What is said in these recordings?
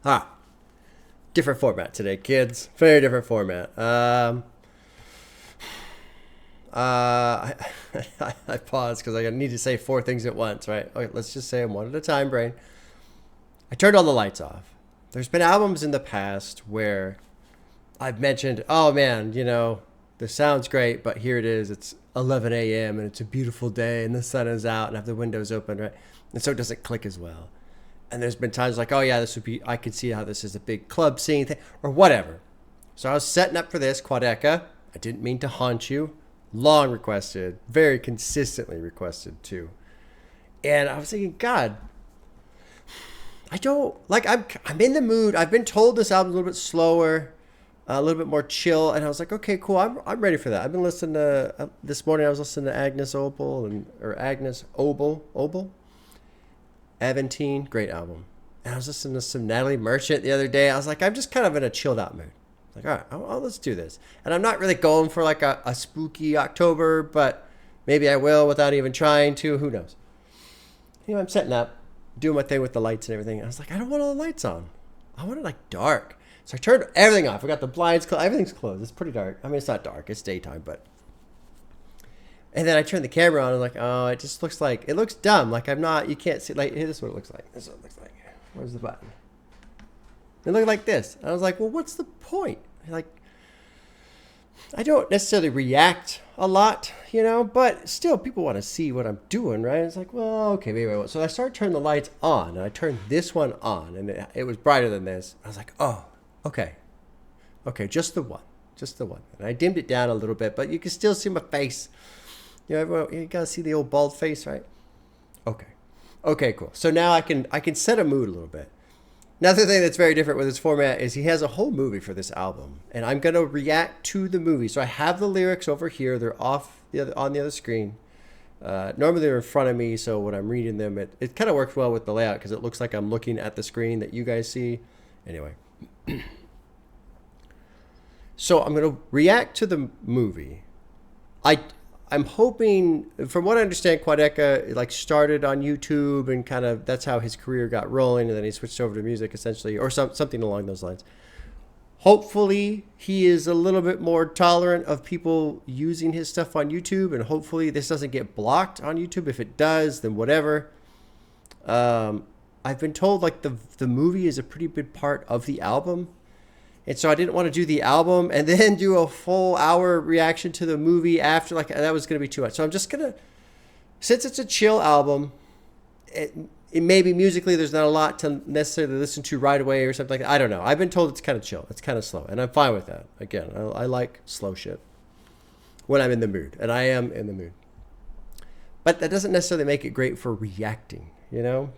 Ah, different format today, kids. Very different format. I, I paused because I need to say four things at once, right? Okay, let's just say them one at a time, brain. I turned all the lights off. There's been albums in the past where I've mentioned, oh man, this sounds great, but here it is. It's 11 a.m. and it's a beautiful day and the sun is out and I have the windows open, right? And so it doesn't click as well. And there's been times like, oh yeah, I could see how this is a big club scene thing or whatever. So I was setting up for this Quadeca. I didn't mean to haunt you. Long requested, very consistently requested too. And I was thinking, God, I don't like. I'm in the mood. I've been told this album's a little bit slower, a little bit more chill, and I was like, okay, cool. I'm ready for that. I've been listening to this morning. I was listening to Agnes Obel, Aventine, great album. And I was listening to some Natalie Merchant the other day. I was like, I'm just kind of in a chilled out mood. Like, all right, let's do this. And I'm not really going for like a spooky October, but maybe I will without even trying to. Who knows? I'm setting up, doing my thing with the lights and everything. And I was like, I don't want all the lights on. I want it like dark. So I turned everything off. I got the blinds closed. Everything's closed. It's pretty dark. I mean, it's not dark. It's daytime, but. And then I turned the camera on and like, oh, it just looks like, it looks dumb. Like you can't see, like, hey, this is what it looks like. This is what it looks like. Where's the button? It looked like this. And I was like, well, what's the point? Like, I don't necessarily react a lot, but still people want to see what I'm doing, right? It's like, well, okay, maybe I won't. So I started turning the lights on, and I turned this one on, and it was brighter than this. I was like, oh, okay. Okay, just the one. And I dimmed it down a little bit, but you can still see my face. Everyone, you got to see the old bald face, right? Okay. Okay, cool. So now I can set a mood a little bit. Another thing that's very different with this format is he has a whole movie for this album, and I'm going to react to the movie. So I have the lyrics over here. They're on the other screen. Normally they're in front of me, so when I'm reading them, it kind of works well with the layout because it looks like I'm looking at the screen that you guys see. Anyway. So I'm going to react to the movie. I'm hoping, from what I understand, Quadeca started on YouTube and kind of that's how his career got rolling, and then he switched over to music essentially, or something along those lines. Hopefully, he is a little bit more tolerant of people using his stuff on YouTube, and hopefully this doesn't get blocked on YouTube. If it does, then whatever. I've been told the movie is a pretty big part of the album. And so I didn't want to do the album and then do a full hour reaction to the movie after. That was going to be too much. So I'm just going to, since it's a chill album, it maybe musically there's not a lot to necessarily listen to right away or something like that. I don't know. I've been told it's kind of chill. It's kind of slow. And I'm fine with that. Again, I like slow shit when I'm in the mood. And I am in the mood. But that doesn't necessarily make it great for reacting,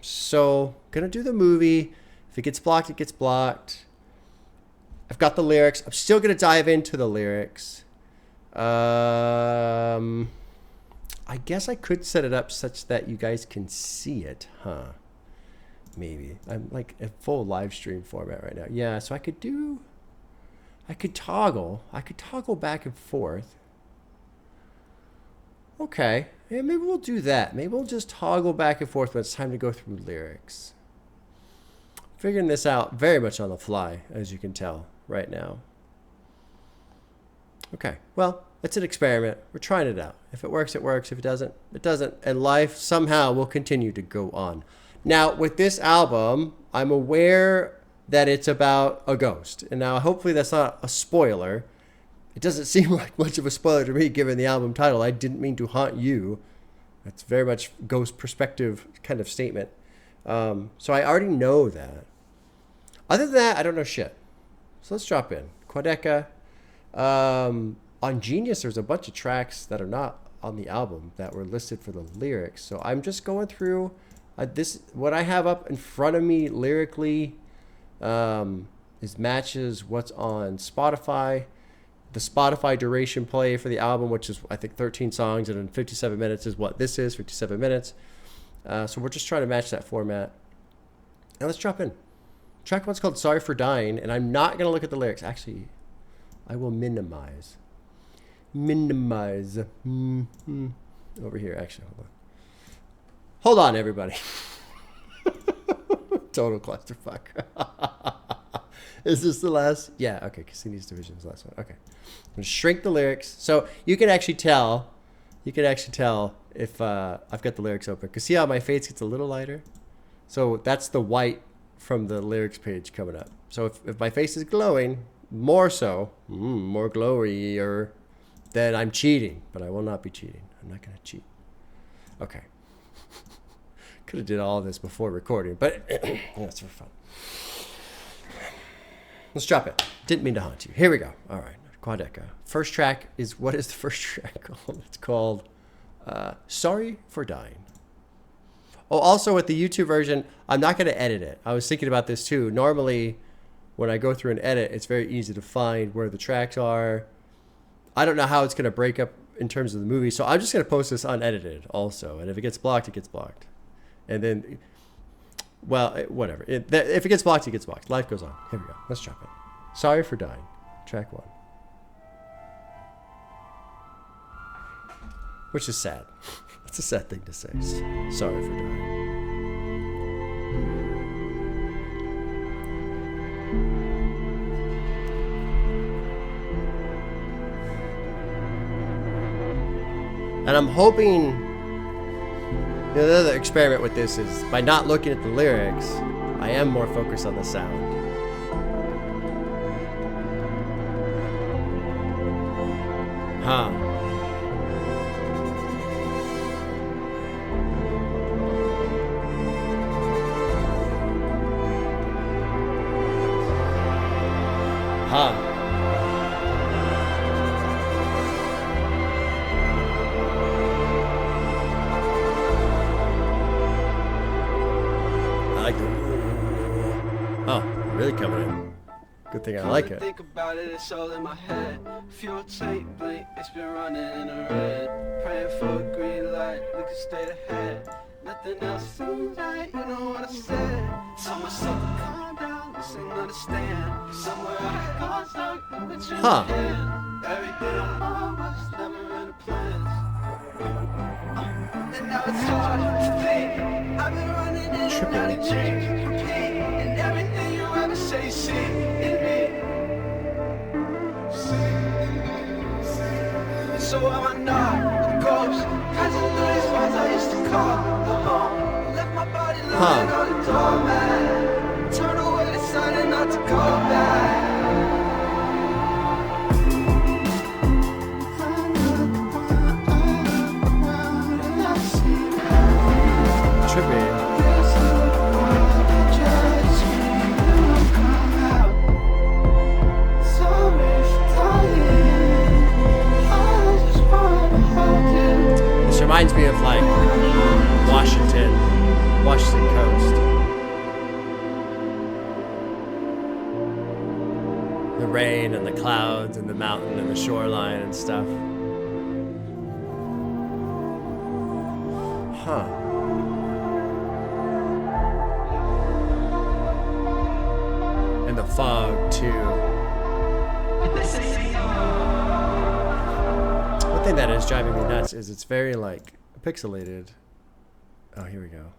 So going to do the movie. If it gets blocked, it gets blocked. I've got the lyrics. I'm still going to dive into the lyrics. I guess I could set it up such that you guys can see it, huh? Maybe. I'm like a full live stream format right now. Yeah, so I could toggle back and forth. Okay. Yeah, maybe we'll do that. Maybe we'll just toggle back and forth when it's time to go through lyrics. Figuring this out very much on the fly, as you can tell right now. Okay, well, it's an experiment. We're trying it out. If it works, it works. If it doesn't, it doesn't. And life somehow will continue to go on. Now, with this album, I'm aware that it's about a ghost. And now, hopefully, that's not a spoiler. It doesn't seem like much of a spoiler to me, given the album title. I didn't mean to haunt you. That's very much ghost perspective kind of statement. So I already know that. Other than that, I don't know shit. So let's drop in. Quadeca. On Genius, there's a bunch of tracks that are not on the album that were listed for the lyrics. So I'm just going through what I have up in front of me lyrically is matches what's on Spotify. The Spotify duration play for the album, which is, I think, 13 songs, and then 57 minutes is what this is, 57 minutes. So we're just trying to match that format. And let's drop in. Track one's called Sorry for Dying, and I'm not going to look at the lyrics. Actually, I will minimize. Over here, actually, hold on, everybody. Total clusterfuck. Is this the last? Yeah, okay. Cassini's Division is the last one. Okay. I'm going to shrink the lyrics. So you can actually tell. You can actually tell if I've got the lyrics open. Because see how my face gets a little lighter? So that's the white from the lyrics page coming up. So if my face is glowing, more so, more glowier, then I'm cheating. But I will not be cheating. I'm not going to cheat. Okay. Could have did all this before recording, but it's for fun. Let's drop it. Didn't mean to haunt you. Here we go. All right. Quadeca. First track is, what is the first track called? It's called Sorry for Dying. Oh, also with the YouTube version, I'm not going to edit it. I was thinking about this too. Normally, when I go through and edit, it's very easy to find where the tracks are. I don't know how it's going to break up in terms of the movie, so I'm just going to post this unedited also. And if it gets blocked, it gets blocked. And then, well, whatever. If it gets blocked, it gets blocked. Life goes on. Here we go. Let's drop it. Sorry for Dying. Track 1. Which is sad. It's a sad thing to say. Sorry for dying. And I'm hoping, the other experiment with this is by not looking at the lyrics, I am more focused on the sound. Huh. Huh. I like it. Oh, really coming in. Good thing I like it. Think about it, it's all in my head. Fuel tape, blink, it's been running in the red. Praying for a green light, we can stay ahead. Nothing else seems right, you know what I said. Tell myself to calm down, this ain't understand. Somewhere I got stuck, but you're in hand. Everything I'm on was never in the plans. And now it's hard to think. I've been running in and out of dreams, repeat. And everything you ever say, see in me. So am I not a ghost? Passing through these walls I used to call home. Left my body lying on the doormat. Turn away, decided not to go back. Trippy. This reminds me of like Washington Coast. The rain and the clouds and the mountain and the shoreline and stuff. Huh. And the fog too. One thing that is driving me nuts is it's very like pixelated. Oh, here we go.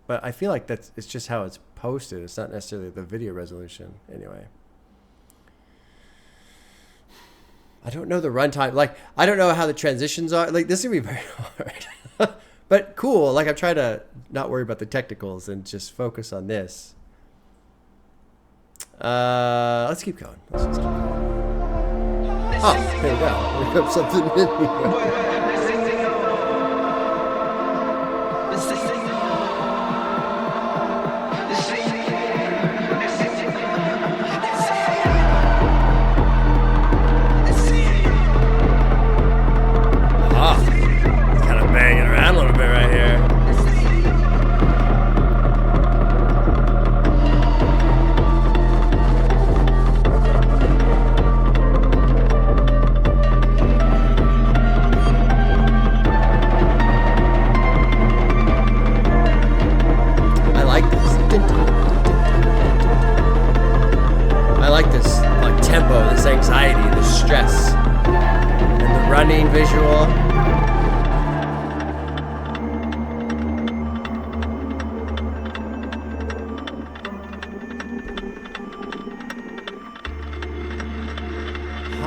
But I feel like it's just how it's posted. It's not necessarily the video resolution. Anyway. I don't know the runtime. Like, I don't know how the transitions are. Like, this is going to be very hard. But cool. Like, I'm trying to not worry about the technicals and just focus on this. Let's keep going. Let's just keep going. Oh, here we go. We have something in here. Visual.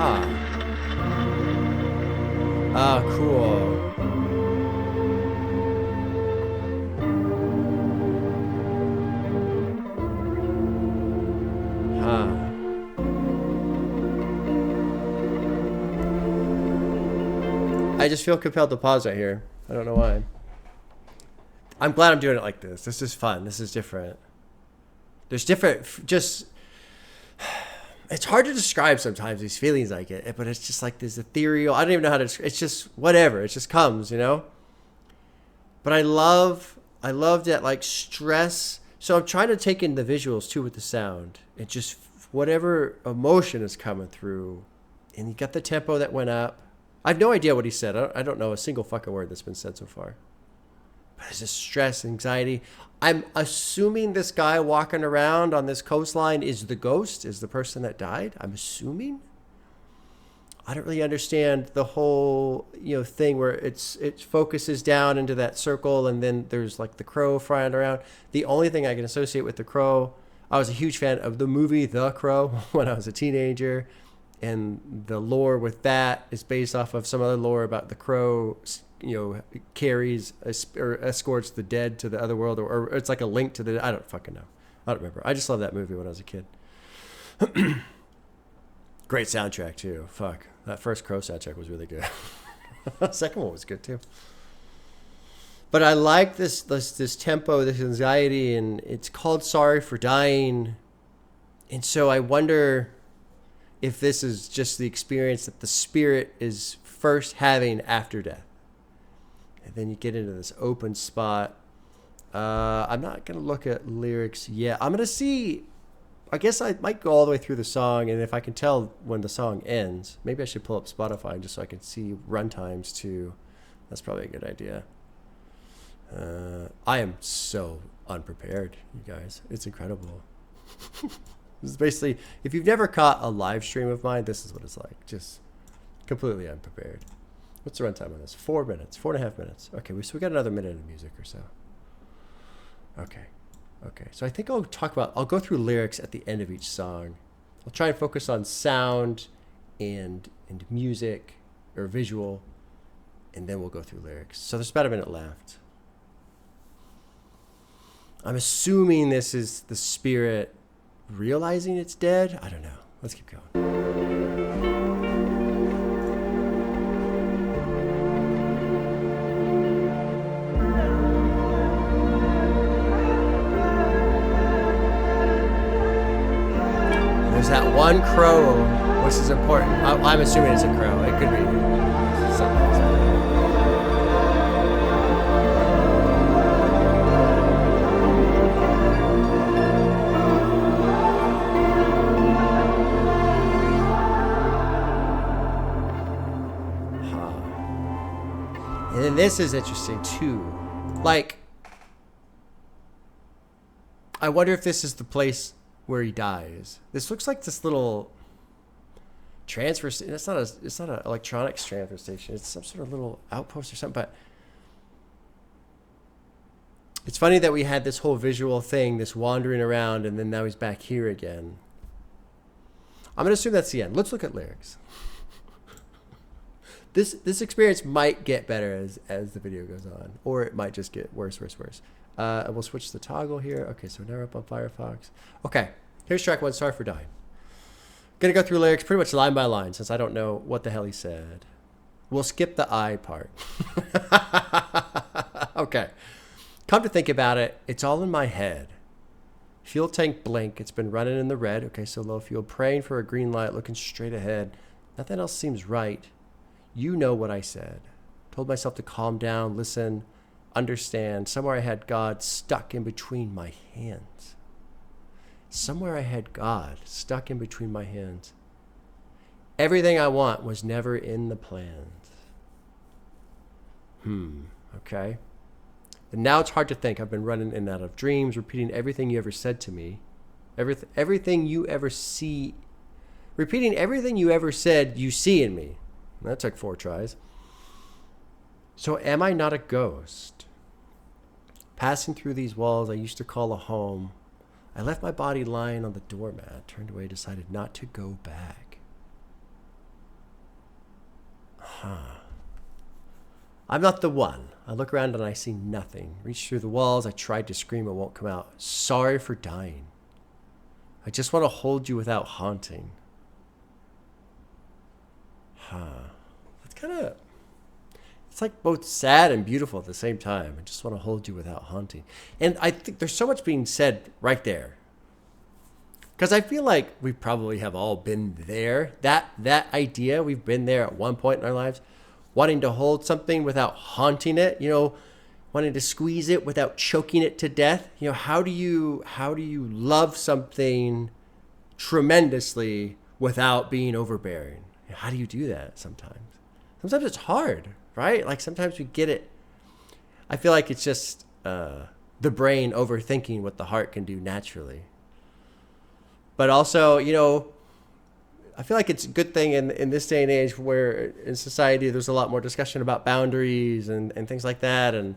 Huh. Oh, cool. Huh. I just feel compelled to pause right here. I don't know why. I'm glad I'm doing it like this. This is fun. This is different. There's different, just, it's hard to describe sometimes these feelings I get, but it's just like this ethereal, I don't even know how to, it's just whatever. It just comes, you know? But I love that like stress. So I'm trying to take in the visuals too with the sound and just whatever emotion is coming through. And you got the tempo that went up. I have no idea what he said. I don't know a single fucking word that's been said so far. But it's just stress, anxiety. I'm assuming this guy walking around on this coastline is the ghost, is the person that died. I'm assuming. I don't really understand the whole, thing where it focuses down into that circle and then there's like the crow flying around. The only thing I can associate with the crow, I was a huge fan of the movie The Crow when I was a teenager. And the lore with that is based off of some other lore about the crow, carries or escorts the dead to the other world, or it's like a link to the, I don't fucking know. I don't remember. I just loved that movie when I was a kid. Great soundtrack too. Fuck. That first Crow soundtrack was really good. The second one was good too. But I like this tempo, this anxiety, and it's called Sorry for Dying. And so I wonder if this is just the experience that the spirit is first having after death. And then you get into this open spot. I'm not going to look at lyrics yet. I'm going to see, I guess I might go all the way through the song, and if I can tell when the song ends, maybe I should pull up Spotify just so I can see runtimes too. That's probably a good idea. I am so unprepared, you guys. It's incredible. This is basically, if you've never caught a live stream of mine, this is what it's like. Just completely unprepared. What's the runtime on this? 4 minutes, 4.5 minutes. Okay, so we got another minute of music or so. Okay. So I think I'll go through lyrics at the end of each song. I'll try and focus on sound and music or visual, and then we'll go through lyrics. So there's about a minute left. I'm assuming this is the spirit realizing it's dead. I don't know. Let's keep going. There's that one crow, which is important. I'm assuming it's a crow. It could be something else. And then this is interesting too. Like, I wonder if this is the place where he dies. This looks like this little transfer station. It's not an electronics transfer station. It's some sort of little outpost or something. But it's funny that we had this whole visual thing, this wandering around, and then now he's back here again. I'm gonna assume that's the end. Let's look at lyrics. This experience might get better as the video goes on, or it might just get worse. And we'll switch the toggle here. Okay, so now we're up on Firefox. Okay, here's track 1, Sorry for Dying. Gonna go through lyrics pretty much line by line since I don't know what the hell he said. We'll skip the I part. Okay. Come to think about it, it's all in my head. Fuel tank blink, it's been running in the red. Okay, so low fuel, praying for a green light, looking straight ahead. Nothing else seems right. You know what I said. Told myself to calm down, listen, understand. Somewhere I had God stuck in between my hands. Somewhere I had God stuck in between my hands. Everything I want was never in the plans. Okay. And now it's hard to think. I've been running in and out of dreams, repeating everything you ever said to me. Everything you ever see. Repeating everything you ever said you see in me. That took 4 tries. So am I not a ghost? Passing through these walls I used to call a home. I left my body lying on the doormat, turned away, decided not to go back. I'm not the one. I look around and I see nothing. Reach through the walls. I tried to scream. It won't come out. Sorry for dying. I just want to hold you without haunting. That's kind of... It's like both sad and beautiful at the same time. I just want to hold you without haunting. And I think there's so much being said right there. Because I feel like we probably have all been there. That idea, we've been there at one point in our lives. Wanting to hold something without haunting it, wanting to squeeze it without choking it to death. How do you love something tremendously without being overbearing? How do you do that sometimes? Sometimes it's hard, right? Like sometimes we get it. I feel like it's just the brain overthinking what the heart can do naturally. But also, I feel like it's a good thing in this day and age where in society there's a lot more discussion about boundaries and things like that. And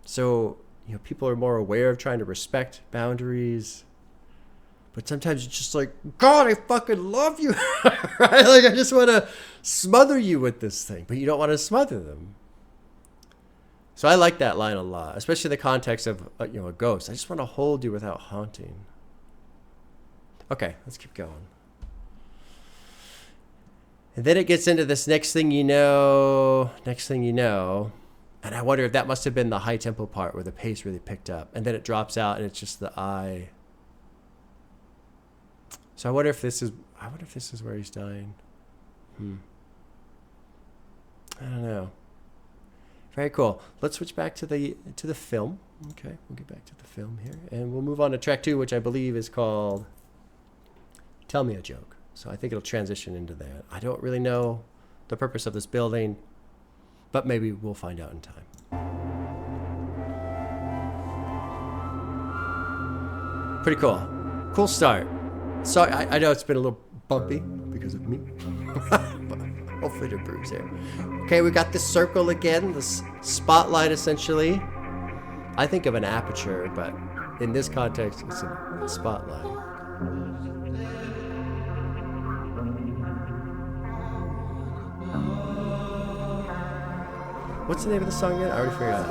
so, people are more aware of trying to respect boundaries. But sometimes it's just like, God, I fucking love you. Right? Like, I just want to smother you with this thing. But you don't want to smother them. So I like that line a lot, especially in the context of, a ghost. I just want to hold you without haunting. Okay, let's keep going. And then it gets into this next thing you know. And I wonder if that must have been the high tempo part where the pace really picked up. And then it drops out and it's just the eye. So I wonder if this is where he's dying. I don't know. Very cool. Let's switch back to the film. Okay, we'll get back to the film here. And we'll move on to track 2, which I believe is called Tell Me a Joke. So I think it'll transition into that. I don't really know the purpose of this building, but maybe we'll find out in time. Pretty cool. Cool start. Sorry, I know it's been a little bumpy because of me. But hopefully it improves here. Okay, we got this circle again, this spotlight essentially. I think of an aperture, but in this context, it's a spotlight. What's the name of the song again? I already forgot.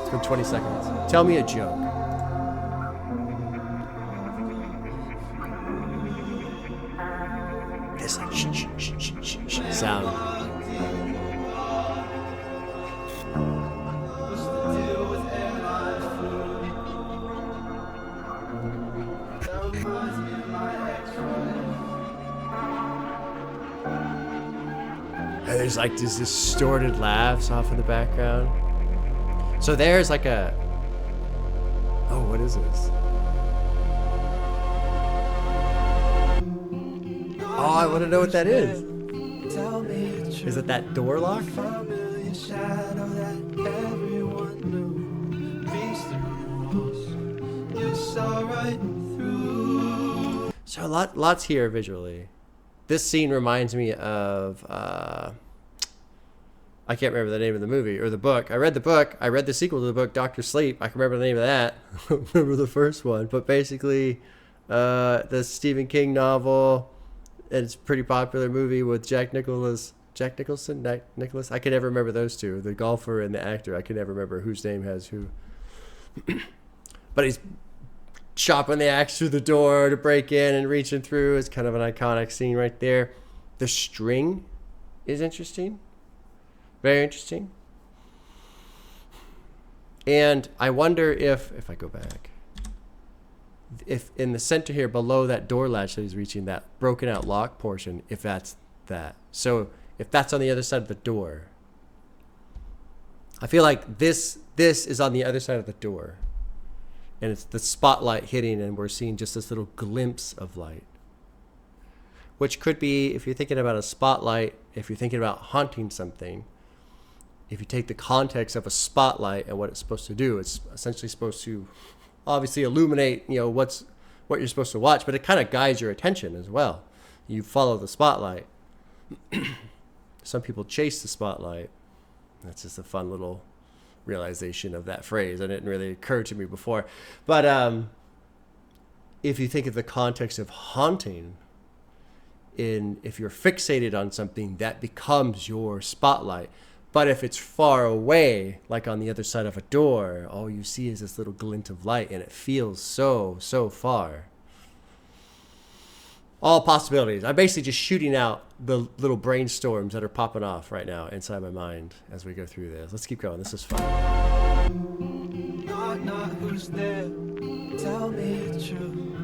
It's been 20 seconds. Tell me a joke. This like shh sound. And there's like these distorted laughs off in the background. So there's like a... Oh, what is this? Oh, I want to know what that is. Is it that door lock? So lots here visually. This scene reminds me of, I can't remember the name of the movie or the book. I read the book. I read the sequel to the book, Dr. Sleep. I can remember the name of that. I don't remember the first one. But basically, the Stephen King novel, and it's a pretty popular movie with Jack Nicholson? Nicholas? I can never remember those two, the golfer and the actor. I can never remember whose name has who. But he's chopping the axe through the door to break in and reaching through. It's kind of an iconic scene right there. The string is interesting. Very interesting. And I wonder if I go back, if in the center here below that door latch that he's reaching, that broken out lock portion, if that's that. So if that's on the other side of the door, I feel like this is on the other side of the door. And it's the spotlight hitting, and we're seeing just this little glimpse of light. Which could be, if you're thinking about a spotlight, if you're thinking about haunting something, if you take the context of a spotlight and what it's supposed to do, it's essentially supposed to obviously illuminate, what you're supposed to watch, but it kind of guides your attention as well. You follow the spotlight. Some people chase the spotlight. That's just a fun little realization of that phrase. It didn't really occur to me before. But if you think of the context of haunting, if you're fixated on something, that becomes your spotlight. But if it's far away, like on the other side of a door, all you see is this little glint of light, and it feels so far. All possibilities. I'm basically just shooting out the little brainstorms that are popping off right now inside my mind as we go through this. Let's keep going. This is fun. Not who's there. Tell me the truth.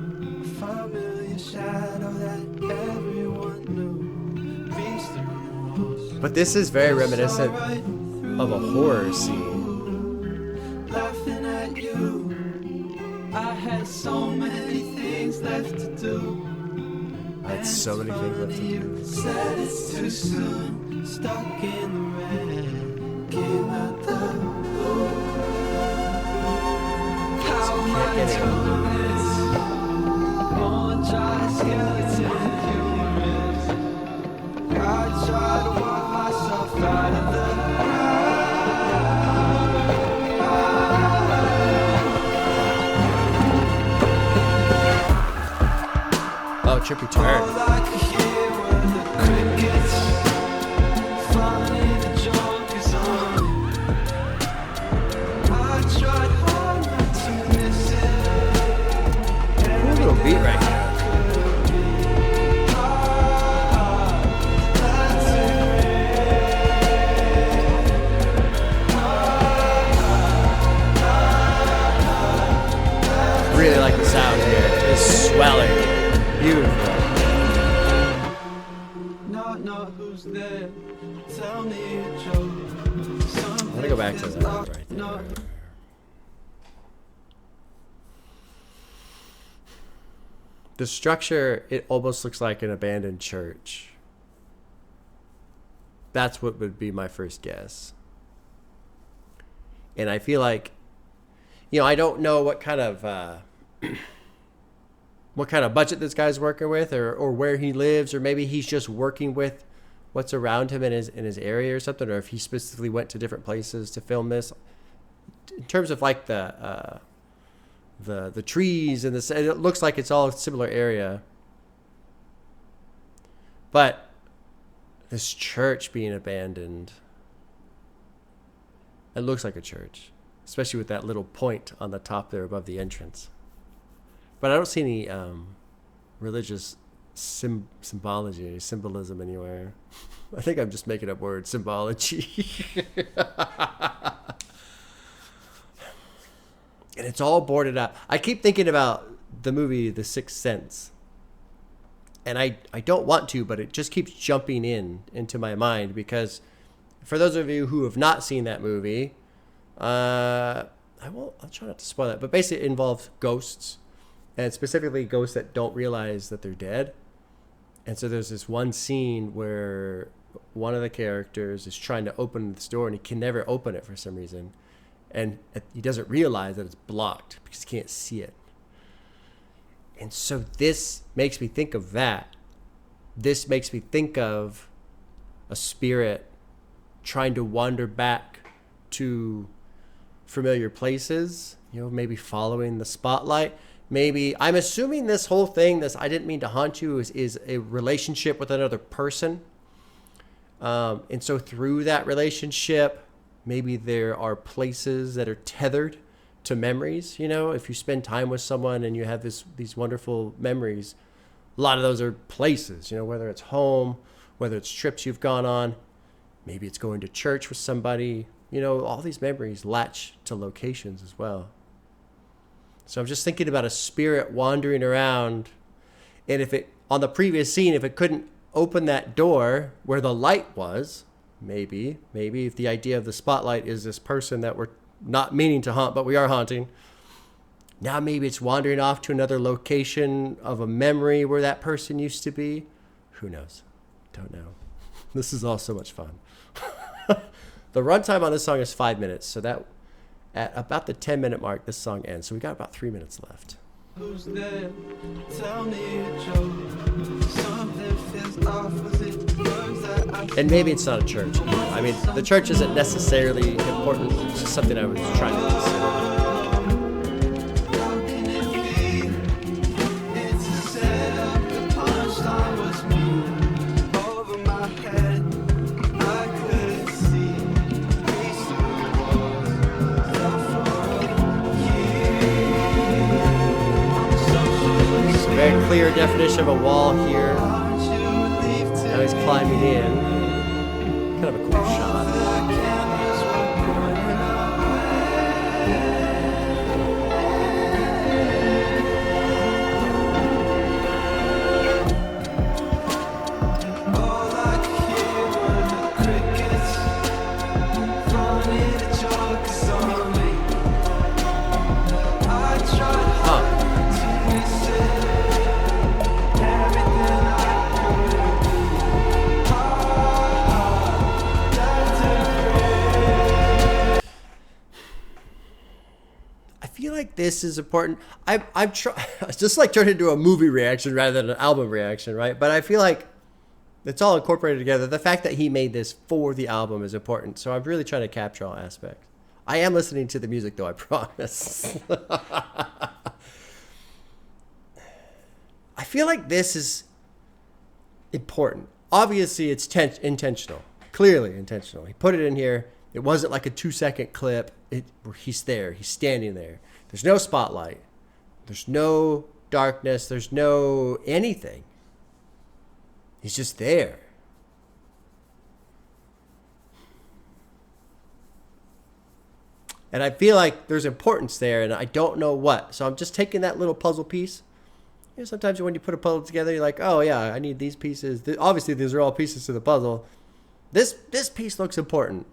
A familiar shadow that everyone knew. Reached through the walls. But this is very reminiscent of a horror scene. Laughing at you. I had so many things left to do. I had so many things left to do. Said it's too soon. Stuck in the red. Came out the blue. How am I doing this? One giant skeleton humorous. I try to walk myself out of the Oh, trippy turn. all I could hear were the crickets. Finally the joke is on. I tried hard not to miss it. Cool little beat right here. Really like the sound here. It's swelling. Beautiful. Not who's there. Tell me a joke. I'm gonna go back to that right there. The structure, it almost looks like an abandoned church. That's what would be my first guess. And I feel like, I don't know what kind of budget this guy's working with, or where he lives, or maybe he's just working with what's around him in his area or something, or if he specifically went to different places to film this. In terms of like the trees and it looks like it's all a similar area. But this church being abandoned, it looks like a church, especially with that little point on the top there above the entrance. But I don't see any religious symbology, symbolism anywhere. I think I'm just making up words, symbology. And it's all boarded up. I keep thinking about the movie The Sixth Sense. And I don't want to, but it just keeps jumping into my mind, because for those of you who have not seen that movie, I'll try not to spoil it, but basically it involves ghosts, and specifically ghosts that don't realize that they're dead. And so there's this one scene where one of the characters is trying to open this door, and he can never open it for some reason. And he doesn't realize that it's blocked because he can't see it. And so this makes me think of that. This makes me think of a spirit trying to wander back to familiar places, maybe following the spotlight. Maybe, I'm assuming this whole thing, this I didn't mean to haunt you, is a relationship with another person. And so through that relationship, maybe there are places that are tethered to memories. If you spend time with someone and you have these wonderful memories, a lot of those are places, whether it's home, whether it's trips you've gone on, maybe it's going to church with somebody, all these memories latch to locations as well. So I'm just thinking about a spirit wandering around, and on the previous scene, if it couldn't open that door where the light was, maybe if the idea of the spotlight is this person that we're not meaning to haunt, but we are haunting, now maybe it's wandering off to another location of a memory where that person used to be. Who knows? Don't know. This is all so much fun. The runtime on this song is 5 minutes, so that at about the 10-minute mark, this song ends. So we got about 3 minutes left. Who's there? Tell me a joke. Something feels off. Was it words that I And maybe it's not a church. I mean, the church isn't necessarily important. It's just something I was trying to consider. How can it be? It's a setup. The punchline was me. Very clear definition of a wall here. Now he's climbing in. Kind of a cool shot. This is important. I'm it's just like turned into a movie reaction rather than an album reaction, right? But I feel like it's all incorporated together. The fact that he made this for the album is important. So I'm really trying to capture all aspects. I am listening to the music though, I promise. I feel like this is important. Obviously it's intentional, clearly intentional. He put it in here. It wasn't like a 2-second clip. He's there, he's standing there. There's no spotlight. There's no darkness. There's no anything. He's just there. And I feel like there's importance there, and I don't know what. So I'm just taking that little puzzle piece. You know, sometimes when you put a puzzle together, you're like, oh, yeah, I need these pieces. Obviously, these are all pieces to the puzzle. This piece looks important.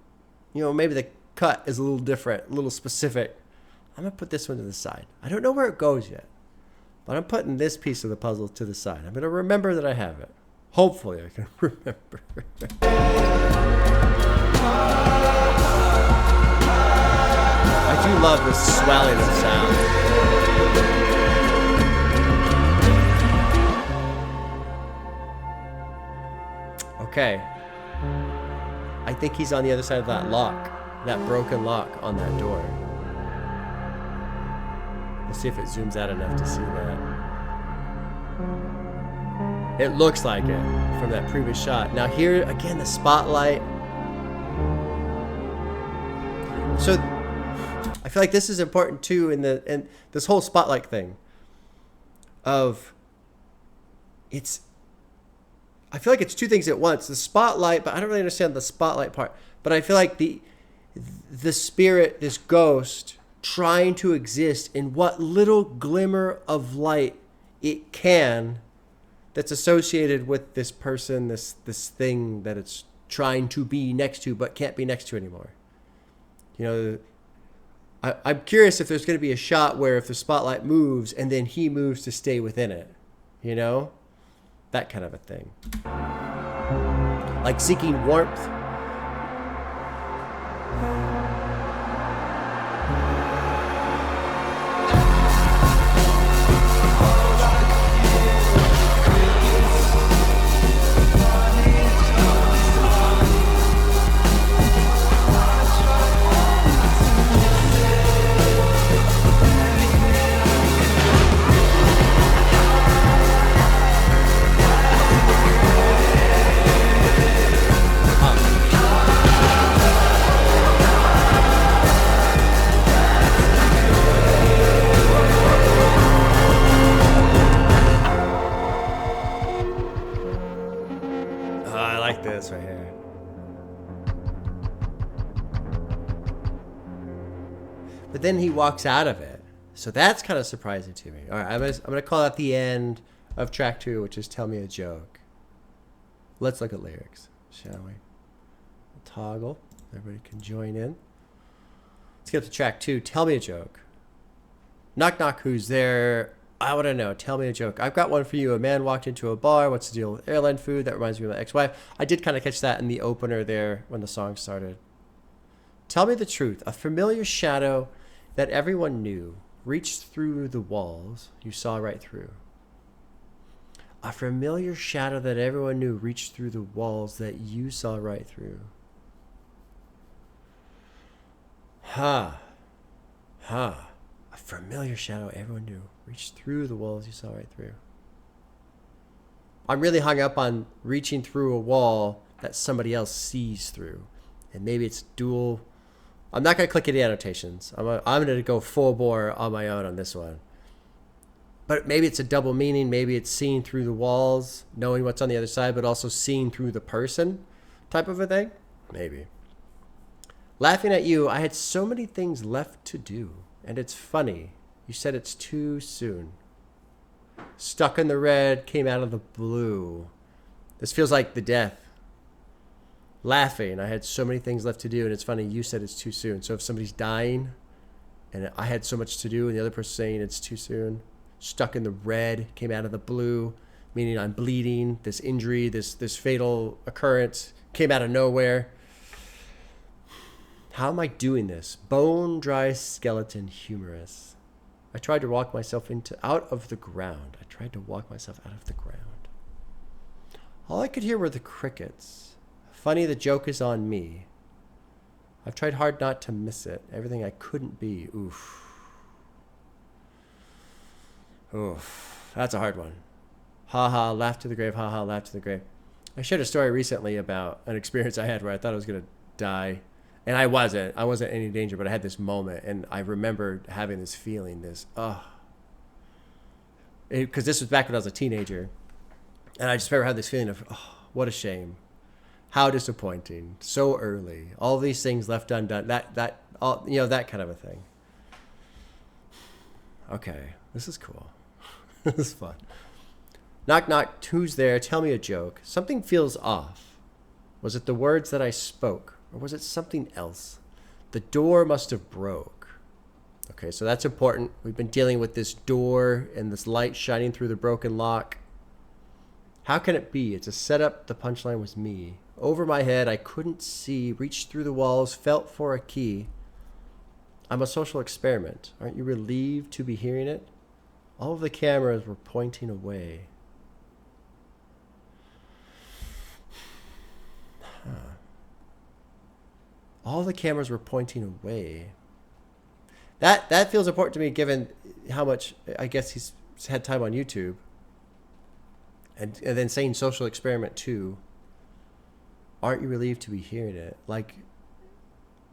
You know, maybe the cut is a little different, a little specific. I'm going to put this one to the side. I don't know where it goes yet, but I'm putting this piece of the puzzle to the side. I'm going to remember that I have it. Hopefully I can remember. I do love this swelling of sound. Okay. I think he's on the other side of that lock, that broken lock on that door. Let's see if it zooms out enough to see that. It looks like it from that previous shot. Now here, again, the spotlight. So I feel like this is important too in this whole spotlight thing of I feel like it's two things at once. The spotlight, but I don't really understand the spotlight part. But I feel like the spirit, this ghost, trying to exist in what little glimmer of light it can that's associated with this person, this thing that it's trying to be next to but can't be next to anymore. You know, I'm curious if there's going to be a shot where if the spotlight moves and then he moves to stay within it, you know? That kind of a thing. Like seeking warmth. Right here. But then he walks out of it. So that's kind of surprising to me. All right, I'm gonna call that the end of track 2, which is Tell Me a Joke. Let's look at lyrics, shall we? Toggle. Everybody can join in. Let's get to track 2. Tell me a joke. Knock, knock, who's there? I want to know. Tell me a joke. I've got one for you. A man walked into a bar. What's the deal with airline food? That reminds me of my ex-wife. I did kind of catch that in the opener there when the song started. Tell me the truth. A familiar shadow that everyone knew reached through the walls you saw right through. A familiar shadow that everyone knew reached through the walls that you saw right through. Ha. Ha. A familiar shadow everyone knew reached through the walls you saw right through. I'm really hung up on reaching through a wall that somebody else sees through. And maybe it's dual. I'm not going to click any annotations. I'm going to go full bore on my own on this one. But maybe it's a double meaning. Maybe it's seeing through the walls, knowing what's on the other side, but also seeing through the person type of a thing. Maybe. Laughing at you, I had so many things left to do. And it's funny. You said it's too soon. Stuck in the red, came out of the blue. This feels like the death. Laughing, I had so many things left to do. And it's funny, you said it's too soon. So if somebody's dying and I had so much to do and the other person's saying it's too soon. Stuck in the red, came out of the blue, meaning I'm bleeding. This injury, this fatal occurrence came out of nowhere. How am I doing this? Bone dry skeleton humorous. I tried to walk myself out of the ground. I tried to walk myself out of the ground. All I could hear were the crickets. Funny, the joke is on me. I've tried hard not to miss it. Everything I couldn't be. Oof. Oof, that's a hard one. Ha ha, laugh to the grave, ha ha, laugh to the grave. I shared a story recently about an experience I had where I thought I was going to die. And I wasn't in any danger, but I had this moment. And I remember having this feeling, because this was back when I was a teenager. And I just remember having this feeling of, oh, what a shame. How disappointing. So early. All these things left undone. That kind of a thing. Okay, this is cool. This is fun. Knock, knock, who's there? Tell me a joke. Something feels off. Was it the words that I spoke? Or was it something else? The door must have broke. Okay, so that's important. We've been dealing with this door and this light shining through the broken lock. How can it be? It's a setup. The punchline was me. Over my head, I couldn't see. Reached through the walls, felt for a key. I'm a social experiment. Aren't you relieved to be hearing it? All of the cameras were pointing away. All the cameras were pointing away. That feels important to me given how much, I guess, he's had time on YouTube. And then saying social experiment too. Aren't you relieved to be hearing it? Like,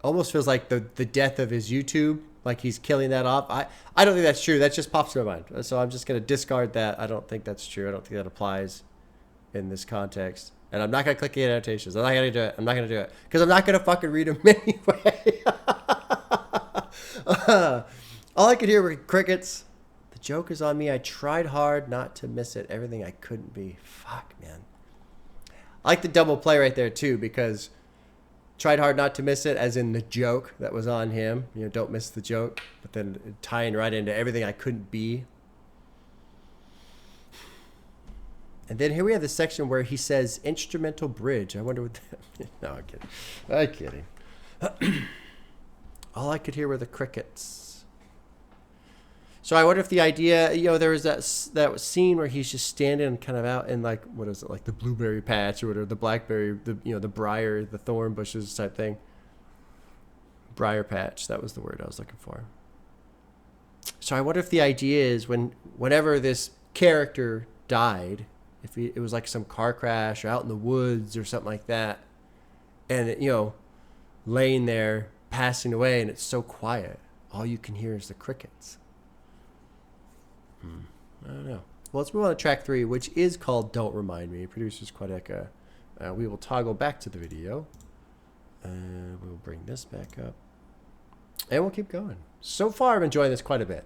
almost feels like the death of his YouTube. Like he's killing that off. I don't think that's true. That just pops to my mind. So I'm just going to discard that. I don't think that's true. I don't think that applies in this context. And I'm not going to click the annotations. I'm not going to do it. I'm not going to do it. Because I'm not going to fucking read them anyway. All I could hear were crickets. The joke is on me. I tried hard not to miss it. Everything I couldn't be. Fuck, man. I like the double play right there, too, because tried hard not to miss it, as in the joke that was on him. You know, don't miss the joke. But then tying right into everything I couldn't be. And then here we have the section where he says instrumental bridge. I wonder what that... No, I'm kidding. I'm kidding. All I could hear were the crickets. So I wonder if the idea, you know, there was that scene where he's just standing kind of out in, like, what is it, like the blueberry patch or whatever, the blackberry, the briar, the thorn bushes type thing. Briar patch, that was the word I was looking for. So I wonder if the idea is whenever this character died, if it was like some car crash or out in the woods or something like that, and it, laying there passing away, and it's so quiet, all you can hear is the crickets. I don't know. Well, let's move on to track 3, which is called Don't Remind Me. Producers Quadeca. We will toggle back to the video. We'll bring this back up. And we'll keep going. So far, I'm enjoying this quite a bit.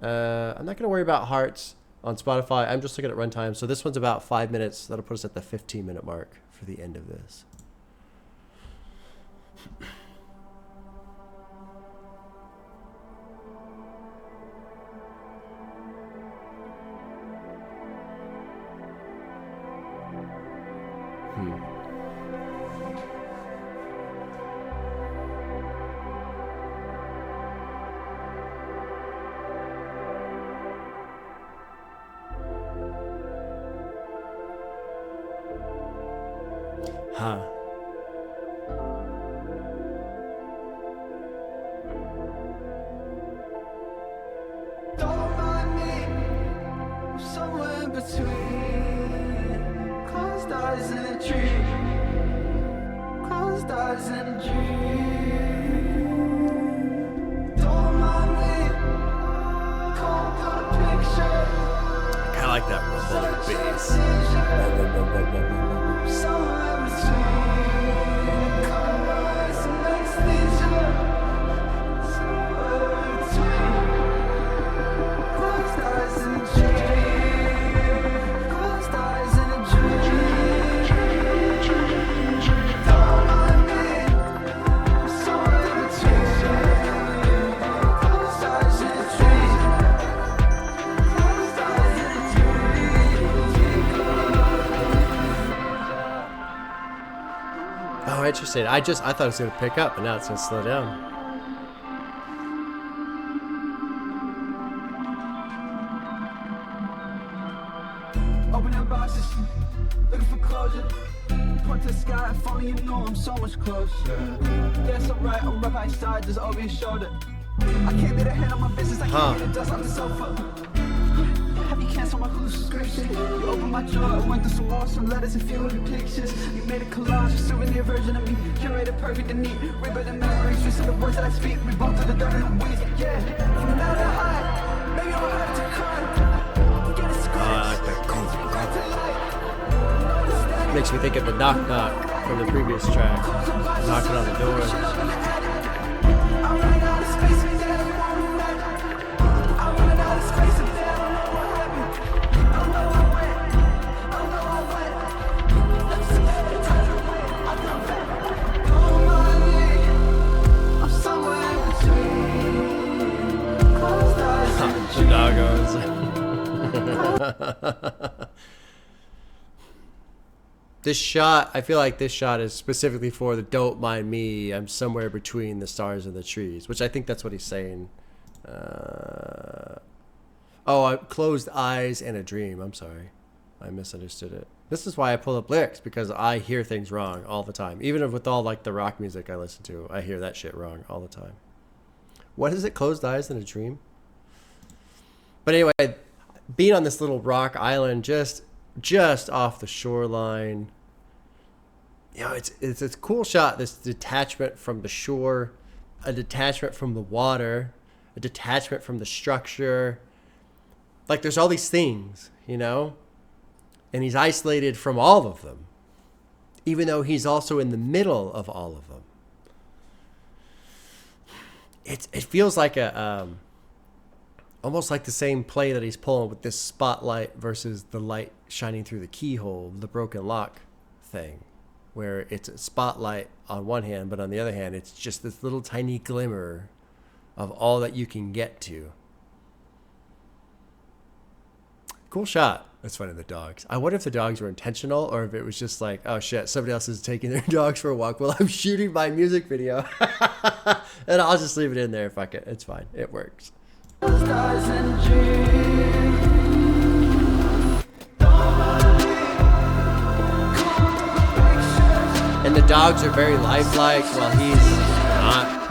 I'm not going to worry about hearts on Spotify. I'm just looking at runtime. So this one's about 5 minutes. That'll put us at the 15-minute mark for the end of this. Huh. Don't mind me, somewhere in between. Closed eyes in a dream. Closed eyes in a dream. Don't mind me, cold got a picture. like that rumbling bass. Oh, interesting. I thought it was going to pick up, but now it's going to slow down. Opening boxes, looking for closure. Point to the sky, if only you know I'm so much closer. Yeah, it's alright, I'm right by your side, just over your shoulder. I can't get a hand on my business, I can't get a dust on the sofa. Have you canceled my subscription? You opened my drawer, I went through some more, some letters and few of the pictures. You made a collage, a souvenir version of me, curated perfect and neat. Read by the memories, just in the words that I speak. We both do the dirt and the weeds, yeah. From the matter high, maybe I'll have to cry. Get a script. I like that. Makes me think of the knock knock from the previous track. Knocking on the door. This shot, I feel like this shot is specifically for the "Don't mind me, I'm somewhere between the stars and the trees," which I think that's what he's saying. Closed eyes and a dream. I'm sorry, I misunderstood it. This is why I pull up lyrics, because I hear things wrong all the time. Even with all like the rock music I listen to, I hear that shit wrong all the time. What is it? Closed eyes and a dream. But anyway, being on this little rock island, just off the shoreline. You know, it's a cool shot, this detachment from the shore, a detachment from the water, a detachment from the structure. Like there's all these things, you know? And he's isolated from all of them, even though he's also in the middle of all of them. It feels like almost like the same play that he's pulling with this spotlight versus the light shining through the keyhole, the broken lock thing, where it's a spotlight on one hand, but on the other hand, it's just this little tiny glimmer of all that you can get to. Cool shot. That's funny, the dogs. I wonder if the dogs were intentional or if it was just like, oh shit, somebody else is taking their dogs for a walk while I'm shooting my music video. And I'll just leave it in there. Fuck it. It's fine. It works. And the dogs are very lifelike while he's not.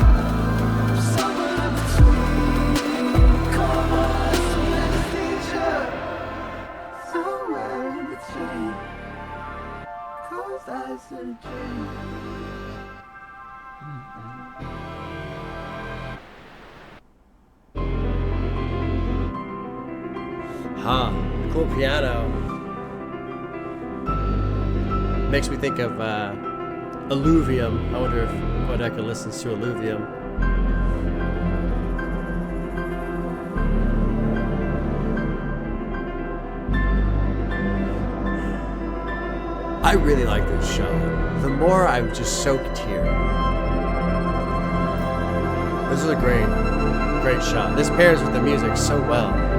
Cool piano. Makes me think of Alluvium. I wonder if Quadeca listens to Alluvium. I really like this show. The more I'm just soaked here. This is a great shot. This pairs with the music so well.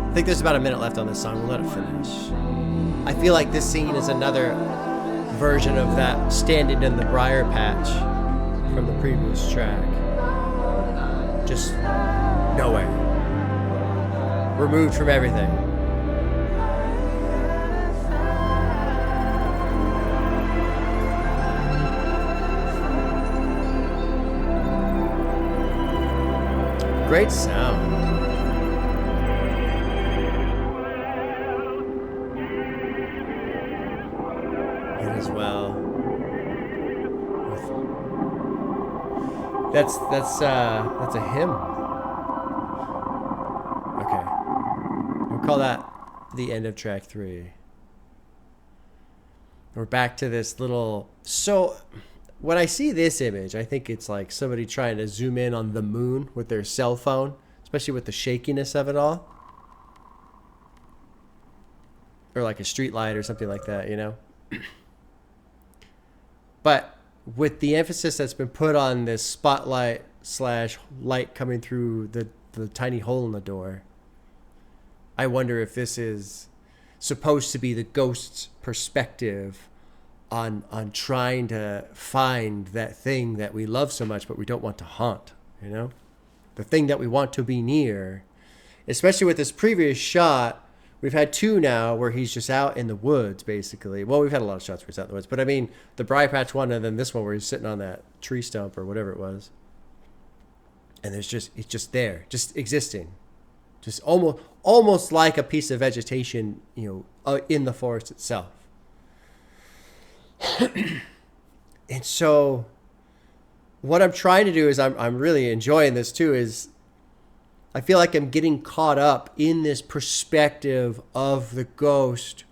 I think there's about a minute left on this song. We'll let it finish. I feel like this scene is another version of that standing in the briar patch from the previous track. Just nowhere. Removed from everything. Great sound. It as well. That's a hymn. Okay. We'll call that the end of track 3. We're back to this little... So, when I see this image, I think it's like somebody trying to zoom in on the moon with their cell phone, especially with the shakiness of it all. Or like a street light or something like that, you know? But with the emphasis that's been put on this spotlight / light coming through the tiny hole in the door, I wonder if this is supposed to be the ghost's perspective on trying to find that thing that we love so much but we don't want to haunt, you know? The thing that we want to be near. Especially with this previous shot, we've had 2 now where he's just out in the woods, basically. Well, we've had a lot of shots where he's out in the woods, but I mean, the briar patch one and then this one where he's sitting on that tree stump or whatever it was. And it's just there, just existing. Just almost like a piece of vegetation, you know, in the forest itself. And so what I'm trying to do is I'm really enjoying this too, is I feel like I'm getting caught up in this perspective of the ghost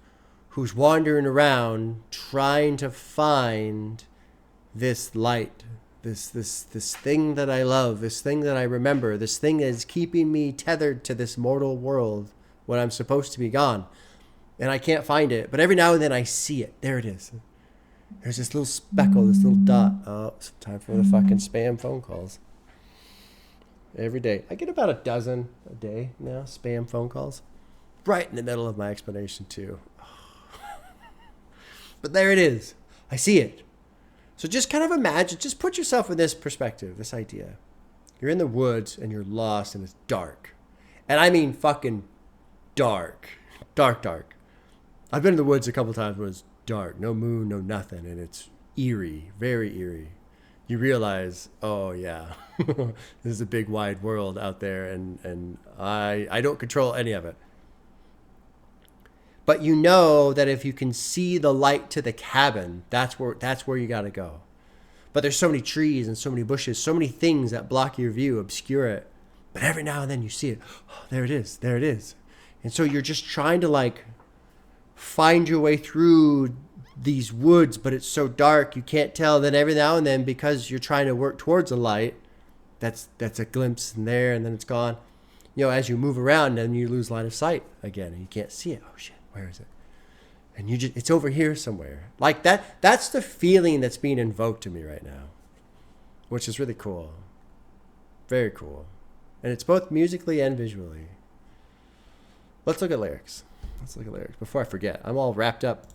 who's wandering around trying to find this light, this thing that I love, this thing that I remember, this thing that is keeping me tethered to this mortal world when I'm supposed to be gone. And I can't find it, but every now and then I see it. There it is. There's this little speckle, this little dot. Oh, it's time for the fucking spam phone calls. Every day. I get about a dozen a day now, spam phone calls. Right in the middle of my explanation, too. But there it is. I see it. So just kind of imagine, just put yourself in this perspective, this idea. You're in the woods and you're lost and it's dark. And I mean fucking dark. Dark. I've been in the woods a couple times where it's dark. No moon, no nothing. And it's eerie. Very eerie. You realize, oh yeah, this is a big wide world out there and I don't control any of it. But you know that if you can see the light to the cabin, that's where you got to go. But there's so many trees and so many bushes, so many things that block your view, obscure it. But every now and then you see it. Oh, there it is. And so you're just trying to like find your way through these woods, but it's so dark you can't tell. Then every now and then, because you're trying to work towards a light, that's a glimpse in there and then it's gone. You know, as you move around, then you lose line of sight again and you can't see it. Oh shit, where is it? And it's over here somewhere. Like that's the feeling that's being invoked to me right now, which is really cool. Very cool. And it's both musically and visually. Let's look at lyrics. Before I forget. I'm all wrapped up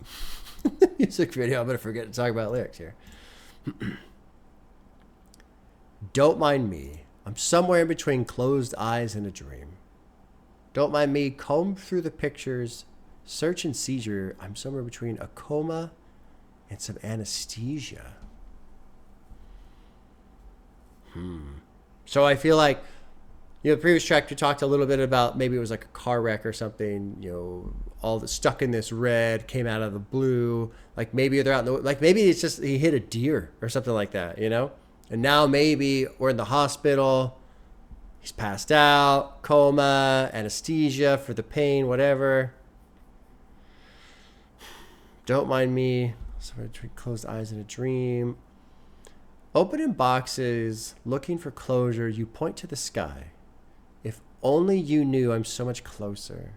in the music video. I'm going to forget to talk about lyrics here. Don't mind me. I'm somewhere in between closed eyes and a dream. Don't mind me. Comb through the pictures. Search and seizure. I'm somewhere between a coma and some anesthesia. So I feel like, you know, the previous track we talked a little bit about maybe it was like a car wreck or something, you know, all the stuck in this red came out of the blue. Like maybe they're out in the, like maybe it's just he hit a deer or something like that, you know? And now maybe we're in the hospital. He's passed out, coma, anesthesia for the pain, whatever. Don't mind me. Somewhere between closed eyes and a dream. Opening boxes, looking for closure. You point to the sky. If only you knew I'm so much closer.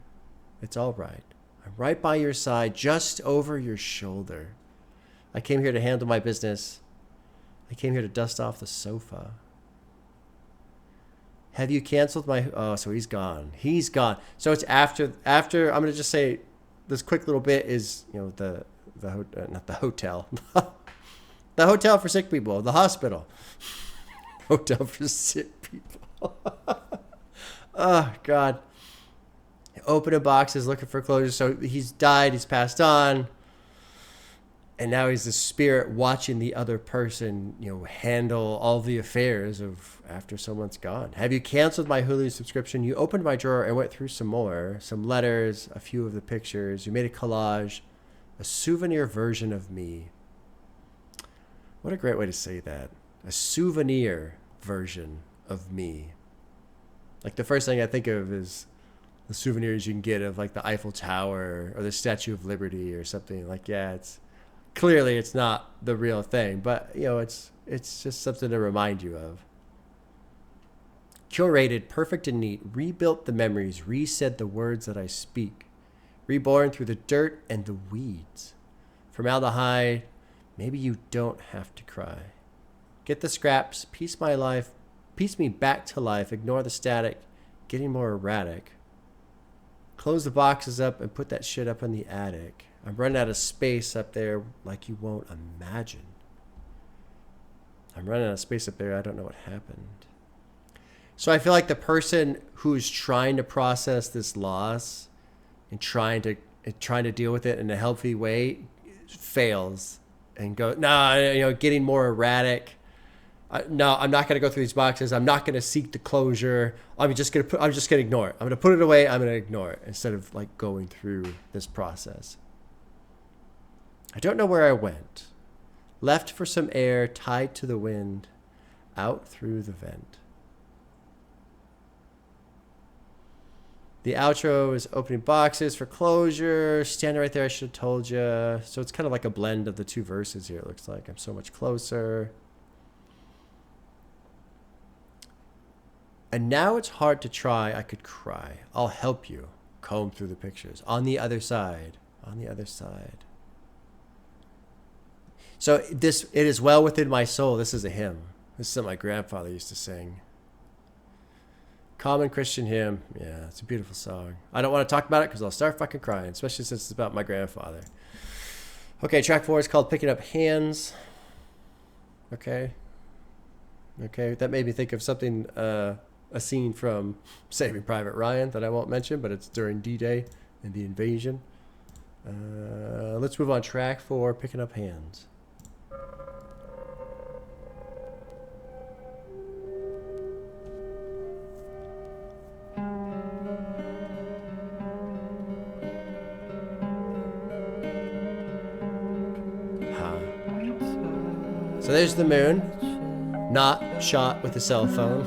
It's all right. I'm right by your side, just over your shoulder. I came here to handle my business. I came here to dust off the sofa. Have you canceled my... Oh, so he's gone. He's gone. So it's after I'm going to just say this quick little bit is, you know, not the hotel. The hotel for sick people. The hospital. Hotel for sick people. Oh, God. Opening boxes, looking for closure. So he's died. He's passed on. And now he's the spirit watching the other person, handle all the affairs of after someone's gone. Have you canceled my Hulu subscription? You opened my drawer and went through some more. Some letters, a few of the pictures. You made a collage, a souvenir version of me. What a great way to say that. A souvenir version of me. Like the first thing I think of is the souvenirs you can get of like the Eiffel Tower or the Statue of Liberty or something. Like, yeah, clearly it's not the real thing, but it's just something to remind you of. Curated, perfect and neat, rebuilt the memories, resaid the words that I speak, reborn through the dirt and the weeds. Formaldehyde, maybe you don't have to cry. Get the scraps, piece me back to life, ignore the static, getting more erratic. Close the boxes up and put that shit up in the attic. I'm running out of space up there like you won't imagine. I'm running out of space up there. I don't know what happened. So I feel like the person who's trying to process this loss and trying to deal with it in a healthy way fails and go, getting more erratic. No, I'm not going to go through these boxes. I'm not going to seek the closure. I'm just going to ignore it. I'm going to put it away. I'm going to ignore it instead of like going through this process. I don't know where I went. Left for some air, tied to the wind, out through the vent. The outro is opening boxes for closure. Standing right there, I should have told you. So it's kind of like a blend of the two verses here, it looks like. I'm so much closer. And now it's hard to try. I could cry. I'll help you. Comb through the pictures. On the other side. On the other side. So it is well within my soul. This is a hymn. This is what my grandfather used to sing. Common Christian hymn. Yeah, it's a beautiful song. I don't want to talk about it because I'll start fucking crying, especially since it's about my grandfather. Okay, track 4 is called Picking Up Hands. Okay, that made me think of something, a scene from Saving Private Ryan that I won't mention, but it's during D-Day and the invasion. Let's move on. Track 4, Picking Up Hands. So there's the moon, not shot with a cell phone.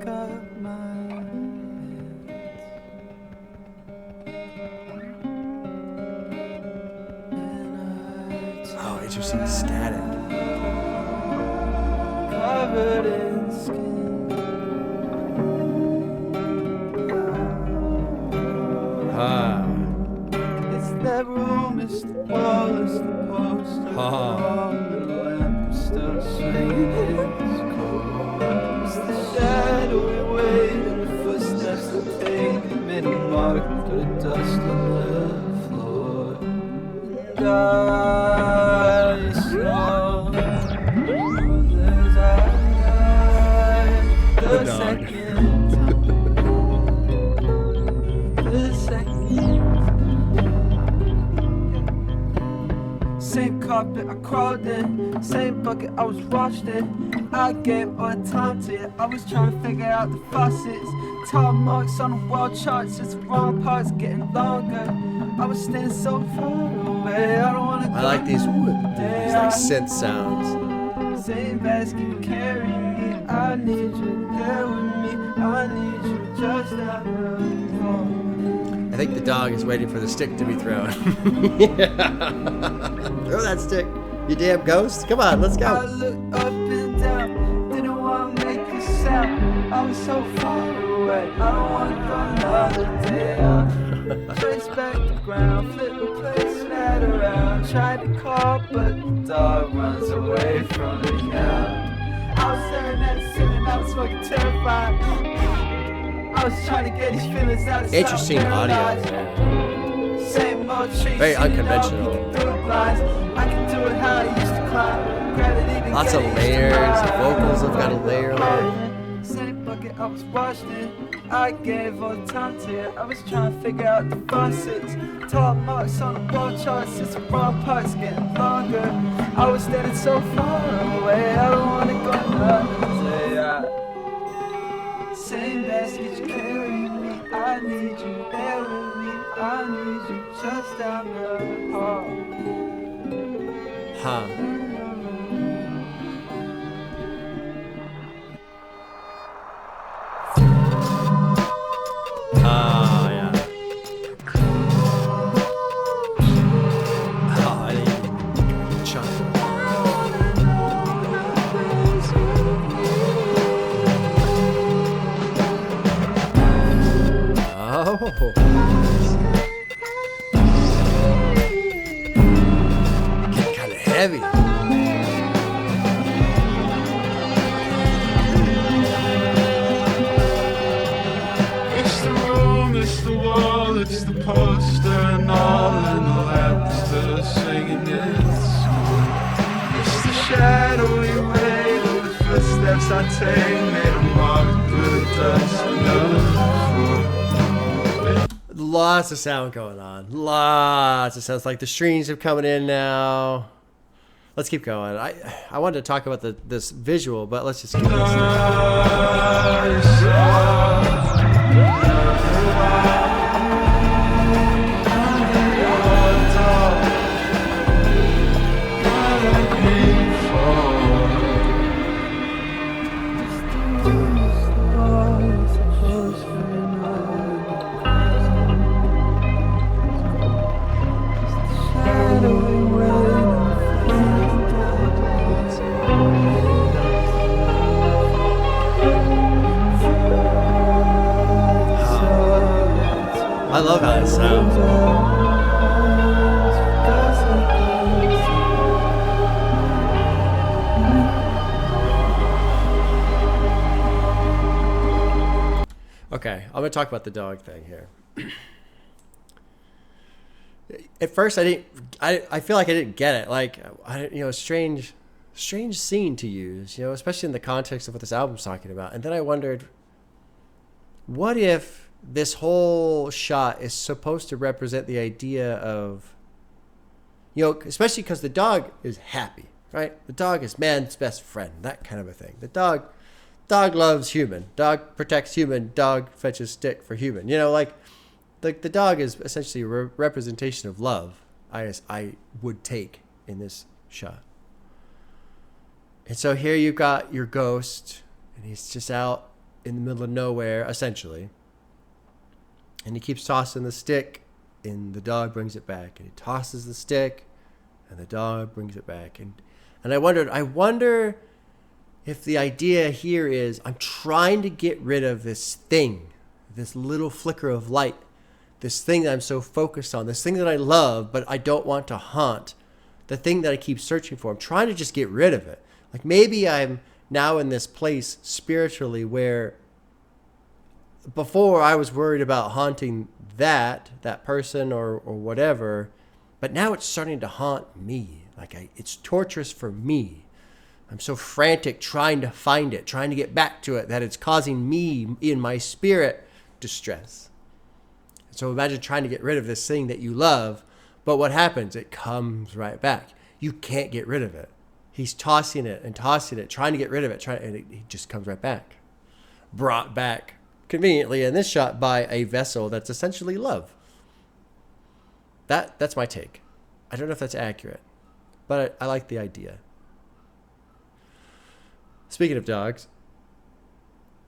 Pick up my hands. Oh, interesting static. Covered in skin. That room is the wall, is the poster. The lamp is still swinging its cold. It's the shadowy weight and the footsteps that take made a mark through the dust on the floor. And I saw there's the second time. The second. Same carpet I crawled in, same bucket I was washed in. I gave all the time to you, I was trying to figure out the faucets. Tall marks on the wall charts, just the wrong parts getting longer. I was standing so far away, I don't wanna go. I like these like synth sounds. Same basket carrying me, I need you there with me. I need you just now. I think the dog is waiting for the stick to be thrown. Throw that stick, you damn ghost. Come on, let's go. I looked up and down, didn't want to make a sound. I was so far away, I don't want to go another day out. Trace back the ground, flip the place right around. Tried to call, but the dog runs away from me now. I was staring at the ceiling, I was fucking terrified. I was trying to get these feelings out of interesting audio. more trees. Very unconventional. I can do it how I used to climb. Gravity been Lots of getting used to layers. my The vocals have got a layer on it. same bucket I was washed in. I gave all the time to it. I was trying to figure out the faucets. Tall marks on the wall charts. It's the wrong parts getting longer. I was standing so far away. I don't wanna go another day. Same basket you carry me. I need you there with me. I need you just down the hall. Huh. Yeah. Oh, I didn't even chunk. Oh. Getting kind of heavy. It's the wall, it's the poster and all in the laughter singing its song. It's the shadowy way of the footsteps I take, made them walk through the dust and the Lots of sound going on. Lots of sounds. Like the streams are coming in now. Let's keep going. I wanted to talk about this visual, but let's just keep I love how it sounds. Okay, I'm gonna talk about the dog thing here. At first, I feel like I didn't get it. Like, strange scene to use. Especially in the context of what this album's talking about. And then I wondered, what if this whole shot is supposed to represent the idea of, especially because the dog is happy, right? The dog is man's best friend, that kind of a thing. The dog loves human. Dog protects human. Dog fetches stick for human. Like the dog is essentially a representation of love. I would take in this shot. And so here you've got your ghost, and he's just out in the middle of nowhere, essentially. And he keeps tossing the stick, and the dog brings it back. And he tosses the stick, and the dog brings it back. And I wonder if the idea here is I'm trying to get rid of this thing, this little flicker of light, this thing that I'm so focused on, this thing that I love, but I don't want to haunt, the thing that I keep searching for. I'm trying to just get rid of it. Like maybe I'm now in this place spiritually where before I was worried about haunting that person or whatever, but now it's starting to haunt me. Like it's torturous for me. I'm so frantic trying to find it, trying to get back to it, that it's causing me in my spirit distress. So imagine trying to get rid of this thing that you love, but what happens? It comes right back. You can't get rid of it. He's tossing it and tossing it, trying to get rid of it, and it just comes right back. Brought back conveniently in this shot by a vessel that's essentially love. That's my take. I don't know if that's accurate, but I like the idea. Speaking of dogs,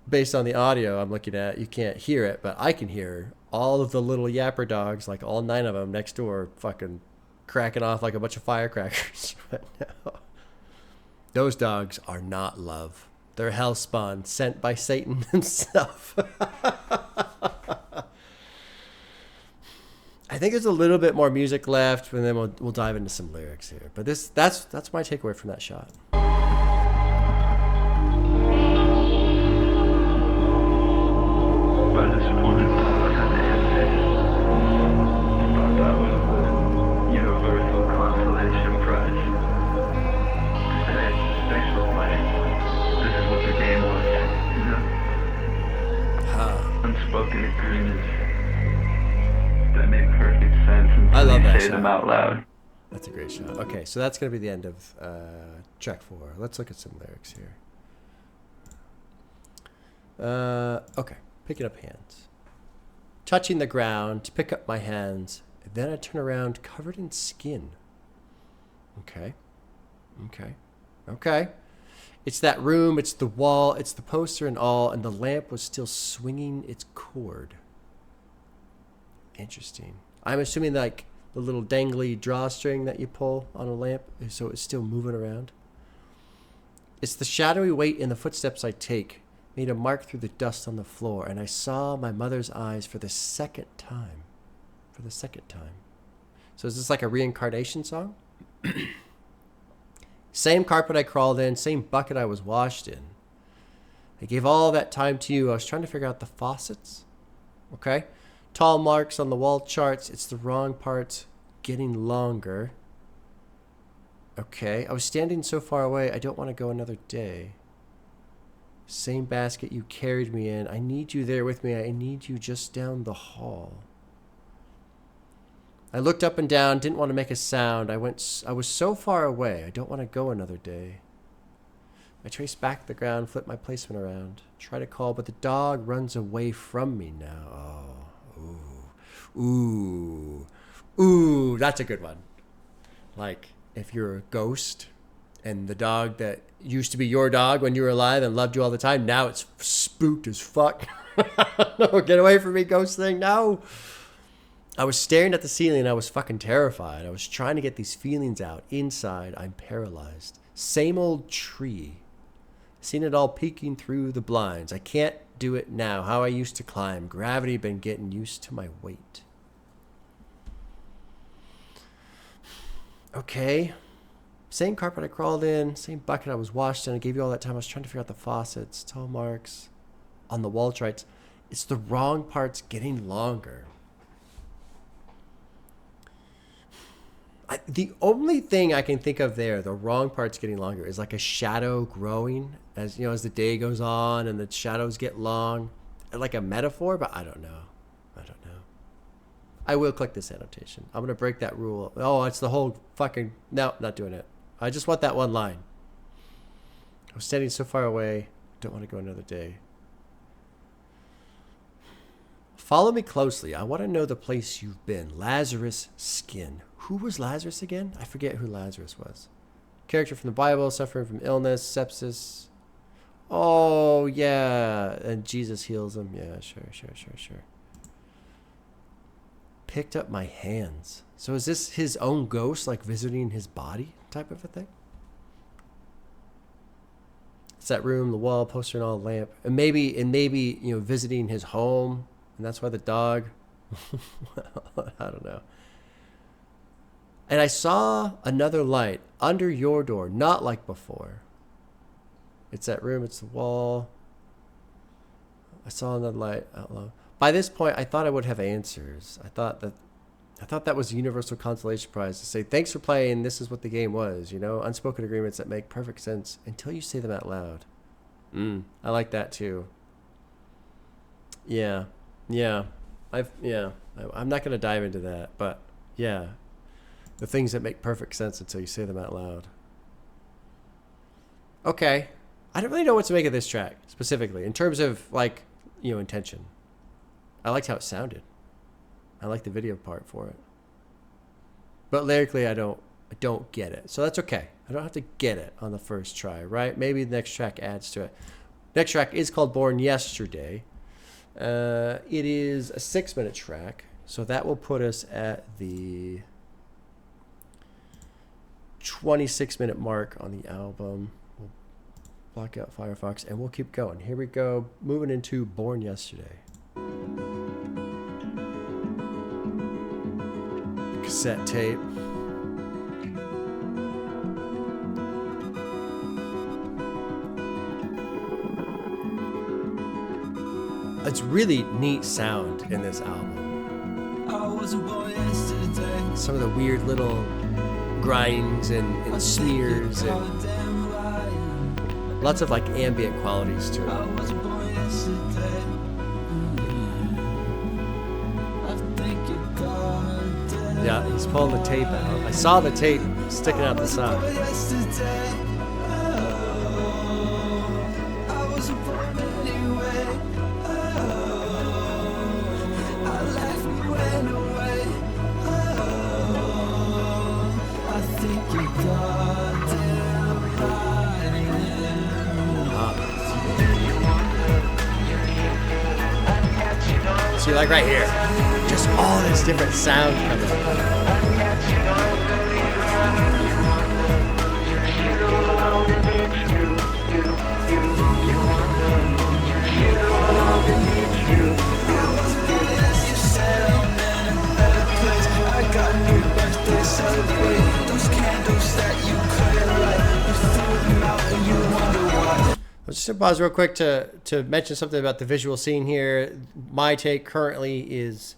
based on the audio I'm looking at, you can't hear it, but I can hear all of the little yapper dogs, like all 9 of them next door, fucking cracking off like a bunch of firecrackers. But no, those dogs are not love. They're hellspawn sent by Satan himself. I think there's a little bit more music left, and then we'll dive into some lyrics here. But that's my takeaway from that shot. By this point, I had ended. Thought that was the them out loud. That's a great shot. Okay, so that's going to be the end of track 4. Let's look at some lyrics here. Okay, picking up hands. Touching the ground to pick up my hands. Then I turn around covered in skin. Okay. It's that room, it's the wall, it's the poster and all, and the lamp was still swinging its cord. Interesting. I'm assuming like the little dangly drawstring that you pull on a lamp, so it's still moving around. It's the shadowy weight in the footsteps I take, made a mark through the dust on the floor, and I saw my mother's eyes for the second time. So is this like a reincarnation song? Same carpet I crawled in, same bucket I was washed in. I gave all that time to you. I was trying to figure out the faucets. Okay? Tall marks on the wall charts. It's the wrong parts getting longer. Okay. I was standing so far away, I don't want to go another day. Same basket you carried me in. I need you there with me. I need you just down the hall. I looked up and down, didn't want to make a sound. I was so far away, I don't want to go another day. I traced back the ground, flipped my placement around, try to call, but the dog runs away from me now. Ooh, that's a good one. Like, if you're a ghost and the dog that used to be your dog when you were alive and loved you all the time, now it's spooked as fuck. No, get away from me, ghost thing, no. I was staring at the ceiling and I was fucking terrified. I was trying to get these feelings out. Inside, I'm paralyzed. Same old tree. Seen it all peeking through the blinds. I can't do it now. How I used to climb. Gravity been getting used to my weight. Okay. Same carpet I crawled in. Same bucket I was washed in. I gave you all that time. I was trying to figure out the faucets. Tall marks on the wall charts. It's the wrong parts getting longer. The only thing I can think of there, the wrong part's getting longer, is like a shadow growing as you know, as the day goes on and the shadows get long, like a metaphor. But I don't know. I will click this annotation. I'm gonna break that rule. Oh, it's the whole fucking no, not doing it. I just want that one line. I was standing so far away. Don't want to go another day. Follow me closely. I want to know the place you've been. Lazarus' skin. Who was Lazarus again? I forget who Lazarus was. Character from the Bible, suffering from illness, sepsis. Oh, yeah. And Jesus heals him. Yeah, sure. Picked up my hands. So is this his own ghost, like visiting his body type of a thing? It's that room, the wall, poster and all, lamp. And maybe, you know, visiting his home. And that's why the dog, I don't know. And I saw another light under your door, not like before. It's that room, it's the wall. I saw another light out low. By this point, I thought I would have answers. I thought that was a universal consolation prize to say, thanks for playing, this is what the game was, you know? Unspoken agreements that make perfect sense until you say them out loud. I like that too. Yeah. I'm not going to dive into that, but yeah. The things that make perfect sense until you say them out loud. Okay. I don't really know what to make of this track specifically in terms of like, you know, intention. I liked how it sounded. I like the video part for it. But lyrically, I don't get it. So that's okay. I don't have to get it on the first try, right? Maybe the next track adds to it. Next track is called Born Yesterday. It is a 6-minute track. So that will put us at the 26-minute mark on the album. We'll block out Firefox and we'll keep going. Here we go. Moving into Born Yesterday. Cassette tape. It's really neat sound in this album. Some of the weird little grinds and smears and lots of like ambient qualities to it. Yeah, he's pulling the tape out. I saw the tape sticking out the side. See, like right here, just all this different sound coming. Let's just pause real quick to mention something about the visual scene here. My take currently is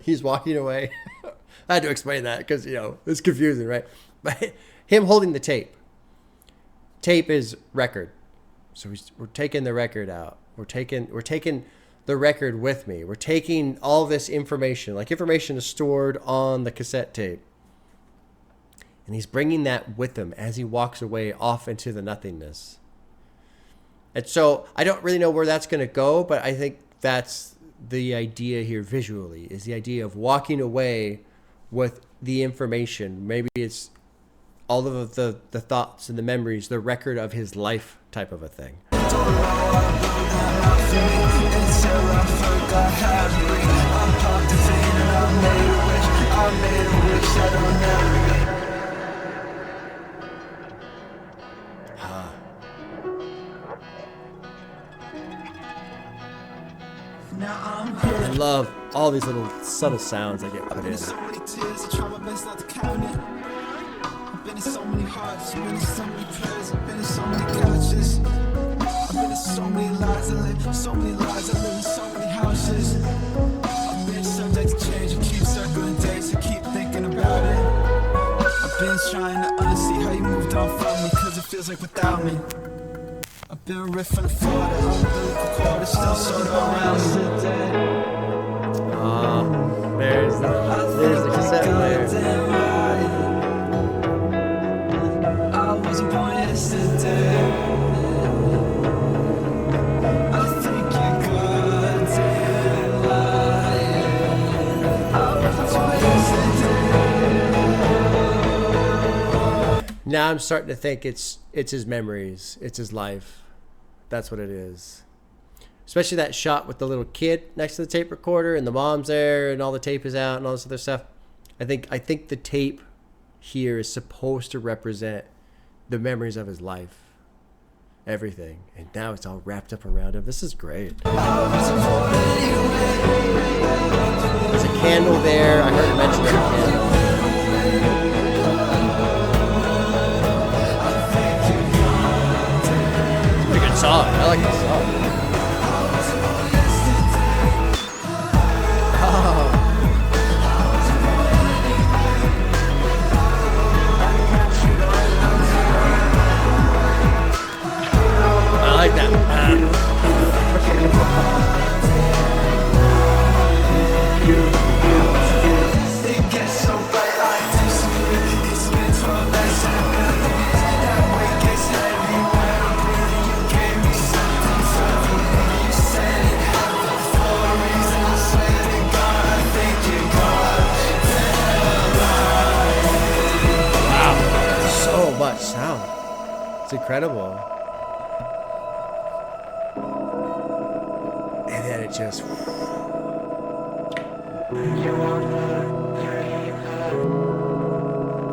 he's walking away. I had to explain that because, you know, it's confusing, right? But him holding the tape. Tape is record. So we're taking the record out. We're taking the record with me. We're taking all this information. Like, information is stored on the cassette tape. And he's bringing that with him as he walks away off into the nothingness. And so I don't really know where that's going to go, but I think that's the idea here visually, is the idea of walking away with the information. Maybe it's all of the thoughts and the memories, the record of his life type of a thing. I love all these little subtle sounds that get put in. So many tears, I try my best not to count it. I've been in so many hearts, I've been in so many prayers, I've been in so many couches. I've been in so many lives, I live so many lives, I live in so many houses. I've been subject to change, I keep circling days, I keep thinking about it. I've been trying to unsee how you moved on from me, cause it feels like without me. I've been riffing the Florida, umbilical cord, still sort of around today. There's the cassette player. I wasn't born yesterday. I think you're goddamn lying. I wasn't born yesterday. Now I'm starting to think it's his memories, it's his life. That's what it is. Especially that shot with the little kid next to the tape recorder and the mom's there and all the tape is out and all this other stuff. I think the tape here is supposed to represent the memories of his life. Everything. And now it's all wrapped up around him. This is great. There's a candle there. I heard him mention that candle. It's a pretty good song. I like this song. I like that. Wow, so much sound. It's incredible. And then it just...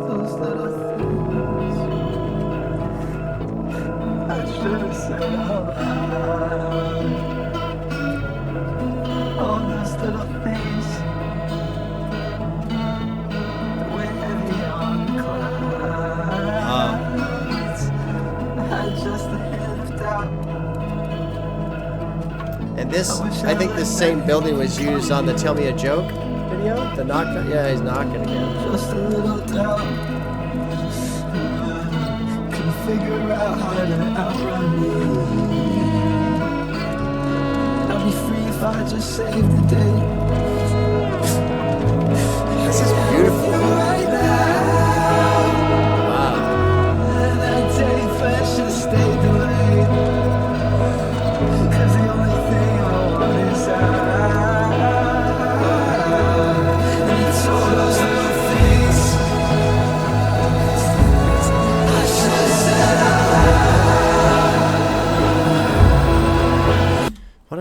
Those little things I should have said out loud. All those little things that weigh heavy on the clouds. I had just a hint of doubt. And this, I think this same building was used on the Tell Me a Joke video. The knock, yeah, he's knocking again. Just a little doubt. Couldn't figure out how to outrun me. I'd be free if I just saved the day.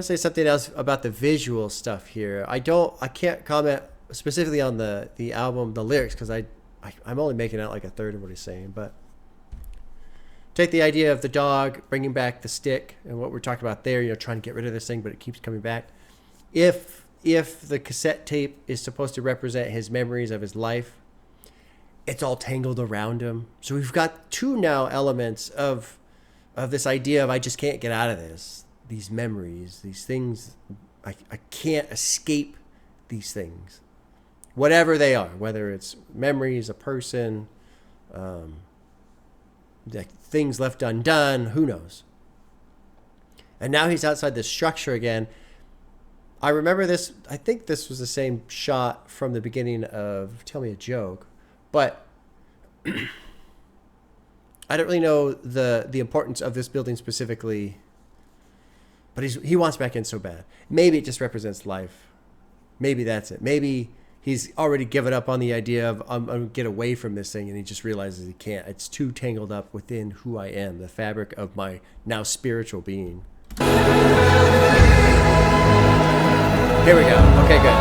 to say something else about the visual stuff here. I can't comment specifically on the album, the lyrics, because I'm only making out like a third of what he's saying. But take the idea of the dog bringing back the stick and what we're talking about there, trying to get rid of this thing, but it keeps coming back. If the cassette tape is supposed to represent his memories of his life, it's all tangled around him. So we've got two now elements of this idea of I just can't get out of this. These memories, these things, I can't escape these things. Whatever they are, whether it's memories, a person, things left undone, who knows? And now he's outside this structure again. I remember this, I think this was the same shot from the beginning of Tell Me a Joke, but I don't really know the importance of this building specifically, but he wants back in so bad. Maybe it just represents life. Maybe that's it. Maybe he's already given up on the idea of I'm going to get away from this thing, and he just realizes he can't. It's too tangled up within who I am, the fabric of my now spiritual being. Here we go. Okay, good.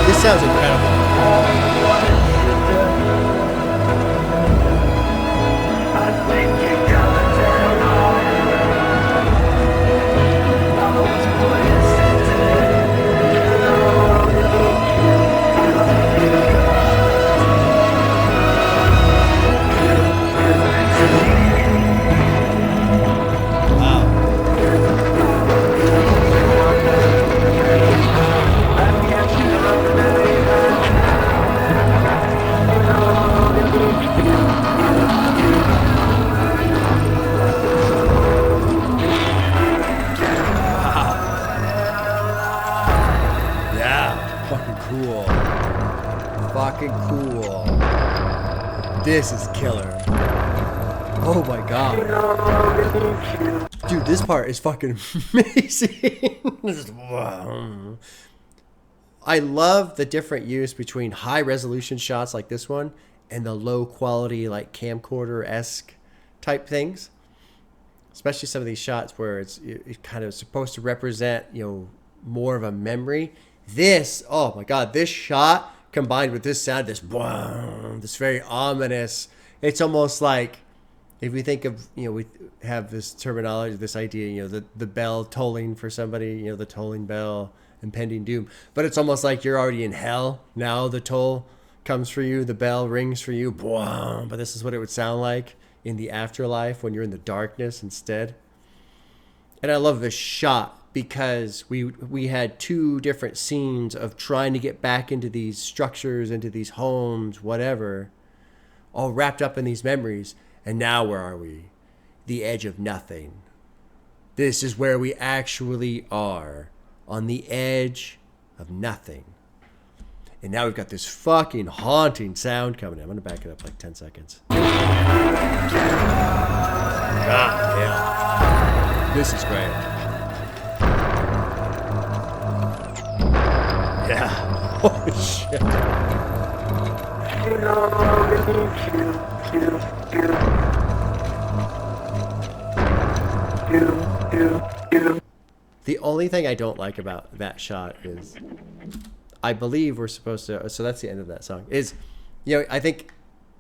This sounds incredible. Cool. This is killer. Oh my god. Dude, this part is fucking amazing. I love the different use between high resolution shots like this one and the low quality like camcorder-esque type things. Especially some of these shots where it's kind of supposed to represent, more of a memory. This, oh my god, this shot combined with this sound, this very ominous. It's almost like if we think of, we have this terminology, this idea, the bell tolling for somebody, the tolling bell, impending doom. But it's almost like you're already in hell. Now the toll comes for you, the bell rings for you. But this is what it would sound like in the afterlife when you're in the darkness instead. And I love this shot because we had two different scenes of trying to get back into these structures, into these homes, whatever, all wrapped up in these memories. And now where are we? The edge of nothing. This is where we actually are, on the edge of nothing. And now we've got this fucking haunting sound coming in. I'm going to back it up like 10 seconds. God damn. This is great. Yeah. Holy shit. The only thing I don't like about that shot is I believe we're supposed to, so that's the end of that song, is, I think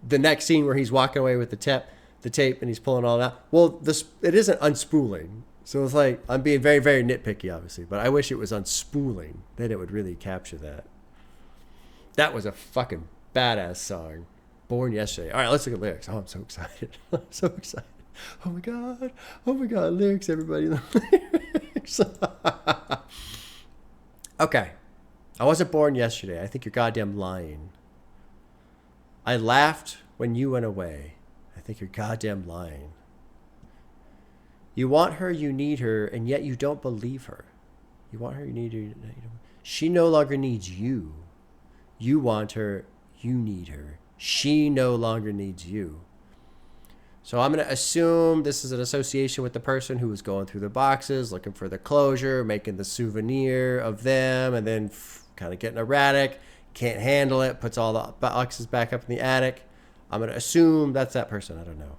the next scene where he's walking away with the tape and he's pulling all that, well, it isn't unspooling. So it's like, I'm being very, very nitpicky, obviously, but I wish it was unspooling. Then it would really capture that. That was a fucking badass song. Born Yesterday. All right, let's look at lyrics. Oh, I'm so excited. I'm so excited. Oh my God. Oh my God. Lyrics, everybody. Lyrics. Okay. I wasn't born yesterday. I think you're goddamn lying. I laughed when you went away. I think you're goddamn lying. You want her, you need her, and yet you don't believe her. You want her, you need her. She no longer needs you. You want her, you need her. She no longer needs you. So I'm going to assume this is an association with the person who was going through the boxes, looking for the closure, making the souvenir of them, and then kind of getting erratic, can't handle it, puts all the boxes back up in the attic. I'm going to assume that's that person. I don't know.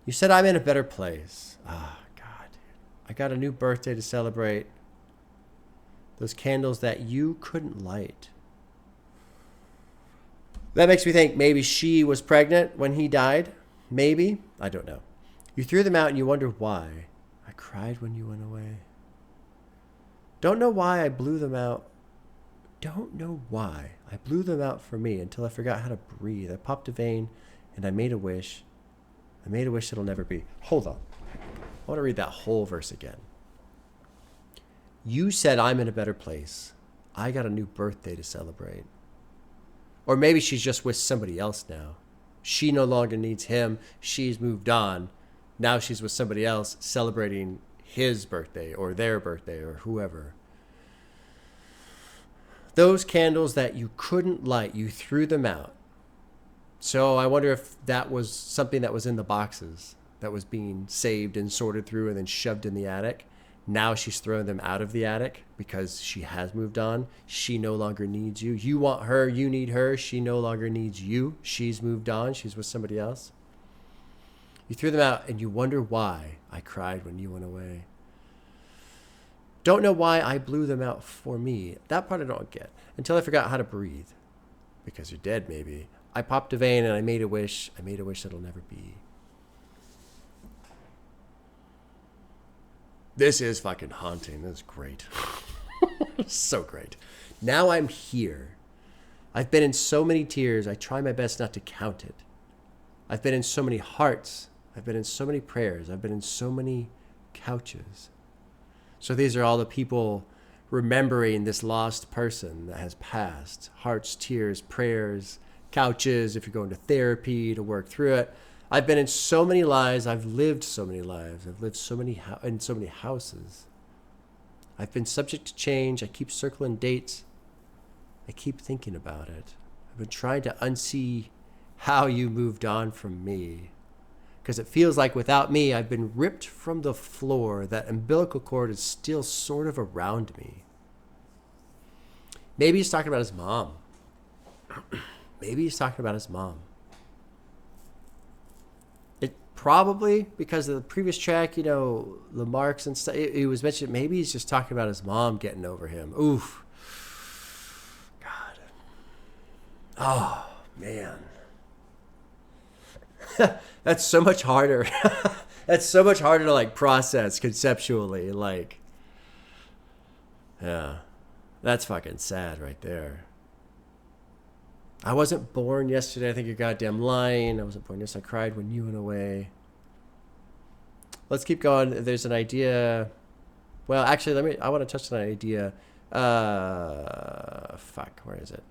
You said I'm in a better place. Ah, God. I got a new birthday to celebrate. Those candles that you couldn't light. That makes me think maybe she was pregnant when he died. Maybe. I don't know. You threw them out and you wondered why. I cried when you went away. Don't know why I blew them out. Don't know why I blew them out for me until I forgot how to breathe. I popped a vein and I made a wish. I made a wish that'll never be. Hold on. I want to read that whole verse again. You said I'm in a better place. I got a new birthday to celebrate. Or maybe she's just with somebody else now. She no longer needs him. She's moved on. Now she's with somebody else celebrating his birthday or their birthday or whoever. Those candles that you couldn't light, you threw them out. So I wonder if that was something that was in the boxes that was being saved and sorted through and then shoved in the attic. Now she's throwing them out of the attic because she has moved on. She no longer needs you. You want her. You need her. She no longer needs you. She's moved on. She's with somebody else. You threw them out and you wonder why I cried when you went away. Don't know why I blew them out for me. That part I don't get. Until I forgot how to breathe. Because you're dead, maybe. I popped a vein and I made a wish. I made a wish that'll never be. This is fucking haunting. This is great. So great. Now I'm here. I've been in so many tears. I try my best not to count it. I've been in so many hearts. I've been in so many prayers. I've been in so many couches. So these are all the people remembering this lost person that has passed. Hearts, tears, prayers, couches, if you're going to therapy to work through it. I've been in so many lives. I've lived so many lives. I've lived in so many houses. I've been subject to change. I keep circling dates. I keep thinking about it. I've been trying to unsee how you moved on from me. Because it feels like without me, I've been ripped from the floor. That umbilical cord is still sort of around me. Maybe he's talking about his mom. Maybe he's talking about his mom. Probably because of the previous track, the marks and stuff. It was mentioned maybe he's just talking about his mom getting over him. Oof. God. Oh, man. That's so much harder. That's so much harder to process conceptually. Yeah. That's fucking sad right there. I wasn't born yesterday. I think you're goddamn lying. I wasn't born yesterday. I cried when you went away. Let's keep going. There's an idea. Well, actually, I want to touch on an idea. Where is it?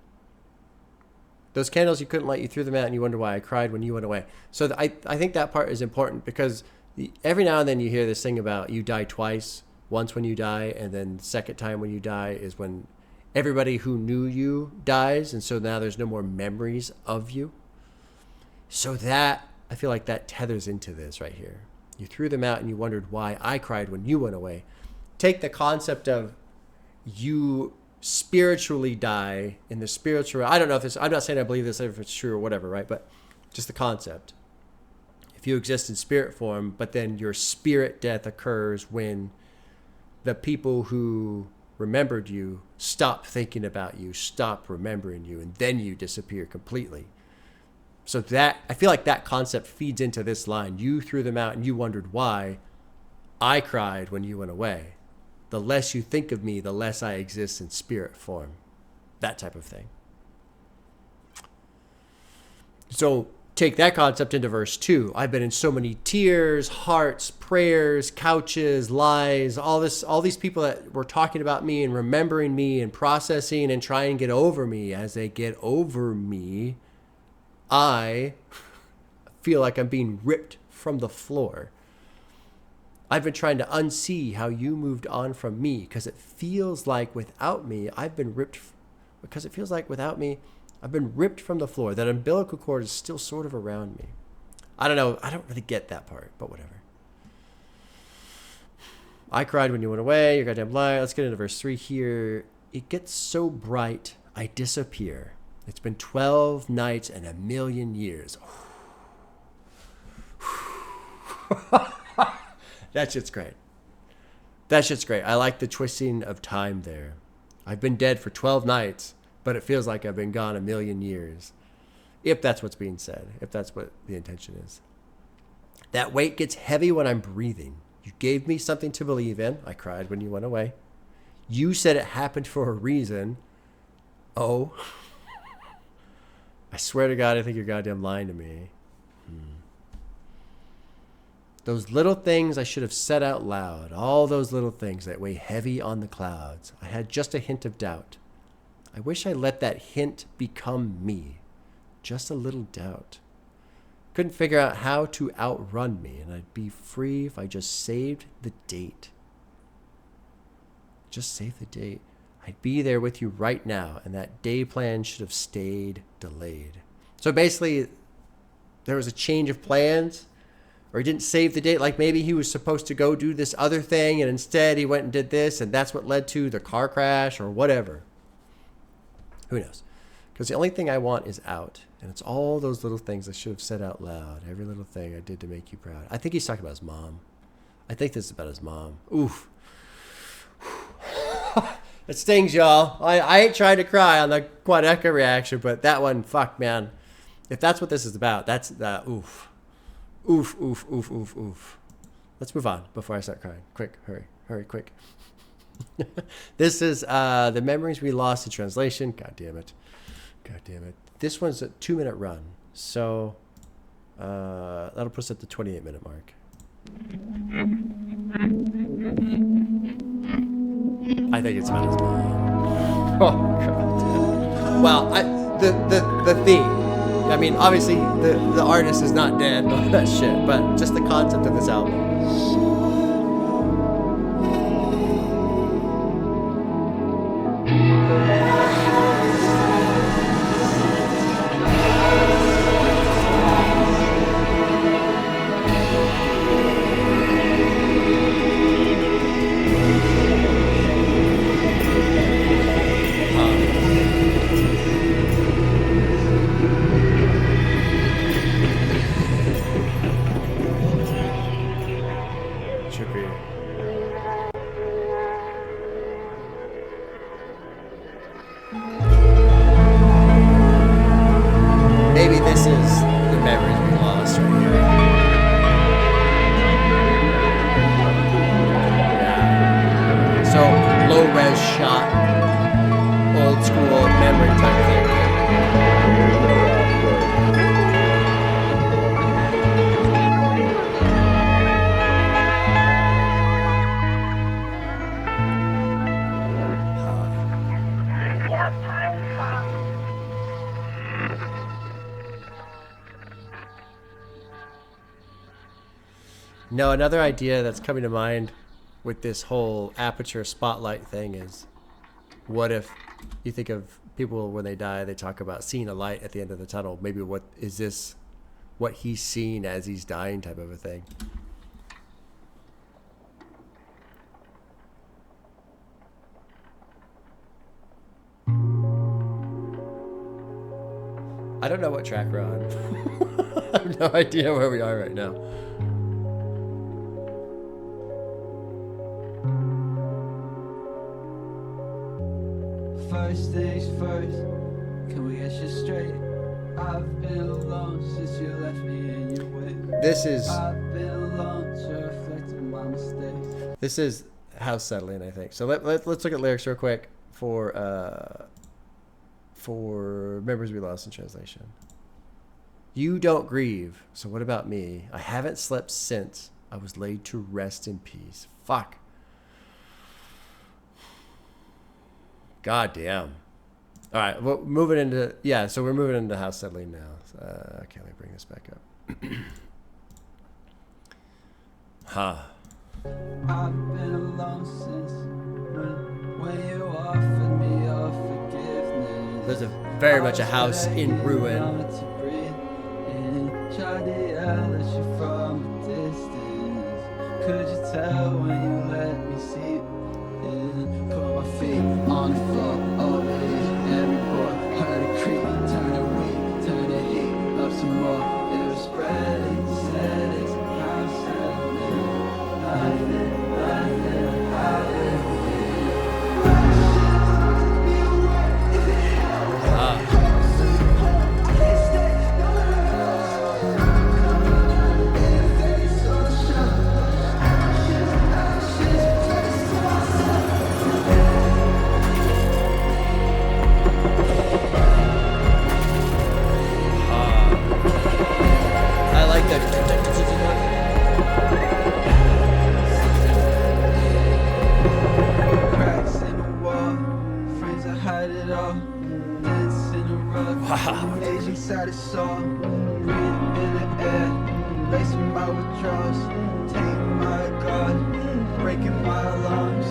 Those candles you couldn't light, you threw them out and you wonder why I cried when you went away. So I think that part is important because every now and then you hear this thing about you die twice. Once when you die, and then the second time when you die is when everybody who knew you dies, and so now there's no more memories of you. So that, I feel like that tethers into this right here. You threw them out and you wondered why I cried when you went away. Take the concept of you spiritually die in the spiritual. I don't know if this, I'm not saying I believe this, if it's true or whatever, right? But just the concept. If you exist in spirit form, but then your spirit death occurs when the people who remembered you stop thinking about you, stop remembering you, and then you disappear completely. So that, I feel like that concept feeds into this line. You threw them out and you wondered why I cried when you went away. The less you think of me, the less I exist in spirit form. That type of thing. So take that concept into verse 2. I've been in so many tears, hearts, prayers, couches, lies, all these people that were talking about me and remembering me and processing and trying to get over me. As they get over me, I feel like I'm being ripped from the floor. I've been trying to unsee how you moved on from me because it feels like without me, I've been ripped from the floor. That umbilical cord is still sort of around me. I don't know. I don't really get that part, but whatever. I cried when you went away. You're goddamn liar. Let's get into verse 3 here. It gets so bright, I disappear. It's been 12 nights and 1,000,000 years. That shit's great. That shit's great. I like the twisting of time there. I've been dead for 12 nights, but it feels like I've been gone 1,000,000 years. If that's what's being said, if that's what the intention is. That weight gets heavy when I'm breathing. You gave me something to believe in. I cried when you went away. You said it happened for a reason. Oh. I swear to God, I think you're goddamn lying to me. Those little things I should have said out loud. All those little things that weigh heavy on the clouds. I had just a hint of doubt. I wish I let that hint become me. Just a little doubt. Couldn't figure out how to outrun me, and I'd be free if I just saved the date. Just save the date. I'd be there with you right now, and that day plan should have stayed delayed. So basically, there was a change of plans, or he didn't save the date. Like maybe he was supposed to go do this other thing, and instead he went and did this, and that's what led to the car crash or whatever. Who knows? Because the only thing I want is out. And it's all those little things I should have said out loud. Every little thing I did to make you proud. I think he's talking about his mom. I think this is about his mom. Oof. It stings, y'all. I ain't trying to cry on the Quadeca reaction, but that one, fuck, man. If that's what this is about, that's that. Oof. Oof, oof, oof, oof, oof. Let's move on before I start crying. Quick, hurry, quick. This is the memories we lost in translation. God damn it. This one's a 2-minute run, so that'll put us at the 28-minute mark. I think it's about his mom. Oh God. Well, the theme. I mean, obviously the artist is not dead and all that shit, but just the concept of this album. Maybe this is the memories we lost right here. Yeah. So low res shot, old school memory type thing. No, another idea that's coming to mind with this whole aperture spotlight thing is, what if you think of people when they die, they talk about seeing a light at the end of the tunnel. Maybe what is this, what he's seeing as he's dying type of a thing. I don't know what track we're on. I have no idea where we are right now. First things first, can we get you straight? I've been alone since you left me in your way. This is I've been alone to reflect on my mistakes. This is House Settling, I think. So let's look at lyrics real quick for Memories We Lost in Translation. You don't grieve, so what about me? I haven't slept since I was laid to rest in peace. Fuck. God damn. All right, well, moving into, yeah, so we're moving into House Settling now. Okay, let me bring this back up. Huh. I've been alone since when you offered me your forgiveness. There's a very much a house in ruin. Tried to yell at you from a distance. Could you tell when you let me see it? Put my feet on the floor, always every boy. Heard it creep, turn it weak, turn the heat up some more. It was spreading, said it's a house. hide it all. Dance in the rough. Wow. Age inside his soul. Breathe in the air. Racing my withdrawals. Take my God. Breaking my alarms.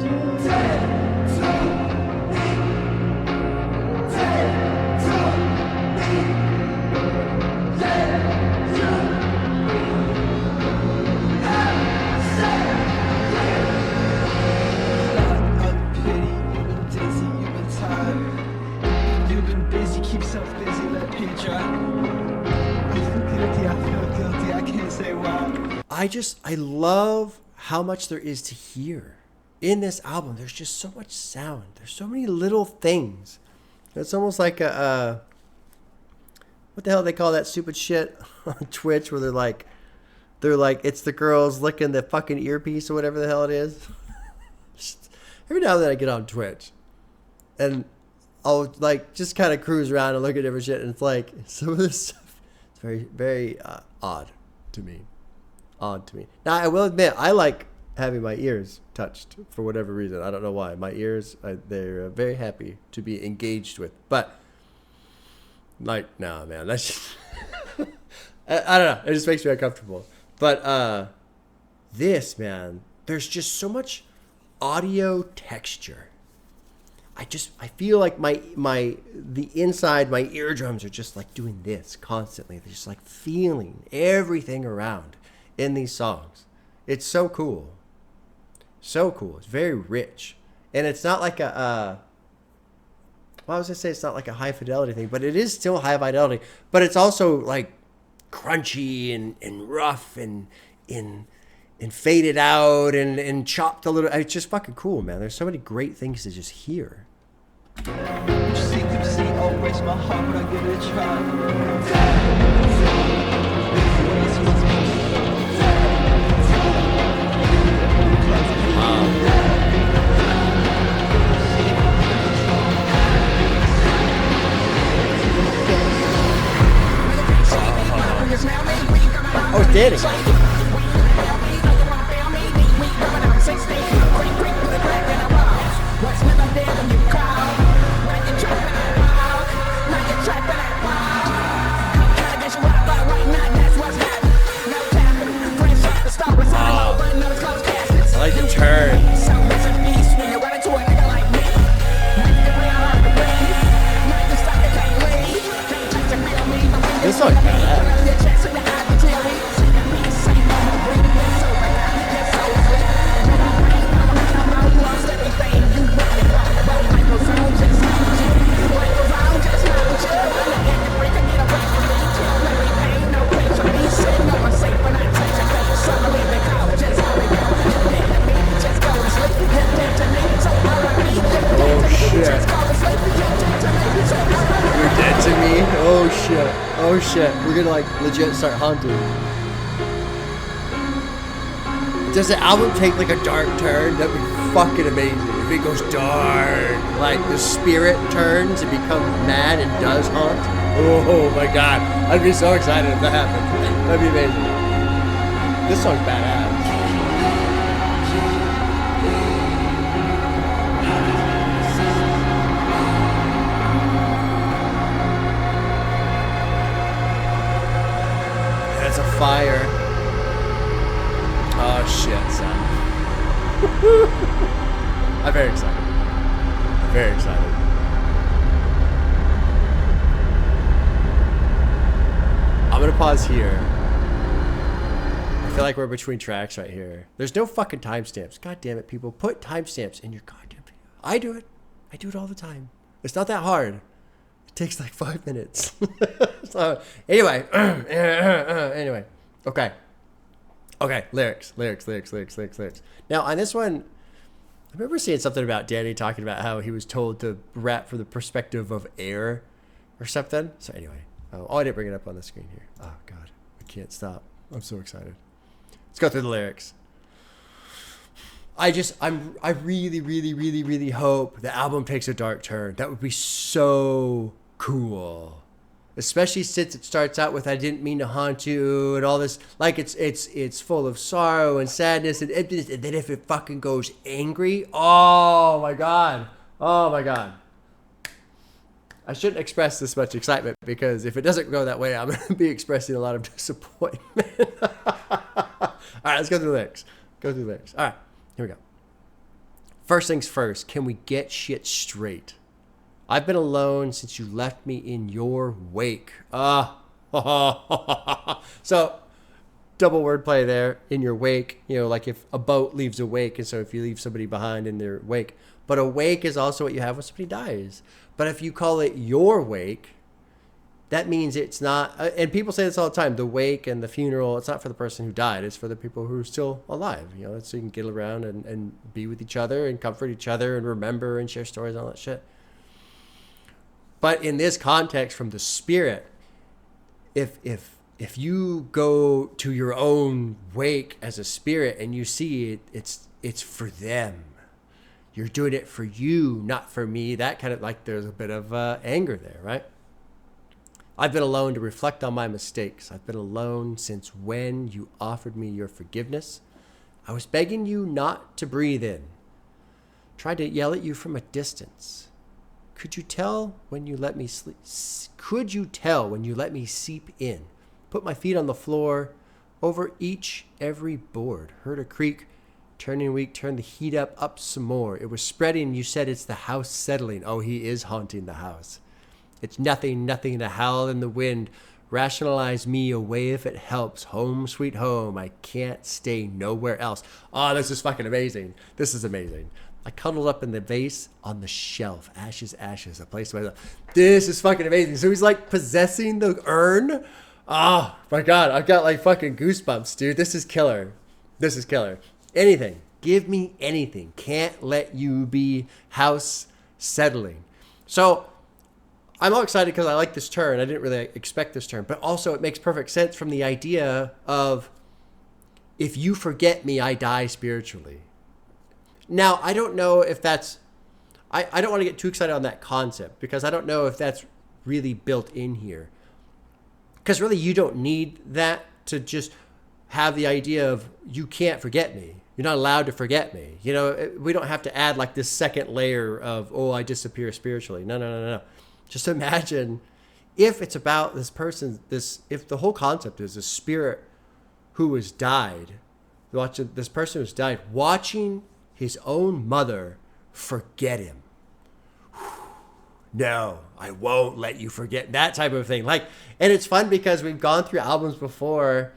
Keep yourself busy, let paint dry. I feel guilty, I can't say why. I love how much there is to hear in this album. There's just so much sound. There's so many little things. It's almost like a what the hell they call that stupid shit on Twitch where they're like it's the girls licking the fucking earpiece or whatever the hell it is. Every now and then I get on Twitch and I'll like just kind of cruise around and look at different shit, and it's like some of this stuff. It's very, very odd to me. Now I will admit I like having my ears touched for whatever reason. I don't know why. My ears, they're very happy to be engaged with. But like, nah, man, that's just I don't know. It just makes me uncomfortable. But this, man, there's just so much audio texture. I feel like the inside, my eardrums are just like doing this constantly. They're just like feeling everything around in these songs. It's so cool. So cool. It's very rich. And it's not like I was going to say it's not like a high fidelity thing, but it is still high fidelity. But it's also like crunchy and rough and faded out and chopped a little. It's just fucking cool, man. There's so many great things to just hear. Secrecy, oh, breaks my heart, but I give it a try. Oh, it's Danny. I like the turn. This song's badass. Oh shit, we're gonna like legit start haunting. Does the album take like a dark turn? That'd be fucking amazing. If it goes dark, like the spirit turns and becomes mad and does haunt. Oh my god, I'd be so excited if that happened. That'd be amazing. This song's badass. Fire. Oh shit, son. I'm very excited. I'm gonna pause here. I feel like we're between tracks right here. There's no fucking timestamps. God damn it, people. Put timestamps in your goddamn video. I do it all the time. It's not that hard. It takes like 5 minutes. So anyway, anyway, okay, lyrics. Now on this one, I remember seeing something about Danny talking about how he was told to rap from the perspective of air or something. So anyway, I didn't bring it up on the screen here. Oh god, I can't stop. I'm so excited. Let's go through the lyrics. I really hope the album takes a dark turn. That would be so cool. Especially since it starts out with "I didn't mean to haunt you" and all this, like it's full of sorrow and sadness and emptiness, and then if it fucking goes angry, oh my god, I shouldn't express this much excitement because if it doesn't go that way, I'm going to be expressing a lot of disappointment. All right, let's go through the lyrics. All right, here we go. First things first, can we get shit straight? I've been alone since you left me in your wake. So, double wordplay there, in your wake. You know, like if a boat leaves a wake, and so if you leave somebody behind in their wake. But a wake is also what you have when somebody dies. But if you call it your wake, that means it's not, and people say this all the time, the wake and the funeral, it's not for the person who died, it's for the people who are still alive, you know, so you can get around and be with each other and comfort each other and remember and share stories and all that shit. But in this context, from the spirit, if you go to your own wake as a spirit and you see it's for them, you're doing it for you, not for me. That kind of like there's a bit of anger there, right? I've been alone to reflect on my mistakes. I've been alone since when you offered me your forgiveness. I was begging you not to breathe in. Tried to yell at you from a distance. Could you tell when you let me sleep? Could you tell when you let me seep in? Put my feet on the floor, over every board. Heard a creak. Turning weak, turned the heat up some more. It was spreading. You said it's the house settling. Oh, he is haunting the house. It's nothing to howl in the wind. Rationalize me away if it helps. Home, sweet home. I can't stay nowhere else. Oh, this is fucking amazing. This is amazing. I cuddled up in the vase on the shelf. Ashes, a place where this is fucking amazing. So he's like possessing the urn. Oh my God. I've got like fucking goosebumps, dude. This is killer. Anything. Give me anything. Can't let you be house settling. So I'm all excited because I like this turn. I didn't really expect this turn. But also it makes perfect sense from the idea of if you forget me, I die spiritually. Now, I don't know if that's... I don't want to get too excited on that concept because I don't know if that's really built in here. Because really you don't need that to just have the idea of you can't forget me. You're not allowed to forget me. You know, we don't have to add like this second layer of, oh, I disappear spiritually. No. Just imagine if it's about this person, if the whole concept is a spirit who has died, this person who's died, watching his own mother forget him. No, I won't let you forget, that type of thing. Like, and it's fun because we've gone through albums before.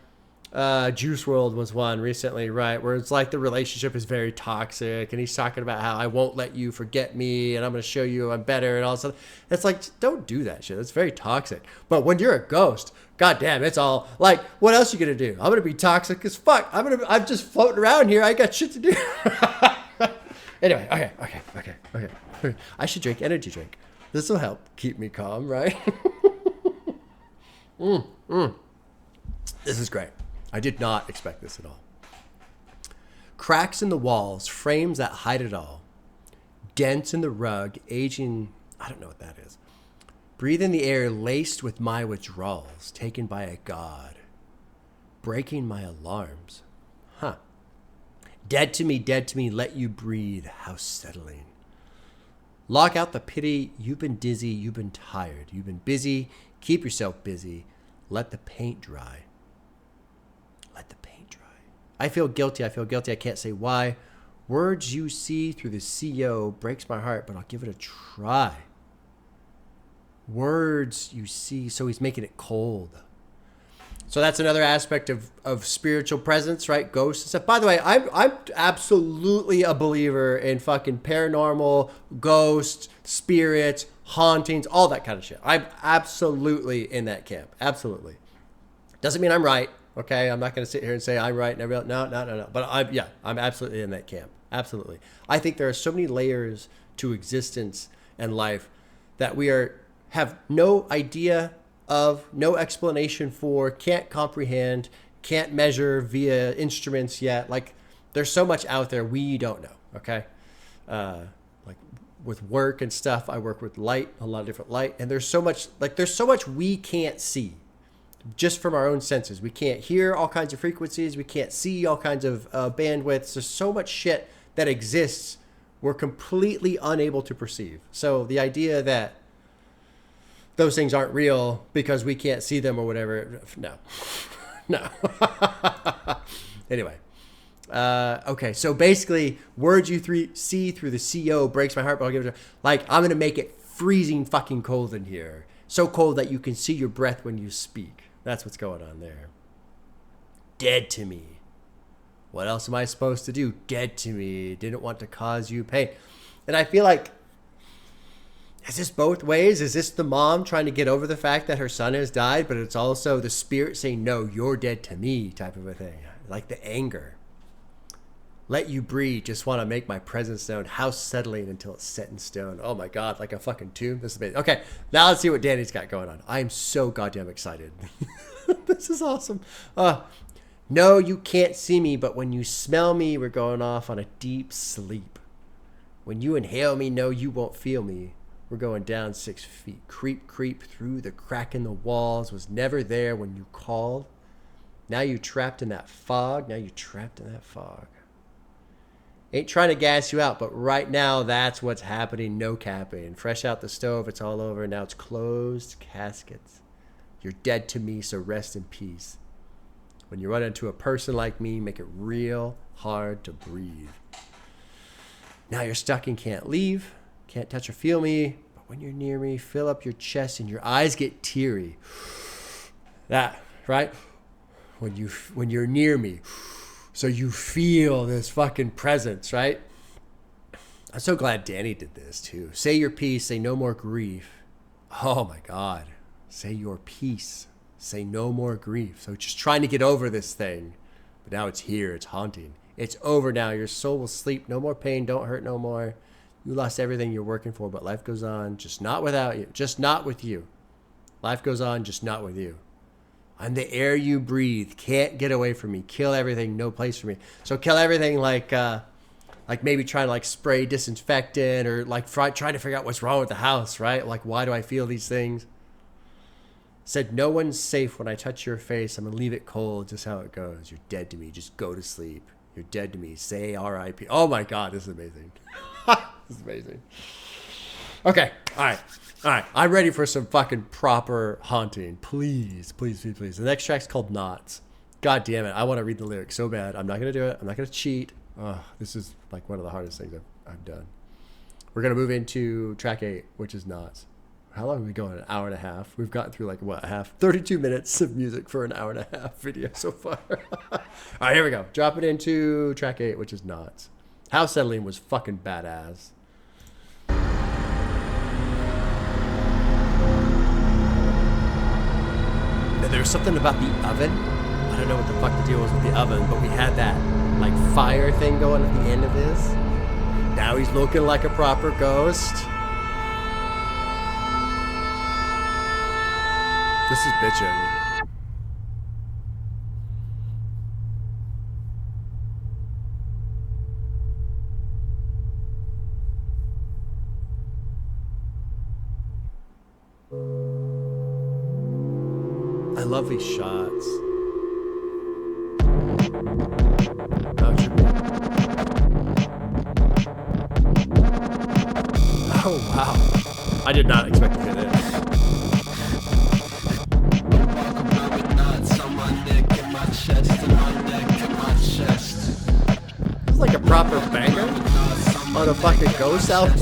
Juice WRLD was one recently, right? Where it's like the relationship is very toxic and he's talking about how I won't let you forget me and I'm going to show you I'm better and all this stuff. It's like, don't do that shit. It's very toxic. But when you're a ghost, goddamn, it's all like, what else you going to do? I'm going to be toxic as fuck. I'm just floating around here. I got shit to do. Anyway, okay. I should drink energy drink. This will help keep me calm, right? This is great. I did not expect this at all. Cracks in the walls, frames that hide it all. Dents in the rug, aging, I don't know what that is. Breathe in the air laced with my withdrawals, taken by a god. Breaking my alarms. Dead to me, let you breathe, how settling. Lock out the pity, you've been dizzy, you've been tired, you've been busy, keep yourself busy, let the paint dry. I feel guilty, I can't say why. Words you see through the CO breaks my heart, but I'll give it a try. Words you see, so he's making it cold. So that's another aspect of spiritual presence, right? Ghosts and stuff. By the way, I'm absolutely a believer in fucking paranormal, ghosts, spirits, hauntings, all that kind of shit. I'm absolutely in that camp. Absolutely. Doesn't mean I'm right. Okay, I'm not going to sit here and say I'm right and everyone. No. But I'm absolutely in that camp. Absolutely. I think there are so many layers to existence and life that we have no idea of, no explanation for, can't comprehend, can't measure via instruments yet. Like, there's so much out there we don't know. Okay, like with work and stuff, I work with light, a lot of different light, and there's so much we can't see. Just from our own senses. We can't hear all kinds of frequencies. We can't see all kinds of bandwidths. There's so much shit that exists we're completely unable to perceive. So the idea that those things aren't real because we can't see them or whatever. No. No. Anyway. Okay, so basically, words you see through the CO breaks my heart, but I'll give it to like, I'm going to make it freezing fucking cold in here. So cold that you can see your breath when you speak. That's what's going on there. Dead to me. What else am I supposed to do? Dead to me. Didn't want to cause you pain. And I feel like, is this both ways? Is this the mom trying to get over the fact that her son has died, but it's also the spirit saying, no, you're dead to me type of a thing. Like the anger. Let you breathe. Just want to make my presence known. House settling until it's set in stone. Oh my God, like a fucking tomb. This is amazing. Okay, now let's see what Danny's got going on. I am so goddamn excited. This is awesome. No, you can't see me, but when you smell me, we're going off on a deep sleep. When you inhale me, no, you won't feel me. We're going down 6 feet. Creep, creep through the crack in the walls. Was never there when you called. Now you trapped in that fog. Now you trapped in that fog. Ain't trying to gas you out, but right now that's what's happening. No capping. Fresh out the stove, it's all over. Now it's closed caskets. You're dead to me, so rest in peace. When you run into a person like me, make it real hard to breathe. Now you're stuck and can't leave. Can't touch or feel me, but when you're near me, fill up your chest and your eyes get teary. That, right? When you're near me, so you feel this fucking presence, right? I'm so glad Danny did this too. Say your piece, say no more grief. Oh my God. Say your piece, say no more grief. So just trying to get over this thing, but now it's here, it's haunting. It's over now, your soul will sleep, no more pain, don't hurt no more. You lost everything you're working for, but life goes on, just not without you, just not with you. Life goes on, just not with you. I'm the air you breathe, can't get away from me. Kill everything, no place for me. So kill everything like maybe trying to like spray disinfectant or like trying to figure out what's wrong with the house, right? Like, why do I feel these things? Said, no one's safe when I touch your face. I'm going to leave it cold, just how it goes. You're dead to me, just go to sleep. You're dead to me, say R.I.P. Oh my God, this is amazing. This is amazing. Okay, all right. I'm ready for some fucking proper haunting. Please, please, please, please. The next track's called Knots. God damn it. I want to read the lyrics so bad. I'm not going to do it. I'm not going to cheat. This is like one of the hardest things I've done. We're going to move into track 8, which is Knots. How long have we going? An hour and a half. We've gotten through like, what, 32 minutes of music for an hour and a half video so far. All right, here we go. Drop it into track 8, which is Knots. House settling was fucking badass. There's something about the oven. I don't know what the fuck the deal was with the oven, but we had that like fire thing going at the end of this. Now he's looking like a proper ghost. This is bitchin'. I love these shots. Oh, wow. I did not expect to hear this. This is like a proper banger on a fucking ghost album.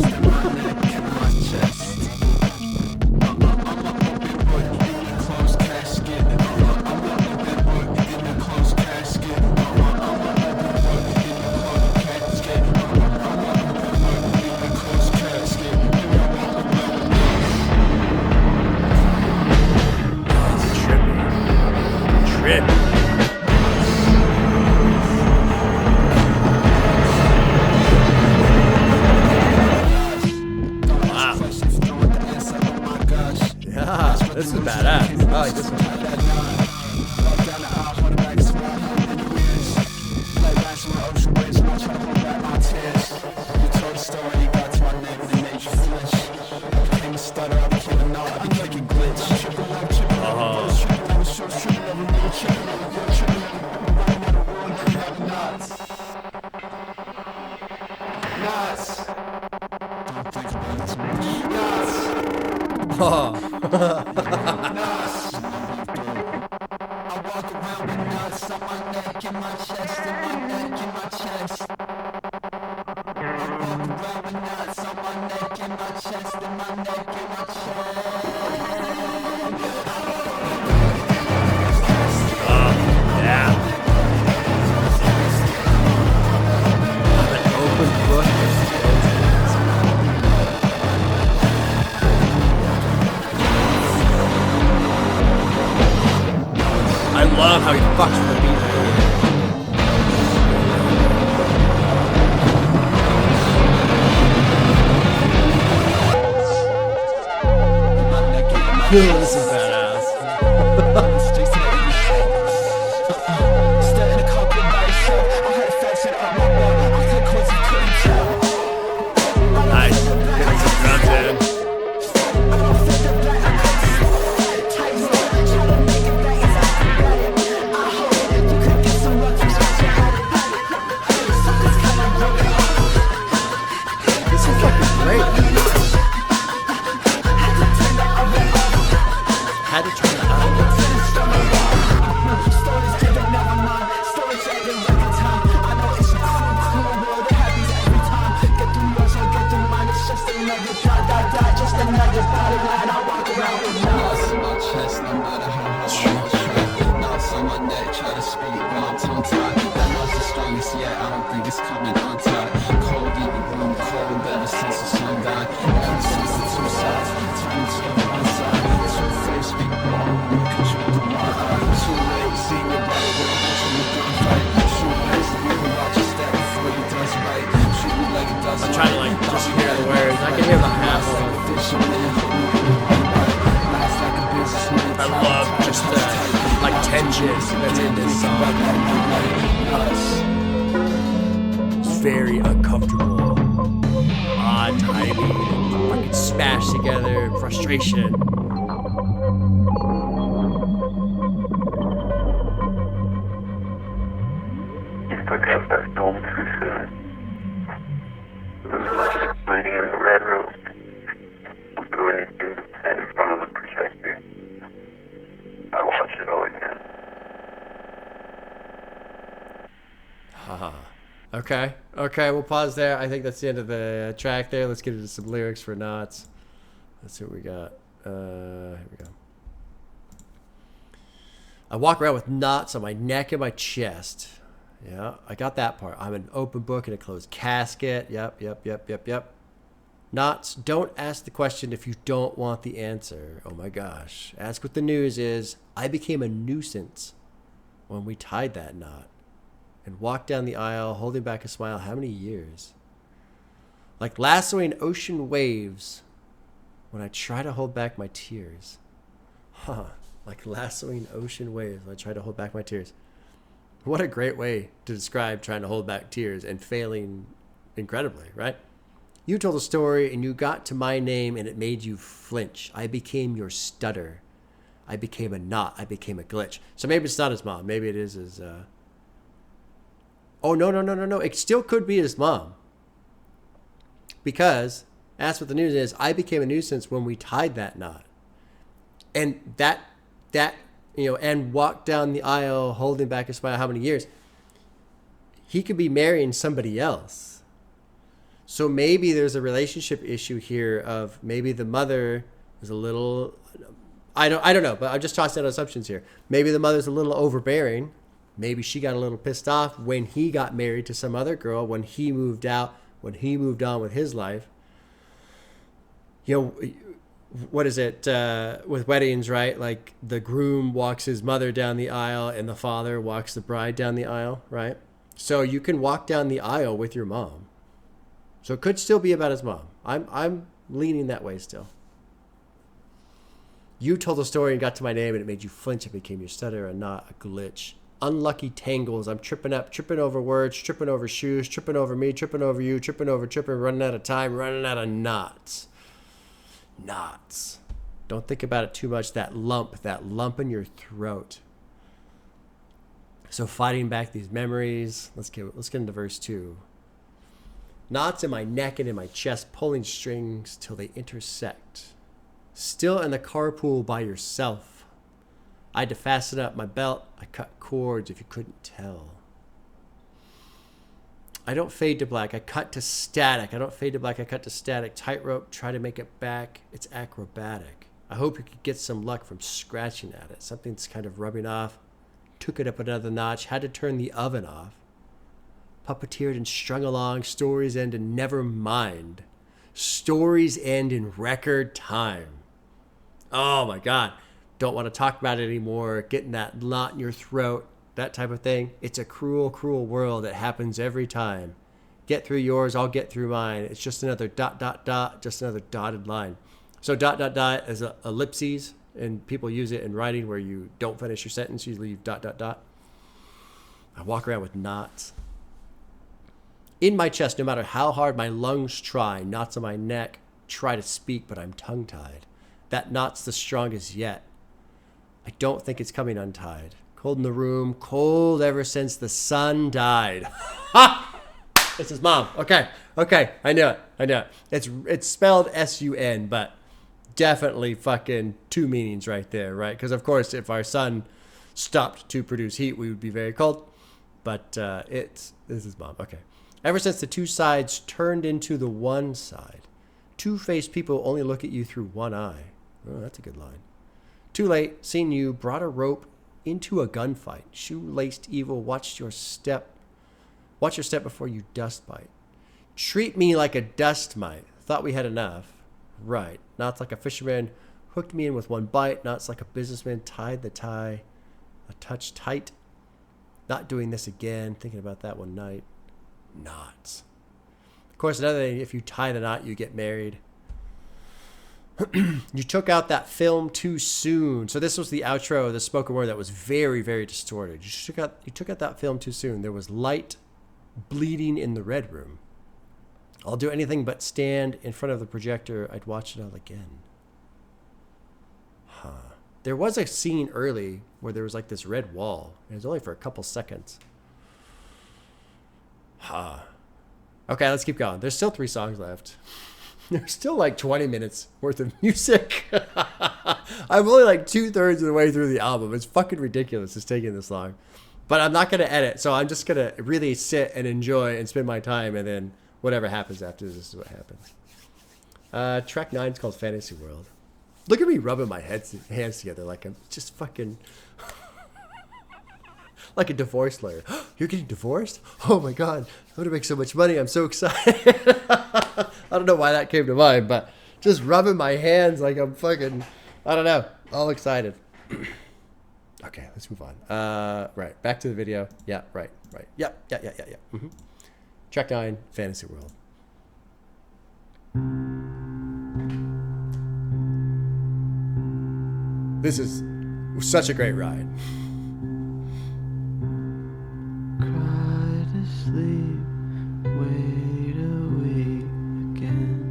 This is badass. I like this one. Oh. I walk around with nuts on my neck, in my chest, in my neck, in my chest. I walk around with nuts on my neck, in my chest, in my neck, in my chest. Yeah. I'm an open book. I love how he fucks with the beat. This is badass. Nice. Getting some drums in. This is fucking great. Had to turn it up. Just another body line. I walk around with nuts in my chest, no matter how hard I try. Nuts on my neck, try to speak, but I'm tongue-tied. That nuts is strongest yet, I don't think it's coming untied. Cold in the room, cold ever since the sun died. Ever since the two sides turned to the one side. Two face, big ball, you can shoot the one eye. Too late, see your brother with a bunch of the gunfight. Shoot face, you can watch your step before you does right. Shoot me like it does. I'm trying to like just hear the words. I can hear the half of it. I love just the like tension that's in this song. It's very uncomfortable, odd timing, fucking smashed together, frustration. You took out that dome too soon. It was like waiting in the red room. Doing it in front of the projector. I watched it all again. Okay, we'll pause there. I think that's the end of the track there. Let's get into some lyrics for Knots. Let's see what we got. Here we go. I walk around with knots on my neck and my chest. Yeah, I got that part. I'm an open book in a closed casket. Yep. Knots, don't ask the question if you don't want the answer. Oh my gosh. Ask what the news is. I became a nuisance when we tied that knot and walked down the aisle holding back a smile. How many years? Like lassoing ocean waves when I try to hold back my tears. Like lassoing ocean waves when I try to hold back my tears. What a great way to describe trying to hold back tears and failing incredibly, right? You told a story and you got to my name and it made you flinch. I became your stutter. I became a knot. I became a glitch. So maybe it's not his mom. Maybe it is his... Oh, no. It still could be his mom. Because, that's what the news is. I became a nuisance when we tied that knot. And that and walked down the aisle holding back a smile how many years? He could be marrying somebody else. So maybe there's a relationship issue here of maybe the mother is a little, I don't know, but I'm just tossing out assumptions here. Maybe the mother's a little overbearing. Maybe she got a little pissed off when he got married to some other girl, when he moved out, when he moved on with his life. You know, what is it with weddings, right? Like the groom walks his mother down the aisle and the father walks the bride down the aisle, right? So you can walk down the aisle with your mom. So it could still be about his mom. I'm leaning that way still. You told a story and got to my name and it made you flinch. It became your stutter and not a glitch. Unlucky tangles. I'm tripping over words, tripping over shoes, tripping over me, tripping over you, tripping, running out of time, running out of knots. Knots. Don't think about it too much. That lump in your throat. So fighting back these memories. Let's get into verse 2. Knots in my neck and in my chest, pulling strings till they intersect. Still in the carpool by yourself. I had to fasten up my belt. I cut cords if you couldn't tell. I don't fade to black. I cut to static. I don't fade to black. I cut to static. Tightrope. Try to make it back. It's acrobatic. I hope you could get some luck from scratching at it. Something's kind of rubbing off. Took it up another notch. Had to turn the oven off. Puppeteered and strung along. Stories end and never mind. Stories end in record time. Oh my God. Don't want to talk about it anymore. Getting that knot in your throat. That type of thing. It's a cruel, cruel world. It happens every time. Get through yours, I'll get through mine. It's just another ... just another dotted line. So ... is a ellipses, and people use it in writing where you don't finish your sentence, you leave ... I walk around with knots. In my chest, no matter how hard my lungs try, knots on my neck, try to speak, but I'm tongue-tied. That knot's the strongest yet. I don't think it's coming untied. Cold in the room, cold ever since the sun died. Ha! It's his mom. Okay, I knew it. It's spelled S-U-N, but definitely fucking two meanings right there, right? Because of course, if our sun stopped to produce heat, we would be very cold. But this is mom. Okay. Ever since the two sides turned into the one side, two-faced people only look at you through one eye. Oh, that's a good line. Too late, seen you, brought a rope into a gunfight. Shoe-laced evil, watch your step before you dust bite. Treat me like a dust mite. Thought we had enough. Right. Knots like a fisherman. Hooked me in with one bite. Knots like a businessman. Tied the tie. A touch tight. Not doing this again. Thinking about that one night. Knots. Of course, another thing, if you tie the knot, you get married. You took out that film too soon. So this was the outro, the spoken word that was very, very distorted. You took out that film too soon. There was light bleeding in the red room. I'll do anything but stand in front of the projector. I'd watch it all again. There was a scene early where there was like this red wall. It was only for a couple seconds. Okay, let's keep going. There's still 3 songs left. There's still like 20 minutes worth of music. I'm only like 2/3 of the way through the album. It's fucking ridiculous it's taking this long. But I'm not going to edit, so I'm just going to really sit and enjoy and spend my time, and then whatever happens after this is what happens. Track 9 is called Fantasy World. Look at me rubbing my hands together like I'm just fucking... like a divorce lawyer. You're getting divorced? Oh my God. I'm going to make so much money. I'm so excited. I don't know why that came to mind, but just rubbing my hands like I'm fucking, I don't know, all excited. Okay, let's move on. Right, back to the video. Yeah, right. Yep, yeah. Mm-hmm. Track 9, Fantasy World. This is such a great ride. Cry to sleep, wait a week again.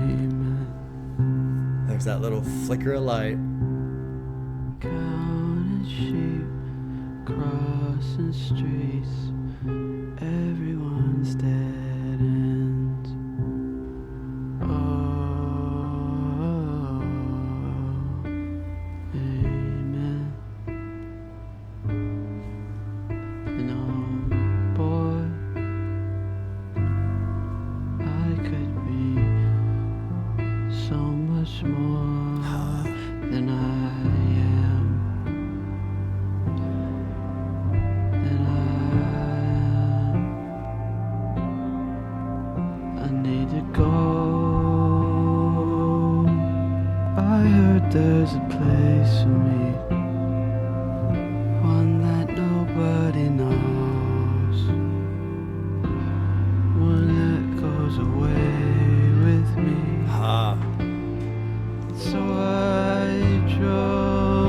Amen. There's that little flicker of light. Counting sheep, crossing streets, everyone's dead ends. Amen. And oh boy, I could be so much more than I am. I need to go. I heard there's a place for me, one that nobody knows, one that goes away with me. So I drove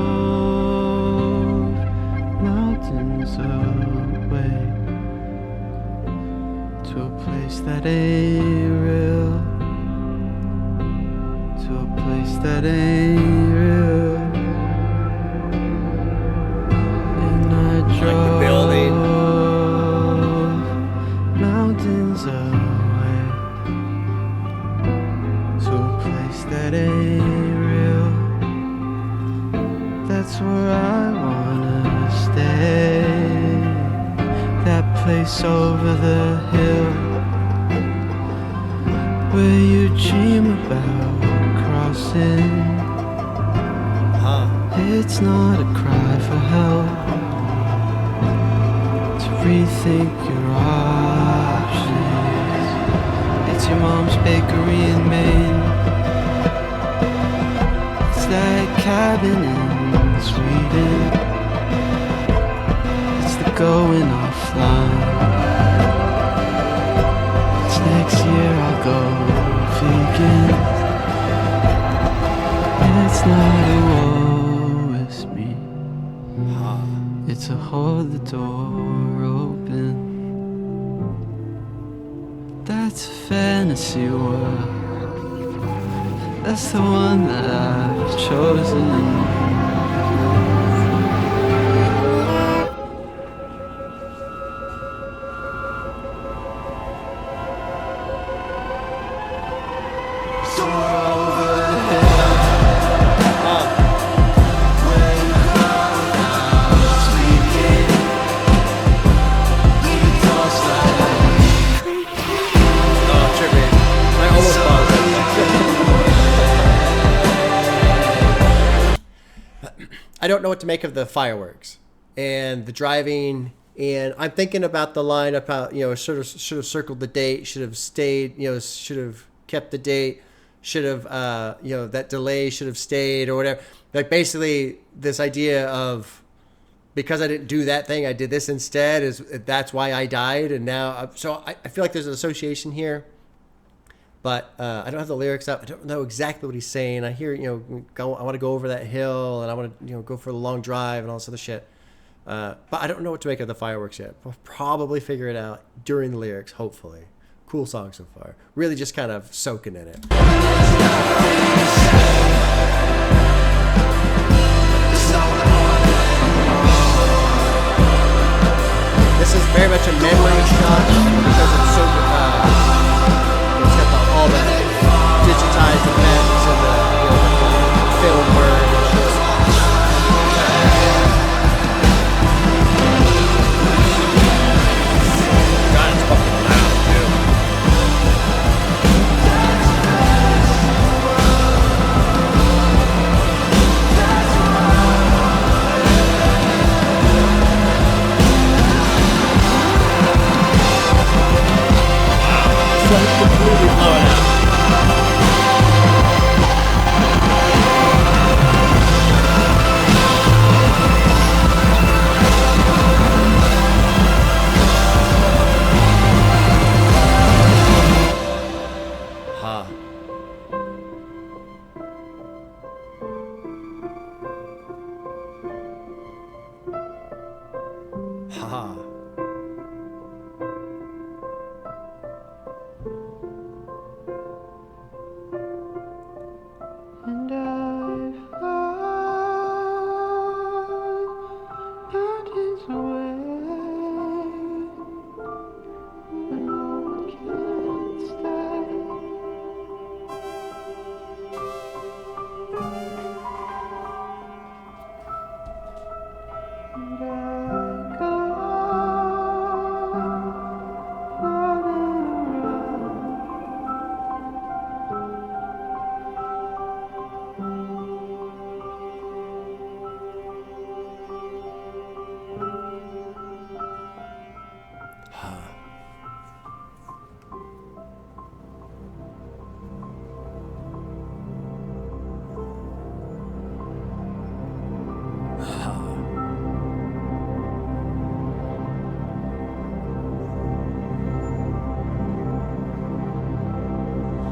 mountains away to a place that ain't real, to a place that ain't real. And I Like the building. place over the hill where you dream about crossing. It's not a cry for help to rethink your options. It's your mom's bakery in Maine. It's that cabin in Sweden. It's the going offline. It's next year I'll go vegan. It's not a woe with me. It's a hold the door open. That's a fantasy world. That's the one that I've chosen. I don't know what to make of the fireworks and the driving, and I'm thinking about the line about, should have circled the date, should have stayed, should have kept the date, should have, that delay should have stayed or whatever. Like basically this idea of, because I didn't do that thing, I did this instead, that's why I died. And now, so I feel like there's an association here. But I don't have the lyrics up. I don't know exactly what he's saying. I hear, I want to go over that hill, and I want to, go for a long drive and all this other shit. But I don't know what to make of the fireworks yet. I'll probably figure it out during the lyrics, hopefully. Cool song so far. Really just kind of soaking in it. This is very much a memory shot because it's so it's got all the digitized effects and the film word and shit. God, it's fucking loud, too. It's like completely blowing out. And I found mountains away when no one can stay. And I go running around.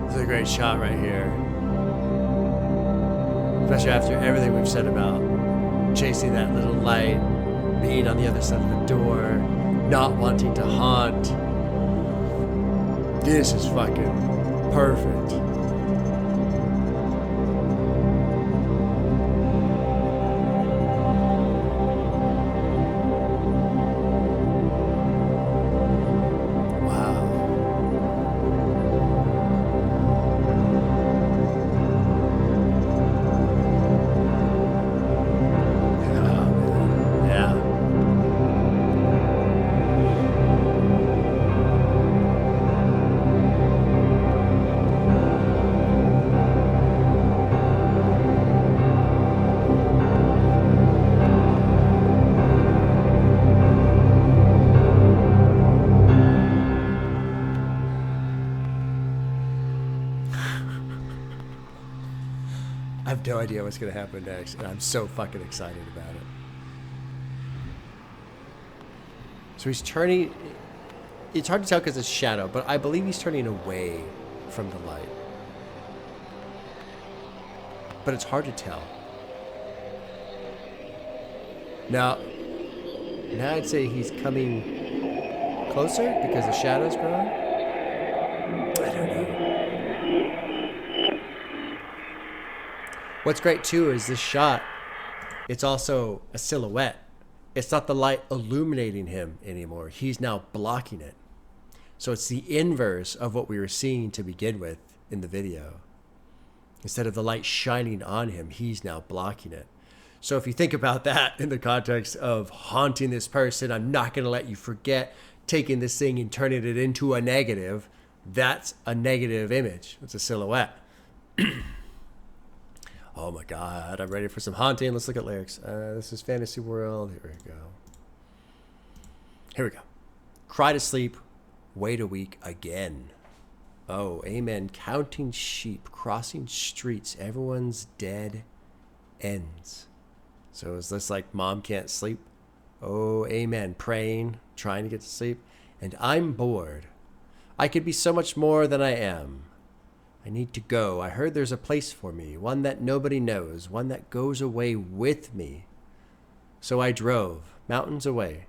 This is a great shot right here. Especially after everything we've said about chasing that little light, being on the other side of the door, not wanting to haunt. This is fucking perfect. no idea what's going to happen next, and I'm so fucking excited about it. So he's turning... It's hard to tell because it's shadow, but I believe he's turning away from the light. But it's hard to tell. Now I'd say he's coming closer because the shadow's growing. I don't know. What's great too is this shot, it's also a silhouette. It's not the light illuminating him anymore. He's now blocking it. So it's the inverse of what we were seeing to begin with in the video. Instead of the light shining on him, he's now blocking it. So if you think about that in the context of haunting this person, I'm not going to let you forget, taking this thing and turning it into a negative, that's a negative image. It's a silhouette. Oh my God, I'm ready for some haunting. Let's look at lyrics. This is Fantasy World. Here we go. Here we go. Cry to sleep, wait a week again. Oh, amen. Counting sheep, crossing streets, everyone's dead ends. So is this like mom can't sleep? Oh, amen. Praying, trying to get to sleep. And I'm bored. I could be so much more than I am. I need to go. I heard there's a place for me, one that nobody knows, one that goes away with me. So I drove mountains away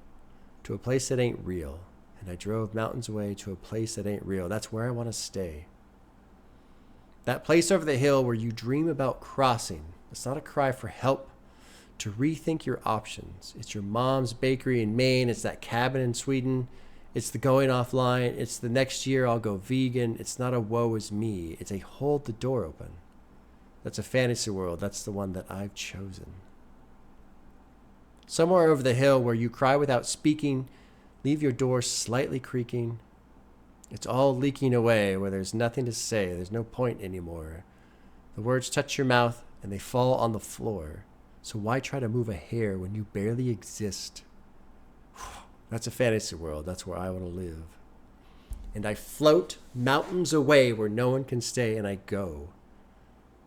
to a place that ain't real. And I drove mountains away to a place that ain't real. That's where I want to stay. That place over the hill where you dream about crossing. It's not a cry for help. To rethink your options. It's your mom's bakery in Maine. It's that cabin in Sweden. It's the going offline. It's the next year I'll go vegan. It's not a woe is me. It's a hold the door open. That's a fantasy world. That's the one that I've chosen. Somewhere over the hill where you cry without speaking, leave your door slightly creaking. It's all leaking away where there's nothing to say. There's no point anymore. The words touch your mouth and they fall on the floor. So why try to move a hair when you barely exist? That's a fantasy world. That's where I want to live. And I float mountains away where no one can stay, and I go,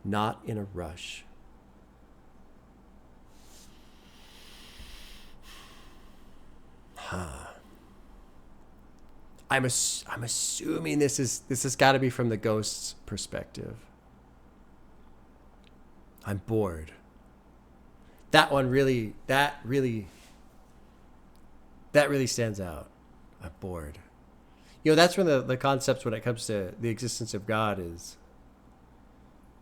not in a rush. I'm assuming this has got to be from the ghost's perspective. I'm bored. That really stands out. I'm bored. That's when the concepts when it comes to the existence of God is,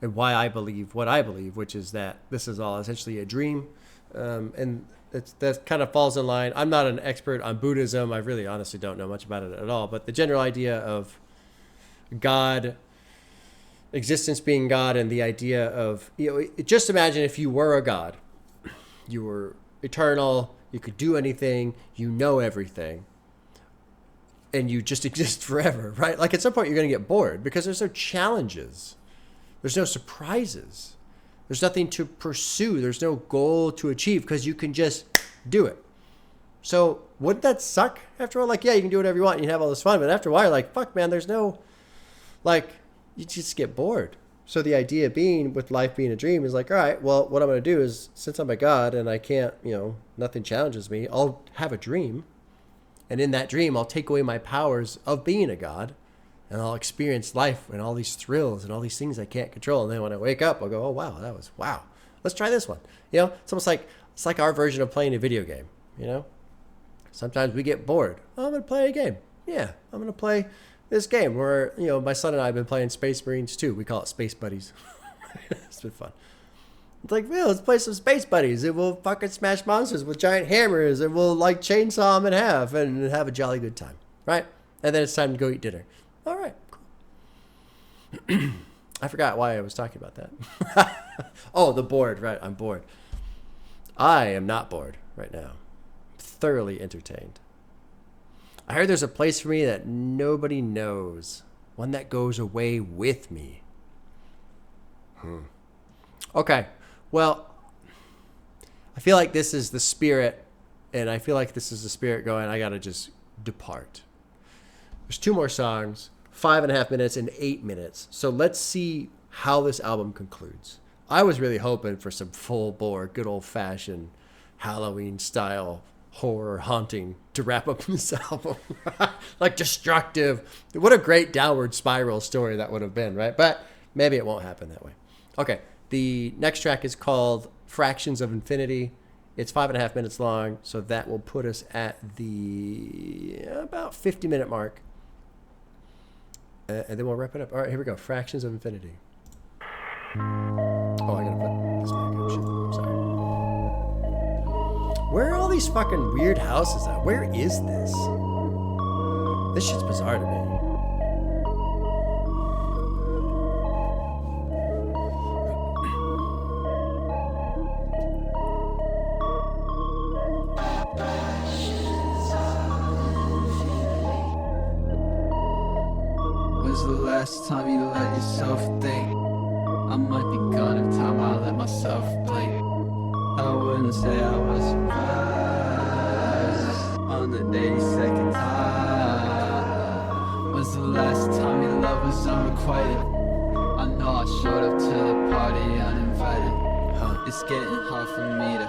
and why I believe what I believe, which is that this is all essentially a dream. And that kind of falls in line. I'm not an expert on Buddhism. I really honestly don't know much about it at all. But the general idea of God, existence being God, and the idea of, just imagine if you were a God. You were eternal, you could do anything, you know everything, and you just exist forever, right? Like at some point you're going to get bored because there's no challenges. There's no surprises. There's nothing to pursue. There's no goal to achieve because you can just do it. So wouldn't that suck after all? Like, yeah, you can do whatever you want and you have all this fun, but after a while you're like, fuck, man, there's no, like, you just get bored. So the idea being with life being a dream is like, all right, well, what I'm going to do is, since I'm a God and I can't, nothing challenges me, I'll have a dream. And in that dream, I'll take away my powers of being a God and I'll experience life and all these thrills and all these things I can't control. And then when I wake up, I'll go, oh, wow. Let's try this one. It's almost like, it's like our version of playing a video game, Sometimes we get bored. Oh, I'm going to play a game. Yeah, I'm going to play this game where, my son and I have been playing Space Marines 2. We call it Space Buddies. It's been fun. It's like, well, let's play some Space Buddies and we'll fucking smash monsters with giant hammers and we'll like chainsaw them in half and have a jolly good time, right? And then it's time to go eat dinner. All right, cool. I forgot why I was talking about that. Oh, the bored, right? I'm bored. I am not bored right now. I'm thoroughly entertained. I heard there's a place for me that nobody knows. One that goes away with me. Okay. Well, I feel like this is the spirit, and I feel like this is the spirit going, I got to just depart. There's 2 more songs, 5.5 minutes and 8 minutes. So let's see how this album concludes. I was really hoping for some full bore, good old fashioned Halloween style horror haunting to wrap up this album. Like destructive. What a great downward spiral story that would have been, right? But maybe it won't happen that way. Okay, the next track is called Fractions of Infinity. It's 5.5 minutes long, so that will put us at the about 50-minute mark. And then we'll wrap it up. All right, here we go. Fractions of Infinity. Oh, I gotta put this back up. Shit, I'm sorry. Where are all these fucking weird houses at? Where is this? This shit's bizarre to me. When's the last time you let yourself think? I might be gone if time I let myself blink. I wouldn't say I was surprised on the 82nd time. When's the last time your love was unrequited? I know I showed up to the party uninvited. It's getting hard for me to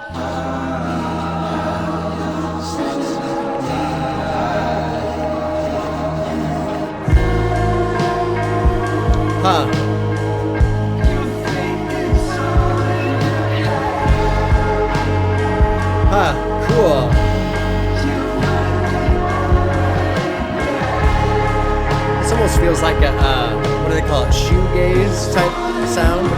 Huh. Huh. Cool. This almost feels like a, what do they call it? Shoegaze type sound.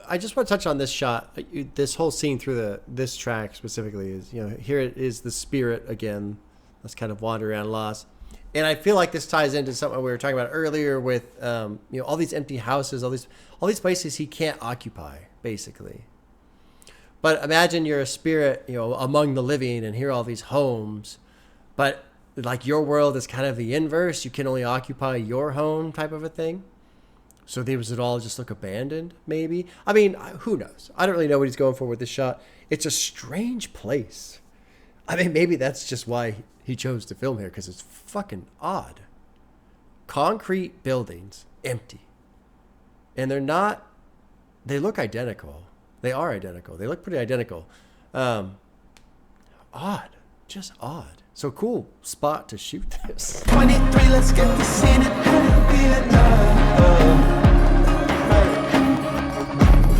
I just want to touch on this shot. This whole scene through this track specifically is, here it is, the spirit again. Let's kind of wander around lost. And I feel like this ties into something we were talking about earlier with, all these empty houses, all these places he can't occupy, basically. But imagine you're a spirit, among the living, and here are all these homes, but like your world is kind of the inverse. You can only occupy your home type of a thing. So does it all just look abandoned, maybe? I mean, who knows? I don't really know what he's going for with this shot. It's a strange place. I mean, maybe that's just why he chose to film here, because it's fucking odd. Concrete buildings, empty. And they look identical. They are identical. They look pretty identical. Odd. Just odd. So cool spot to shoot this. 23, let's get the scene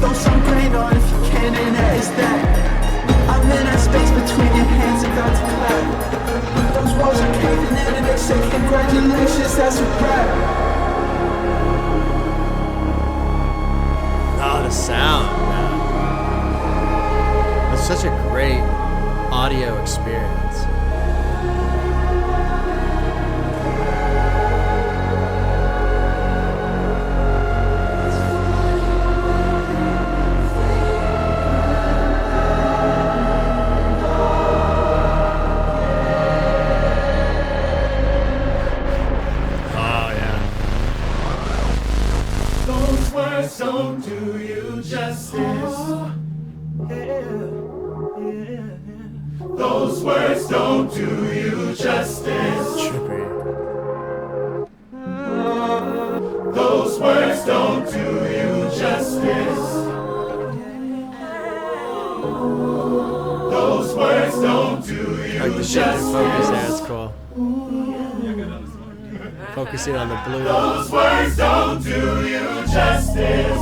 throw some grain on if you can, and that is that. I'm in that space words don't do you justice. Those words don't do you justice. Trippy. Those words don't do you justice. Those words don't do you Like the shift in focus there, it's cool. Focusing on the blue. Those words don't do you justice.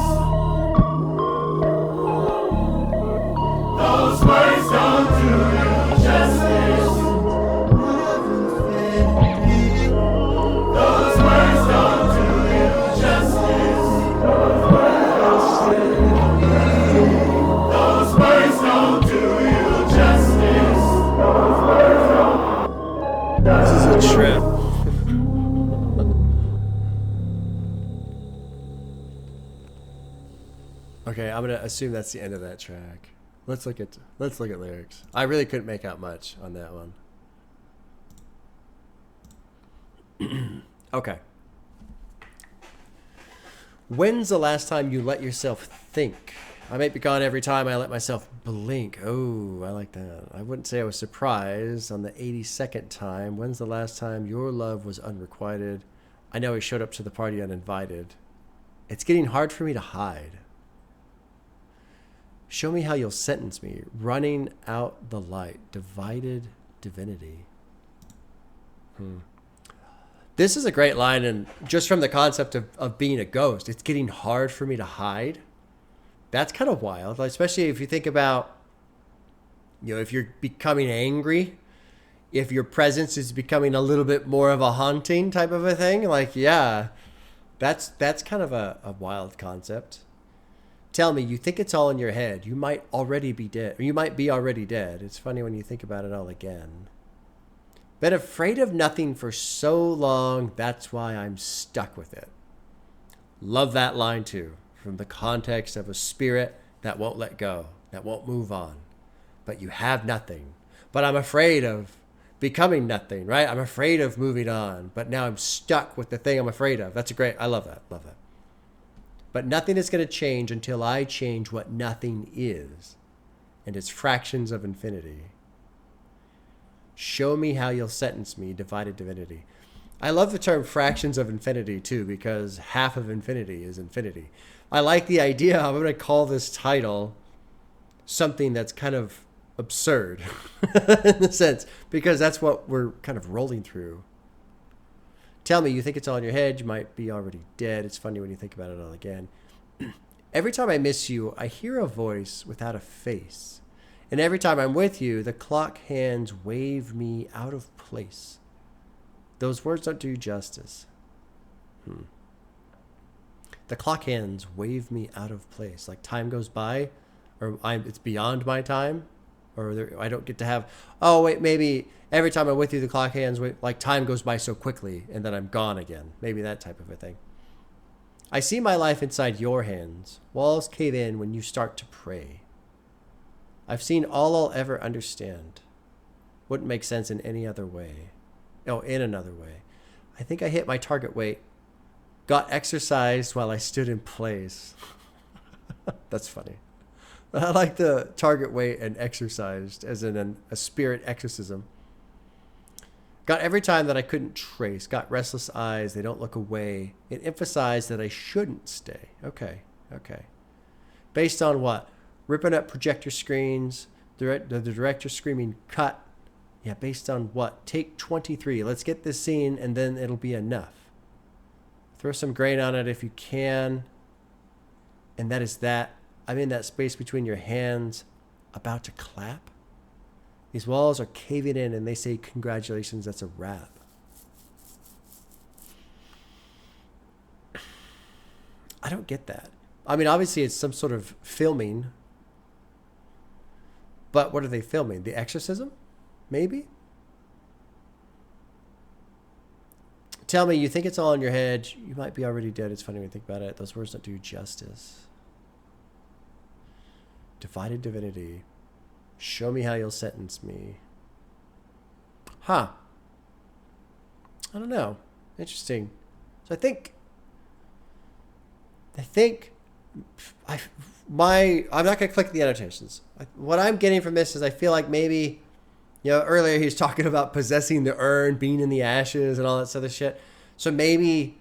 Those words don't do you justice. Those words don't do you justice. Those words don't do you justice. This is a trip. Okay, I'm gonna assume that's the end of that track. Let's look at lyrics. I really couldn't make out much on that one. Okay. When's the last time you let yourself think? I might be gone every time I let myself blink. Oh, I like that. I wouldn't say I was surprised on the 82nd time. When's the last time your love was unrequited? I know he showed up to the party uninvited. It's getting hard for me to hide. Show me how you'll sentence me. Running out the light. Divided divinity. This is a great line, and just from the concept of being a ghost, it's getting hard for me to hide. That's kind of wild, especially if you think about, if you're becoming angry, if your presence is becoming a little bit more of a haunting type of a thing. Like, yeah, that's kind of a wild concept. Tell me, you think it's all in your head. You might already be dead, or you might be already dead. It's funny when you think about it all again. Been afraid of nothing for so long, that's why I'm stuck with it. Love that line too, from the context of a spirit that won't let go, that won't move on. But you have nothing. But I'm afraid of becoming nothing, right? I'm afraid of moving on, but now I'm stuck with the thing I'm afraid of. That's I love that, love that. But nothing is going to change until I change what nothing is, and it's fractions of infinity. Show me how you'll sentence me, divided divinity. I love the term fractions of infinity too, because half of infinity is infinity. I like the idea. I'm going to call this title something that's kind of absurd in a sense, because that's what we're kind of rolling through. Tell me, you think it's all in your head. You might be already dead. It's funny when you think about it all again. Every time I miss you, I hear a voice without a face. And every time I'm with you, the clock hands wave me out of place. Those words don't do you justice. The clock hands wave me out of place. Like time goes by, or it's beyond my time, or I don't get to have, oh, wait, maybe every time I'm with you, the clock hands wave, like time goes by so quickly, and then I'm gone again. Maybe that type of a thing. I see my life inside your hands. Walls cave in when you start to pray. I've seen all I'll ever understand. Wouldn't make sense in any other way. Oh, in another way. I think I hit my target weight. Got exercised while I stood in place. That's funny. I like the target weight and exercised as in a spirit exorcism. Got every time that I couldn't trace. Got restless eyes. They don't look away. It emphasized that I shouldn't stay. Okay. Based on what? Ripping up projector screens, the director screaming, cut. Yeah, based on what? Take 23. Let's get this scene, and then it'll be enough. Throw some grain on it if you can. And that is that. I'm in that space between your hands, about to clap. These walls are caving in, and they say, congratulations, that's a wrap. I don't get that. I mean, obviously, it's some sort of filming. But what are they filming? The exorcism? Maybe? Tell me, you think it's all in your head. You might be already dead. It's funny when you think about it. Those words don't do justice. Divided divinity. Show me how you'll sentence me. I don't know. Interesting. So I think I'm not gonna click the annotations. What I'm getting from this is I feel like maybe, earlier he was talking about possessing the urn, being in the ashes, and all that sort of shit. So maybe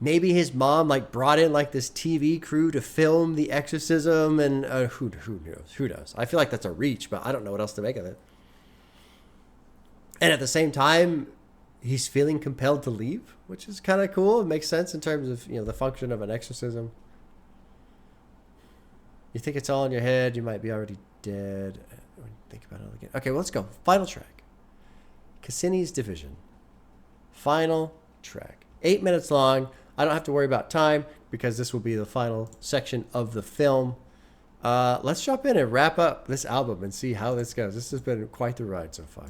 his mom like brought in like this TV crew to film the exorcism, and who knows? Who knows? I feel like that's a reach, but I don't know what else to make of it. And at the same time, he's feeling compelled to leave, which is kind of cool. It makes sense in terms of the function of an exorcism. You think it's all in your head, you might be already dead. Think about it again. Okay, well, let's go. Final track. Cassini's Division. Final track. 8 minutes long. I don't have to worry about time because this will be the final section of the film. Let's jump in and wrap up this album and see how this goes. This has been quite the ride so far.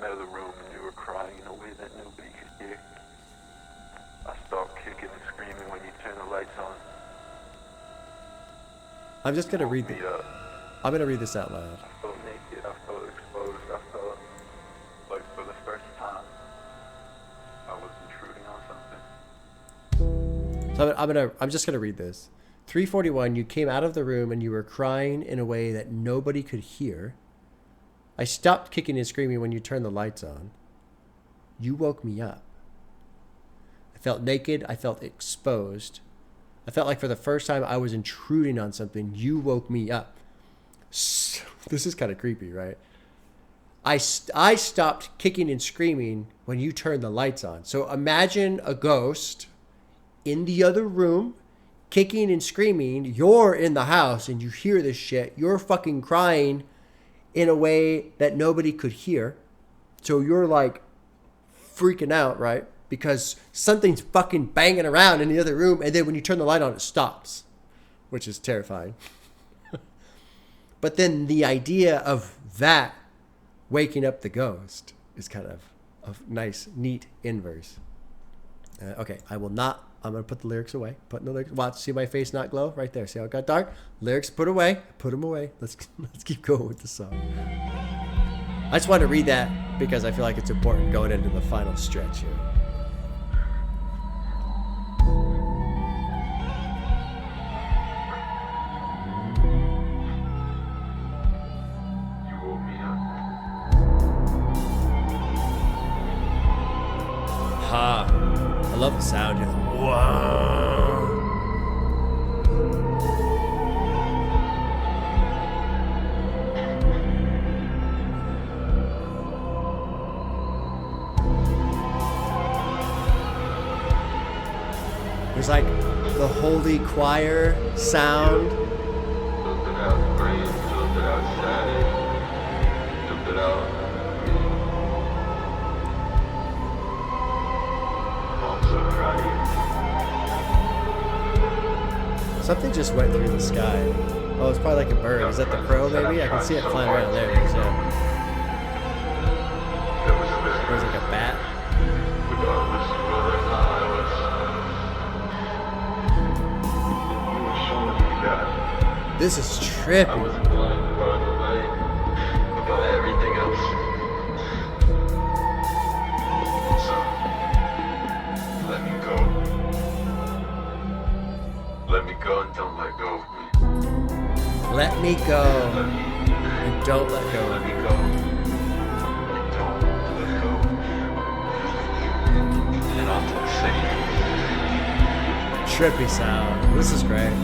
Out of the room and you were crying in a way that nobody could hear. I stopped kicking and screaming when you turned the lights on. I'm just gonna read I'm gonna read this out loud. I felt naked, I felt exposed, I felt like for the first time I was intruding on something. So I'm just gonna read this. 3:41, you came out of the room and you were crying in a way that nobody could hear. I stopped kicking and screaming when you turned the lights on. You woke me up. I felt naked. I felt exposed. I felt like for the first time I was intruding on something. You woke me up. This is kind of creepy, right? I stopped kicking and screaming when you turned the lights on. So imagine a ghost in the other room kicking and screaming. You're in the house and you hear this shit. You're fucking crying in a way that nobody could hear. So you're like freaking out, right? Because something's fucking banging around in the other room, and then when you turn the light on, it stops, which is terrifying. But then the idea of that waking up the ghost is kind of a nice, neat inverse. Okay, I'm going to put the lyrics away. Putting the lyrics, watch, see my face not glow? Right there. See how it got dark? Lyrics put away. Put them away. Let's keep going with the song. I just wanted to read that because I feel like it's important going into the final stretch here. You woke me up. Ha. I love the sound. Wow. There's like the holy choir sound. Filtered out brain, filtered out static, filtered out I'm so proud of you. Something just went through the sky. Oh, it's probably like a bird. Is that the crow maybe? I can see it flying around. There it is, yeah. Or is it like a bat? Regardless of whether or not I was, you were showing me that This is I trippy. wasn't blind about the light, about everything else. So, let me go. Let me go and don't let go of me. Let me go Let me, and don't let go let of me me. go. And don't let go. And on to the city. Trippy sound. This is great.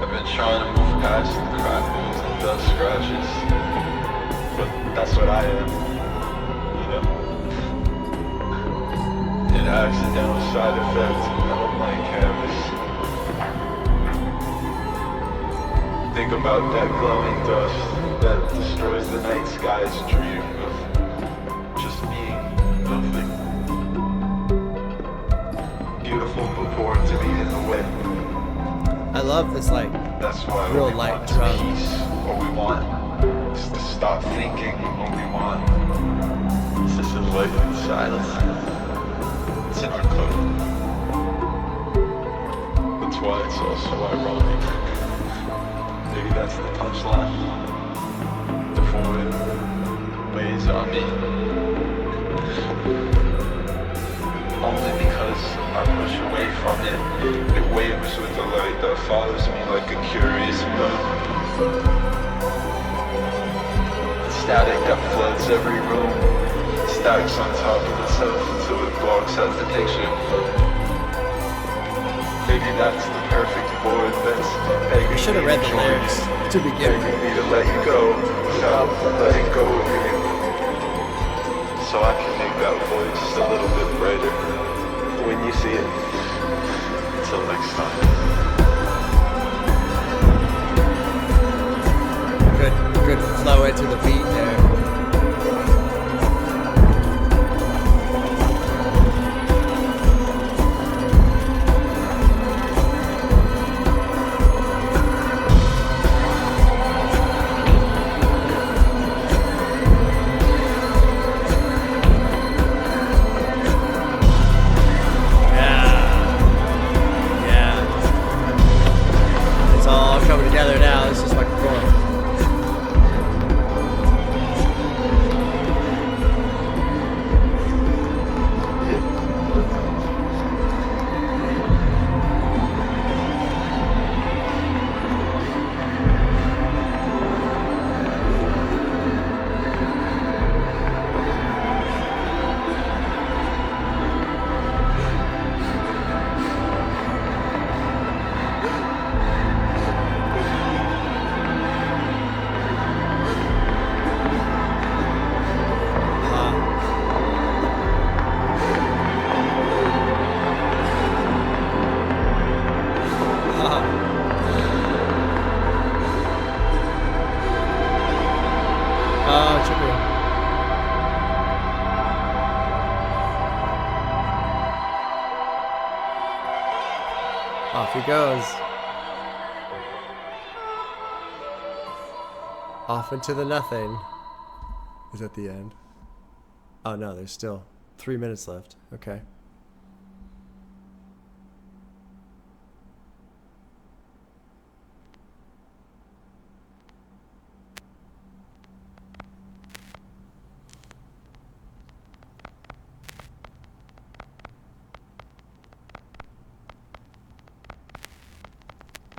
I've been trying to move past the crackles and dust scratches, but that's what I am, you know? An accidental side effect of metal blank canvas. Think about that glowing dust that destroys the night sky's dream of just being nothing. Beautiful but born to be in the way. I love this like That's why real what we light want is drum. peace. What we want is to stop thinking. What we want is just to live in silence. It's in our code. That's why it's also ironic. Maybe that's that's the punchline. Deformed ways on me. Only because I push away from it. It waves with the light that follows me like a curious moon. The static that floods every room stacks on top of itself until it blocks out the picture. Maybe that's the perfect board that's begging I should have read the lyrics to begin with. begging me to let you go without letting go of you. So I can make that void just a little bit brighter when you see it. Until next time. Good flow into the beat there. Together now, this is fucking cool. Off he goes. Off into the nothing. Is that the end? Oh no, there's still 3 minutes left. Okay.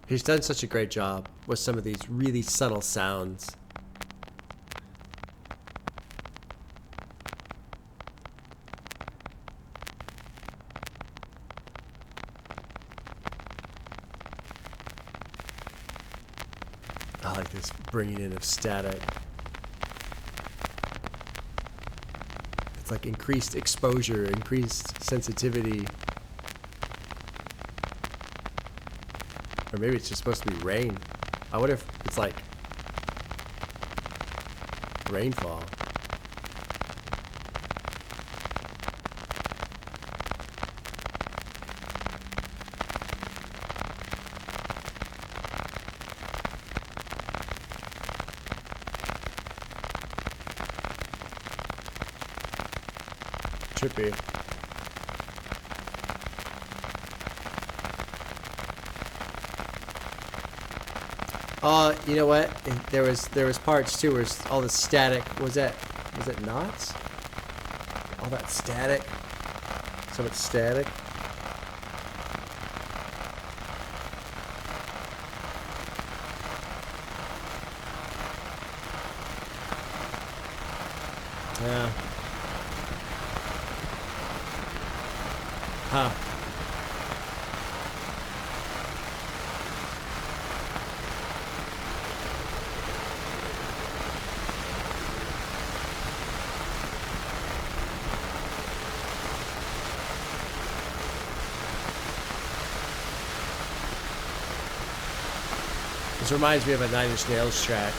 He's done such a great job with some of these really subtle sounds. I like this bringing in of static. It's like increased exposure, increased sensitivity. Or maybe it's just supposed to be rain. I wonder if it's like rainfall. Trippy. You know what? There was parts too where all the static was it knots? All that static. So much static. Yeah. Huh. This reminds me of a Nine Inch Nails track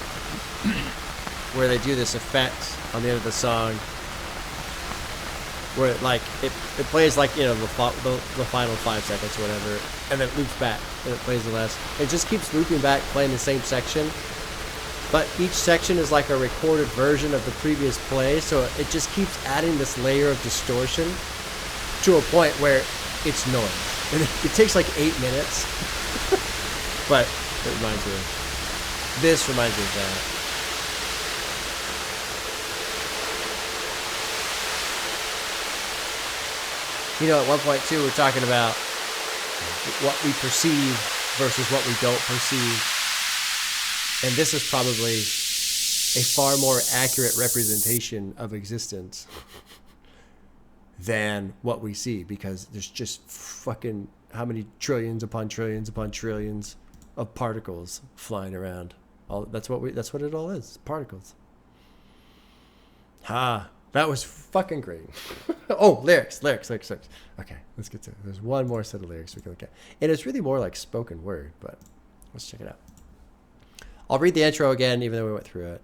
where they do this effect on the end of the song where it plays like, you know, the final 5 seconds or whatever, and then it loops back and it plays the last. It just keeps looping back, playing the same section, but each section is like a recorded version of the previous play, so it just keeps adding this layer of distortion to a point where it's noise. And it takes like 8 minutes, but it reminds me of This reminds me of that. You know, at one point, too, we're talking about what we perceive versus what we don't perceive. And this is probably a far more accurate representation of existence than what we see, because there's just fucking how many trillions upon trillions upon trillions of particles flying around. That's what it all is, particles. That was fucking great. Oh, lyrics. Okay, let's get to it. There's one more set of lyrics we can look at. And it's really more like spoken word, but let's check it out. I'll read the intro again, even though we went through it.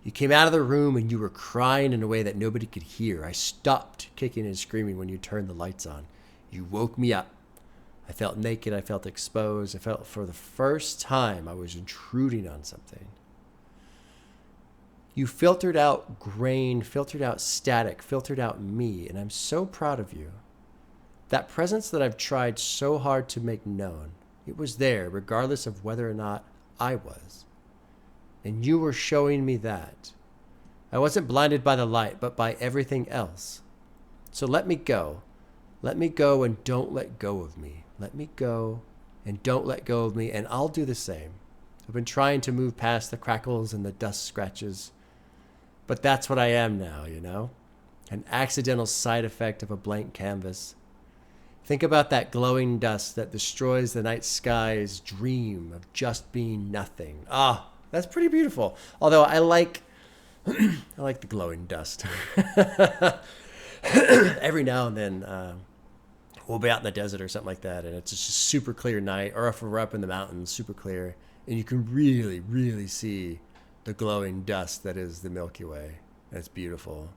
You came out of the room and you were crying in a way that nobody could hear. I stopped kicking and screaming when you turned the lights on. You woke me up. I felt naked. I felt exposed. I felt for the first time I was intruding on something. You filtered out grain, filtered out static, filtered out me, and I'm so proud of you. That presence that I've tried so hard to make known, it was there regardless of whether or not I was. And you were showing me that. I wasn't blinded by the light, but by everything else. So let me go. Let me go and don't let go of me. Let me go and don't let go of me, and I'll do the same. I've been trying to move past the crackles and the dust scratches, but that's what I am now, you know? An accidental side effect of a blank canvas. Think about that glowing dust that destroys the night sky's dream of just being nothing. That's pretty beautiful. Although I like the glowing dust. Every now and then, we'll be out in the desert or something like that, and it's just a super clear night, or if we're up in the mountains, super clear, and you can really, really see the glowing dust that is the Milky Way. That's beautiful.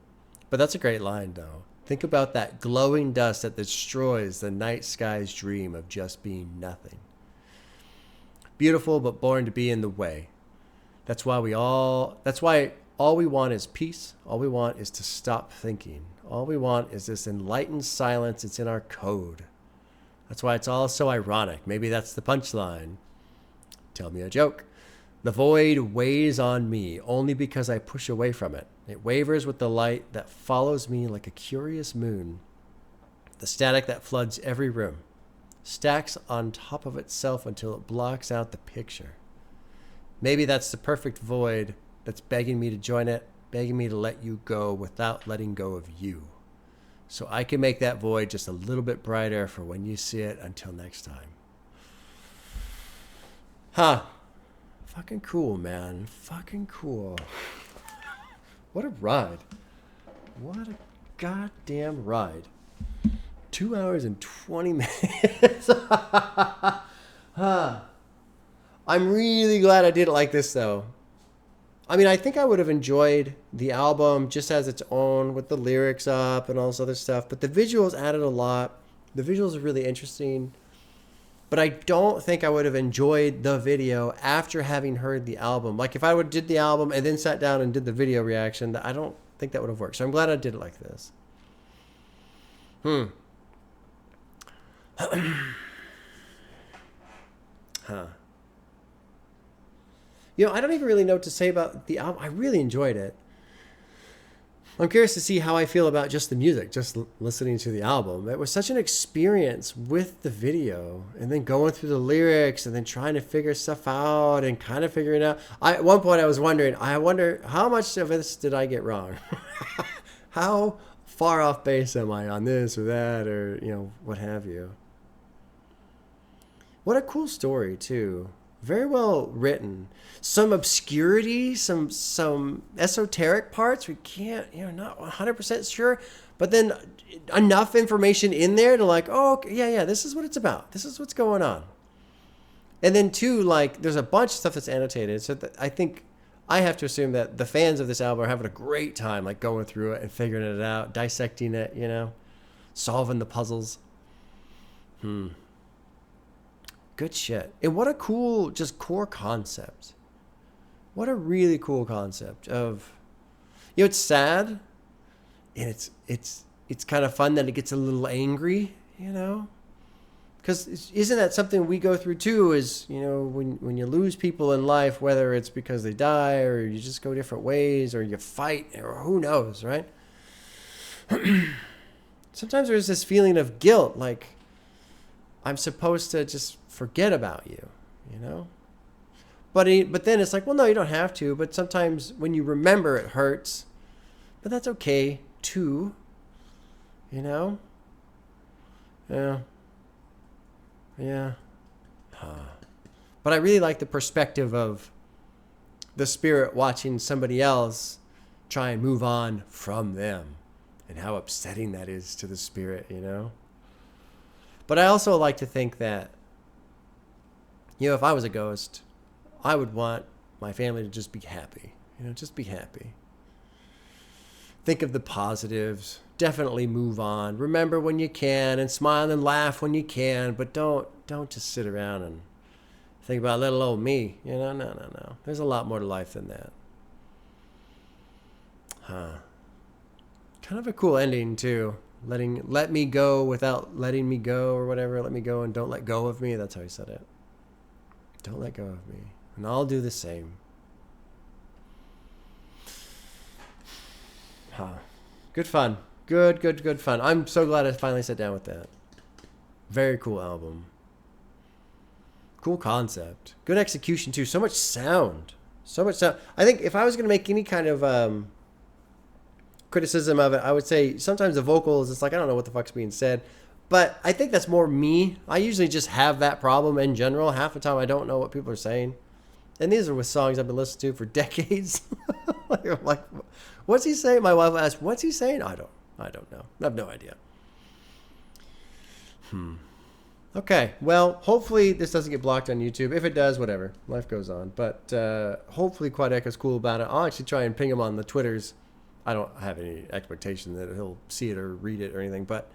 But that's a great line, though. Think about that glowing dust that destroys the night sky's dream of just being nothing. Beautiful, but born to be in the way. That's why all we want is peace. All we want is to stop thinking. All we want is this enlightened silence. It's in our code. That's why it's all so ironic. Maybe that's the punchline. Tell me a joke. The void weighs on me only because I push away from it. It wavers with the light that follows me like a curious moon. The static that floods every room stacks on top of itself until it blocks out the picture. Maybe that's the perfect void that's begging me to join it, begging me to let you go without letting go of you. So I can make that void just a little bit brighter for when you see it. Until next time. Fucking cool, man. Fucking cool. What a ride. What a goddamn ride. 2 hours and 20 minutes. I'm really glad I did it like this, though. I mean, I think I would have enjoyed the album just as its own with the lyrics up and all this other stuff. But the visuals added a lot. The visuals are really interesting. But I don't think I would have enjoyed the video after having heard the album. Like if I would have did the album and then sat down and did the video reaction, I don't think that would have worked. So I'm glad I did it like this. You know, I don't even really know what to say about the album. I really enjoyed it. I'm curious to see how I feel about just the music, just listening to the album. It was such an experience with the video and then going through the lyrics and then trying to figure stuff out and kind of figuring out. At one point I was wondering, I wonder how much of this did I get wrong? How far off base am I on this or that or, you know, what have you? What a cool story, too. Very well written. Some obscurity, some esoteric parts we can't, you know, not 100% sure, but then enough information in there to like, oh, okay, yeah, this is what it's about. This is what's going on. And then too, like, there's a bunch of stuff that's annotated. So I think I have to assume that the fans of this album are having a great time, like going through it and figuring it out, dissecting it, you know, solving the puzzles. Good shit. And what a cool, just core concept. What a really cool concept of, you know, it's sad and it's kind of fun that it gets a little angry, you know, Because isn't that something we go through too? Is, when you lose people in life, whether it's because they die or you just go different ways or you fight or who knows, right? Sometimes there's this feeling of guilt, like I'm supposed to just forget about you, But then it's like, well, no, you don't have to. But sometimes when you remember, it hurts. But that's okay too, Yeah. Yeah. But I really like the perspective of the spirit watching somebody else try and move on from them and how upsetting that is to the spirit, But I also like to think that, if I was a ghost, I would want my family to just be happy, just be happy. Think of the positives. Definitely move on. Remember when you can and smile and laugh when you can, but don't just sit around and think about little old me. No. There's a lot more to life than that. Kind of a cool ending too. Let me go without letting me go or whatever. Let me go and don't let go of me. That's how he said it. Don't let go of me. And I'll do the same. Good fun. Good fun. I'm so glad I finally sat down with that. Very cool album. Cool concept. Good execution too. So much sound. I think if I was going to make any kind of criticism of it, I would say sometimes the vocals, it's like, I don't know what the fuck's being said. But I think that's more me. I usually just have that problem in general. Half the time I don't know what people are saying. And these are with songs I've been listening to for decades. I'm like, what's he saying? My wife asked, what's he saying? I don't know. I have no idea. Okay. Well, hopefully this doesn't get blocked on YouTube. If it does, whatever. Life goes on. But hopefully Quadeca's cool about it. I'll actually try and ping him on the Twitters. I don't have any expectation that he'll see it or read it or anything. But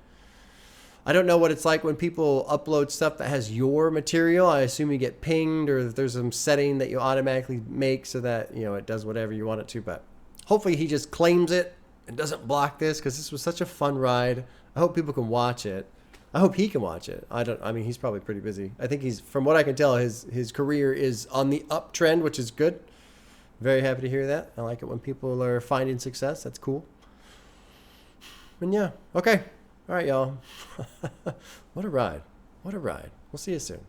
I don't know what it's like when people upload stuff that has your material. I assume you get pinged or there's some setting that you automatically make so that, it does whatever you want it to. But hopefully he just claims it and doesn't block this because this was such a fun ride. I hope people can watch it. I hope he can watch it. He's probably pretty busy. I think from what I can tell, his career is on the uptrend, which is good. Very happy to hear that. I like it when people are finding success. That's cool. And yeah, okay. All right, y'all. What a ride. We'll see you soon.